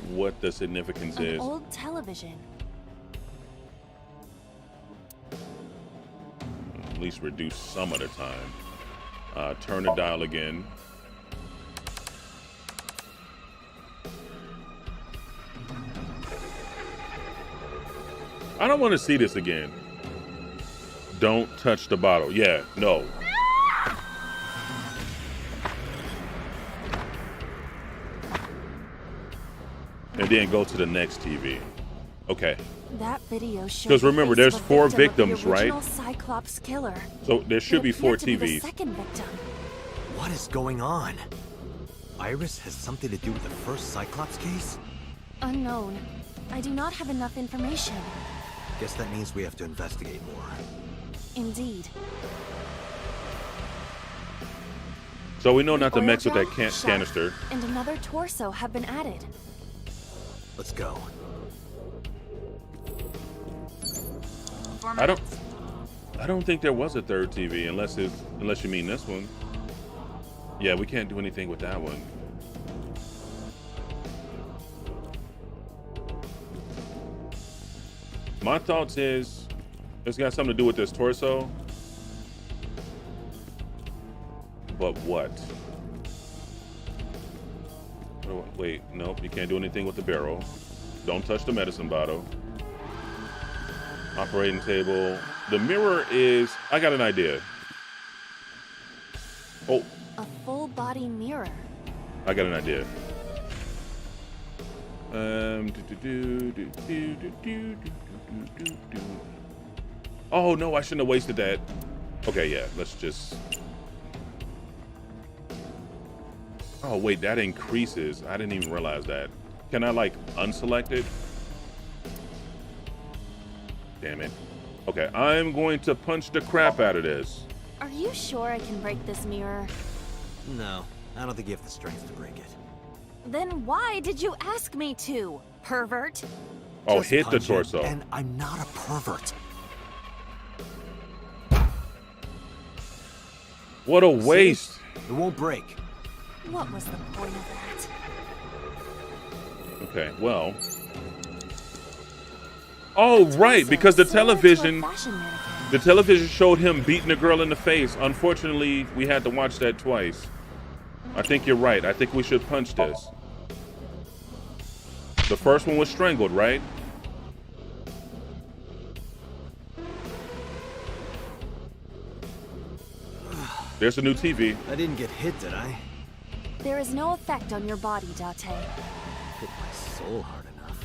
what the significance An is. old television. At least reduce some of the time. Turn the dial again. I don't want to see this again. Don't touch the bottle. Yeah, no. and then go to the next TV. Okay. That video shows. Because remember, there's 4 victim victims, of the original right? Cyclops killer. So there should be 4 It appeared to be the TVs. second victim. What is going on? Iris has something to do with the first Cyclops case? Unknown. I do not have enough information. Guess that means we have to investigate more. Indeed. So we know not to Oil mix with that drum, shaft, canister. And another torso have been added. Let's go. I don't think there was a third TV unless you mean this one. Yeah, we can't do anything with that one. My thoughts is it's got something to do with this torso. But what? Oh, wait, nope, you can't do anything with the barrel. Don't touch the medicine bottle. Operating table. The mirror is, I got an idea. Oh, A full body mirror. I got an idea. Oh no, I shouldn't have wasted that. Okay, yeah, let's just. Oh wait, that increases. I didn't even realize that. Can I like unselect it? Damn it. Okay, I'm going to punch the crap out of this. Are you sure I can break this mirror? No, I don't think you have the strength to break it. Then why did you ask me to, pervert? Oh, Just hit the punch it, torso. And I'm not a pervert. What a waste. It won't break. What was the point of that? Okay, well. Oh, right, because the television showed him beating a girl in the face. Unfortunately, we had to watch that twice. I think you're right. I think we should punch this. The first one was strangled, right? There's a new TV. I didn't get hit, did I? There is no effect on your body, Date. Hit my soul hard enough.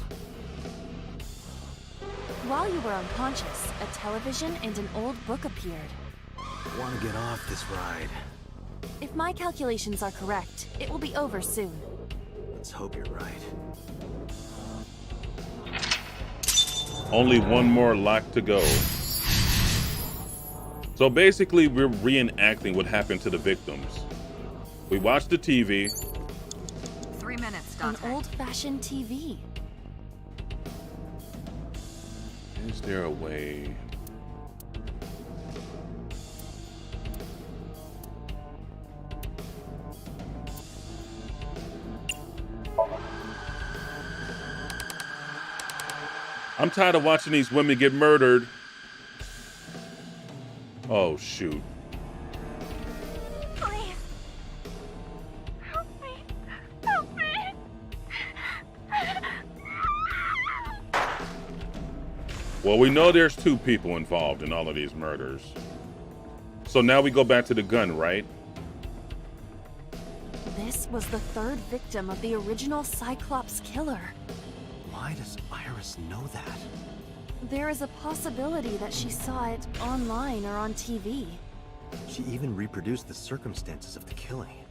While you were unconscious, a television and an old book appeared. I want to get off this ride. If my calculations are correct, it will be over soon. Let's hope you're right. Only one more lock to go. So basically, we're reenacting what happened to the victims. We watched the TV. 3 minutes, An Dante. old-fashioned TV. Is there a way? I'm tired of watching these women get murdered. Oh, shoot. Please. Help me. Help me. Well, we know there's 2 people involved in all of these murders. So now we go back to the gun, right? This was the 3rd victim of the original Cyclops killer. Why does Iris know that? There is a possibility that she saw it online or on TV. She even reproduced the circumstances of the killing.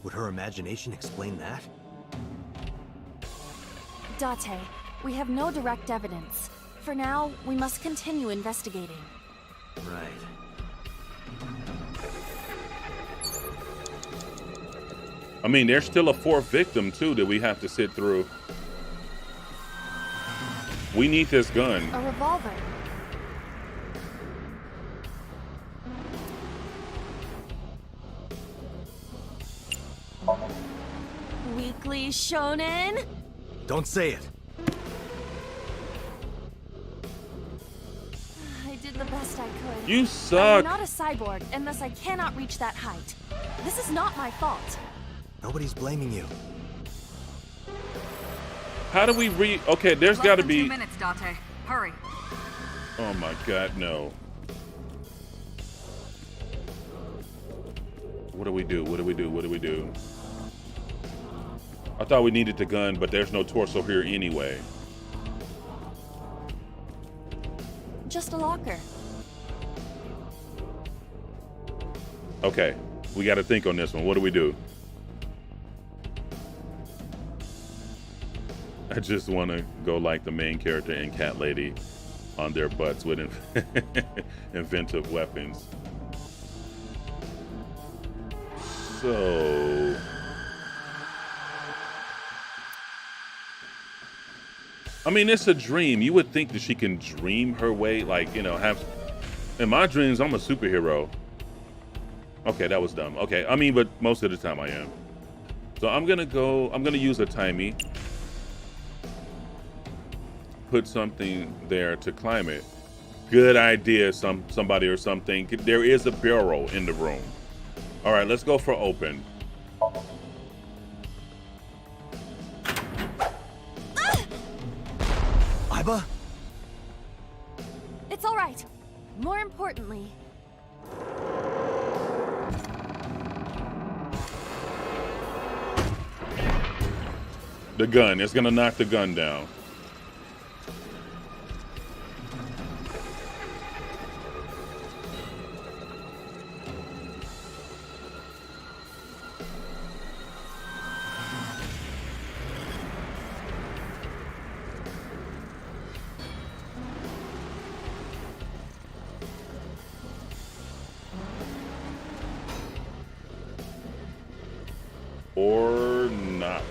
Would her imagination explain that? Date, we have no direct evidence. For now, we must continue investigating. Right. I mean, there's still a 4th victim, too, that we have to sit through. We need this gun. A revolver. Weekly Shonen? Don't say it. I did the best I could. You I'm suck. not a cyborg, and thus I cannot reach that height. This is not my fault. Nobody's blaming you. How do we Okay, there's got to Less than be. 2 minutes, Dante. Hurry. Oh my God, no. What do we do? What do we do? What do we do? I thought we needed the gun, but there's no torso here anyway. Just a locker. Okay, we got to think on this one. What do we do? I just want to go like the main character in Cat Lady on their butts with inventive weapons. So... I mean, it's a dream. You would think that she can dream her way, like, you know, have... In my dreams, I'm a superhero. Okay, that was dumb. Okay, I mean, but most of the time I am. So I'm gonna use a timey. Put something there to climb it. Good idea, somebody or something. There is a barrel in the room. All right, let's go for open. Iba? It's all right. More importantly, The gun. It's gonna knock the gun down. Or not.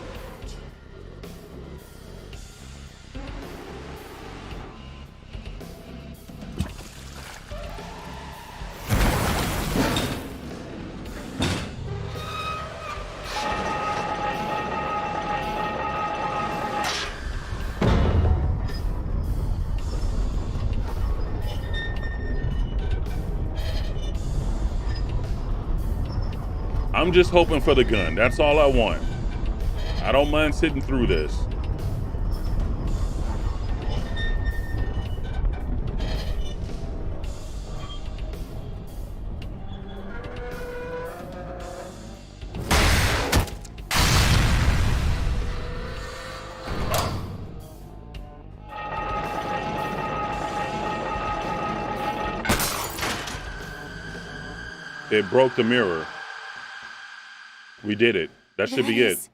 I'm just hoping for the gun. That's all I want. I don't mind sitting through this. It broke the mirror. We did it. That should be it.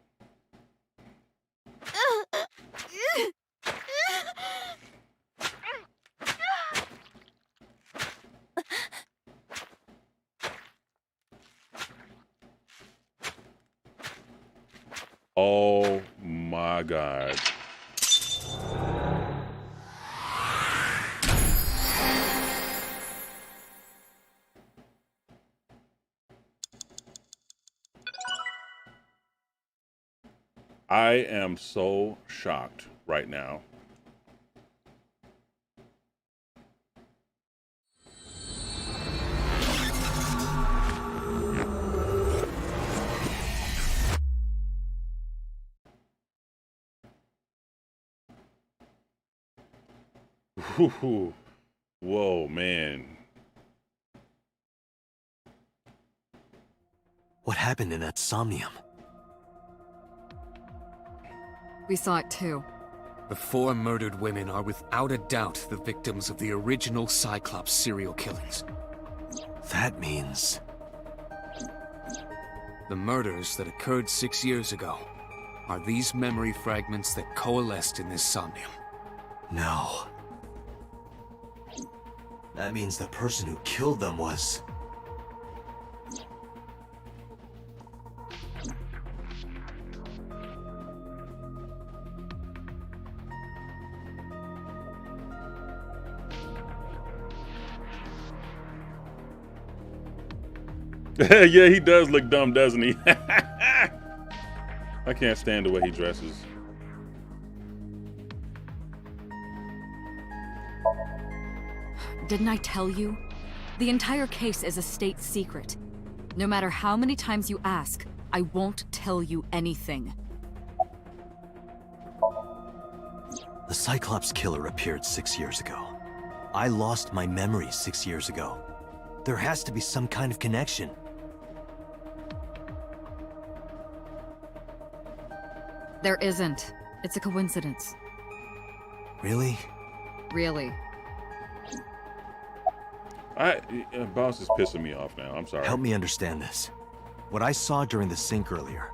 Oh my God. I am so shocked right now. Whoa, man. What happened in that Somnium? We saw it too. The 4 murdered women are without a doubt the victims of the original Cyclops serial killings. That means... The murders that occurred 6 years ago are these memory fragments that coalesced in this Somnium. No. That means the person who killed them was... Yeah, he does look dumb, doesn't he? I can't stand the way he dresses. Didn't I tell you? The entire case is a state secret. No matter how many times you ask, I won't tell you anything. The Cyclops killer appeared 6 years ago. I lost my memory 6 years ago. There has to be some kind of connection. There isn't. It's a coincidence. Really? Really. Boss is pissing me off now. I'm sorry. Help me understand this. What I saw during the sink earlier,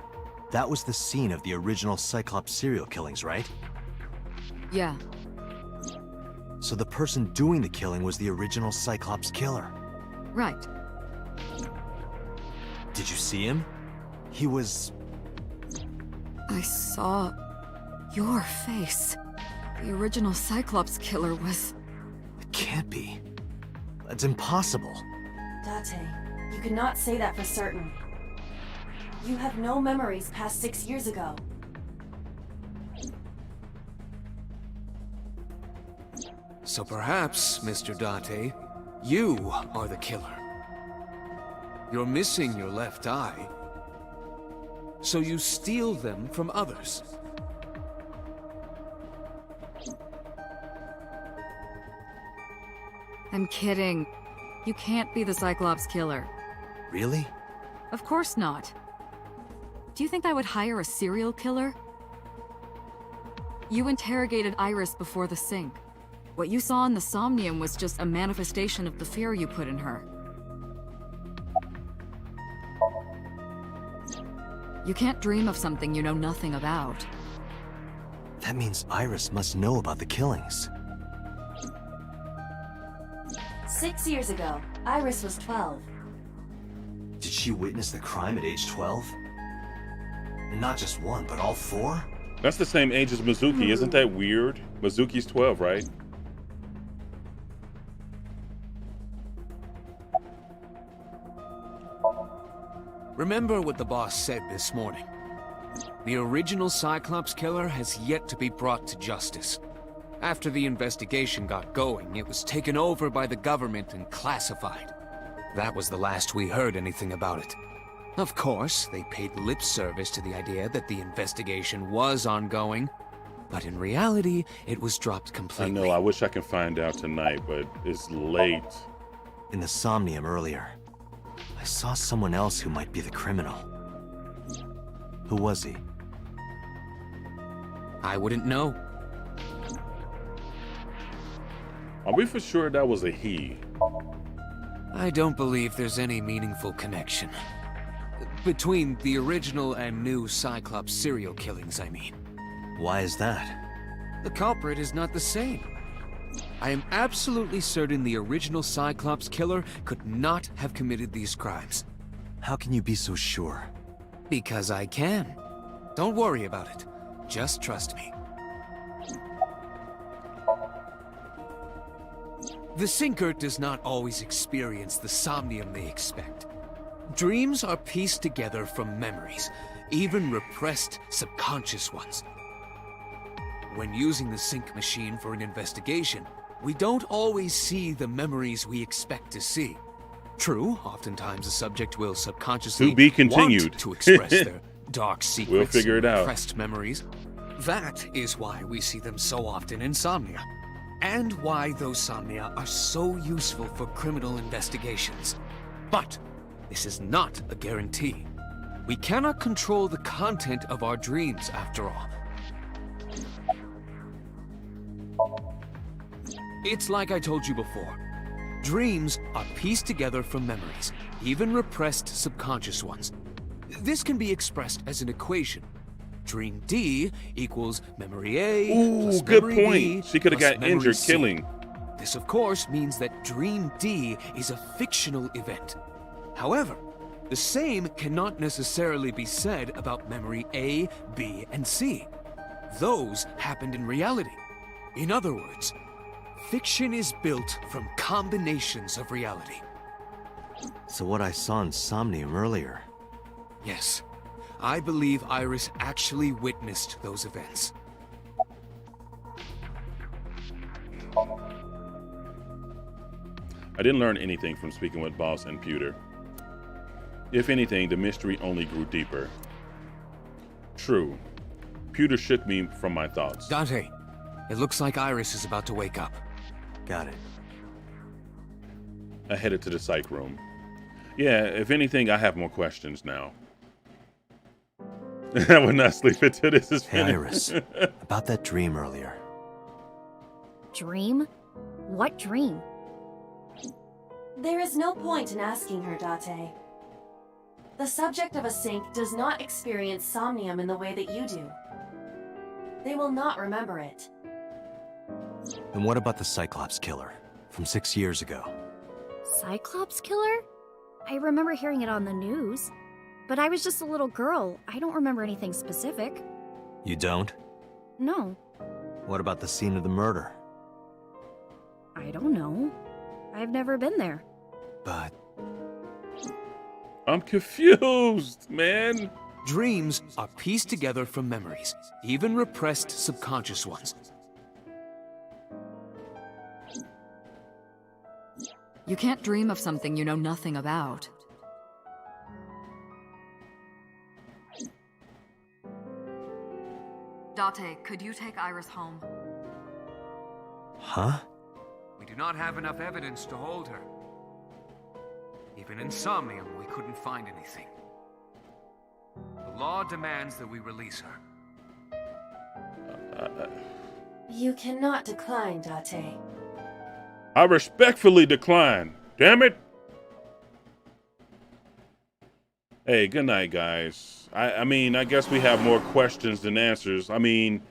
that was the scene of the original Cyclops serial killings, right? Yeah. So the person doing the killing was the original Cyclops killer. Right. Did you see him? He was... I saw your face. The original Cyclops killer was... It can't be. That's impossible. Date, you cannot say that for certain. You have no memories past 6 years ago. So perhaps, Mr. Date, you are the killer. You're missing your left eye, so you steal them from others. I'm kidding. You can't be the Cyclops killer. Really? Of course not. Do you think I would hire a serial killer? You interrogated Iris before the sink. What you saw in the Somnium was just a manifestation of the fear you put in her. You can't dream of something you know nothing about. That means Iris must know about the killings. 6 years ago, Iris was 12. Did she witness the crime at age 12? And not just one, but all 4? That's the same age as Mizuki. Isn't that weird? Mizuki's 12, right? Remember what the boss said this morning. The original Cyclops killer has yet to be brought to justice. After the investigation got going, it was taken over by the government and classified. That was the last we heard anything about it. Of course, they paid lip service to the idea that the investigation was ongoing, but in reality, it was dropped completely. I know, I wish I could find out tonight, but it's late. In the Somnium earlier, I saw someone else who might be the criminal. Who was he? I wouldn't know. Are we for sure that was a he? I don't believe there's any meaningful connection. Between the original and new Cyclops serial killings, I mean. Why is that? The culprit is not the same. I am absolutely certain the original Cyclops killer could not have committed these crimes. How can you be so sure? Because I can. Don't worry about it. Just trust me. The Sinker does not always experience the somnium they expect. Dreams are pieced together from memories, even repressed subconscious ones. When using the sync machine for an investigation, we don't always see the memories we expect to see. True, oftentimes a subject will subconsciously To be continued. want to express their dark secrets We'll figure it and out. repressed memories. That is why we see them so often in Somnia, and why those Somnia are so useful for criminal investigations. But this is not a guarantee. We cannot control the content of our dreams, after all. It's like I told you before. Dreams are pieced together from memories, even repressed subconscious ones. This can be expressed as an equation. Dream D equals memory A plus good memory point. B She could have plus got memory injured C. killing. This, of course, means that Dream D is a fictional event. However, the same cannot necessarily be said about memory A, B, and C. Those happened in reality. In other words, fiction is built from combinations of reality. So what I saw in Somnium earlier... Yes, I believe Iris actually witnessed those events. I didn't learn anything from speaking with Boss and Pewter. If anything, the mystery only grew deeper. True. Pewter shook me from my thoughts. Dante, it looks like Iris is about to wake up. Got it. I headed to the psych room. Yeah, if anything, I have more questions now. I would not sleep until this is Hey, finished. Iris, about that dream earlier. Dream? What dream? There is no point in asking her, Date. The subject of a sink does not experience somnium in the way that you do. They will not remember it. And what about the Cyclops killer from 6 years ago? Cyclops killer? I remember hearing it on the news. But I was just a little girl. I don't remember anything specific. You don't? No, What about the scene of the murder? I don't know. I've never been there. But I'm confused, man. Dreams are pieced together from memories, even repressed subconscious ones. You can't dream of something you know nothing about. Date, could you take Iris home? Huh? We do not have enough evidence to hold her. Even in Somnium, we couldn't find anything. The law demands that we release her. You cannot decline, Date. I respectfully decline. Damn it. Hey, good night, guys. I mean, I guess we have more questions than answers. I mean,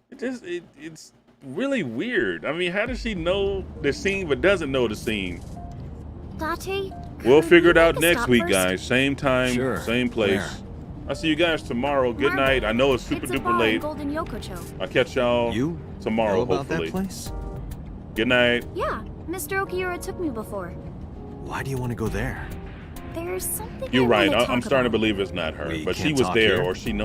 it's really weird. I mean, how does she know the scene but doesn't know the scene? Date? We'll figure it out to next stop week, first? guys. Same time, Sure. same place. Where? I'll see you guys tomorrow. Good night. I know it's super It's a duper bar in late. Golden Yokocho. I'll catch y'all tomorrow, know about hopefully. that place? Good night. Yeah, Mr. Okira took me before. Why do you want to go there? There's something You're I right. wanna I'm talk starting to about. believe it's not her, We but she can't was talk there, here? or she knows.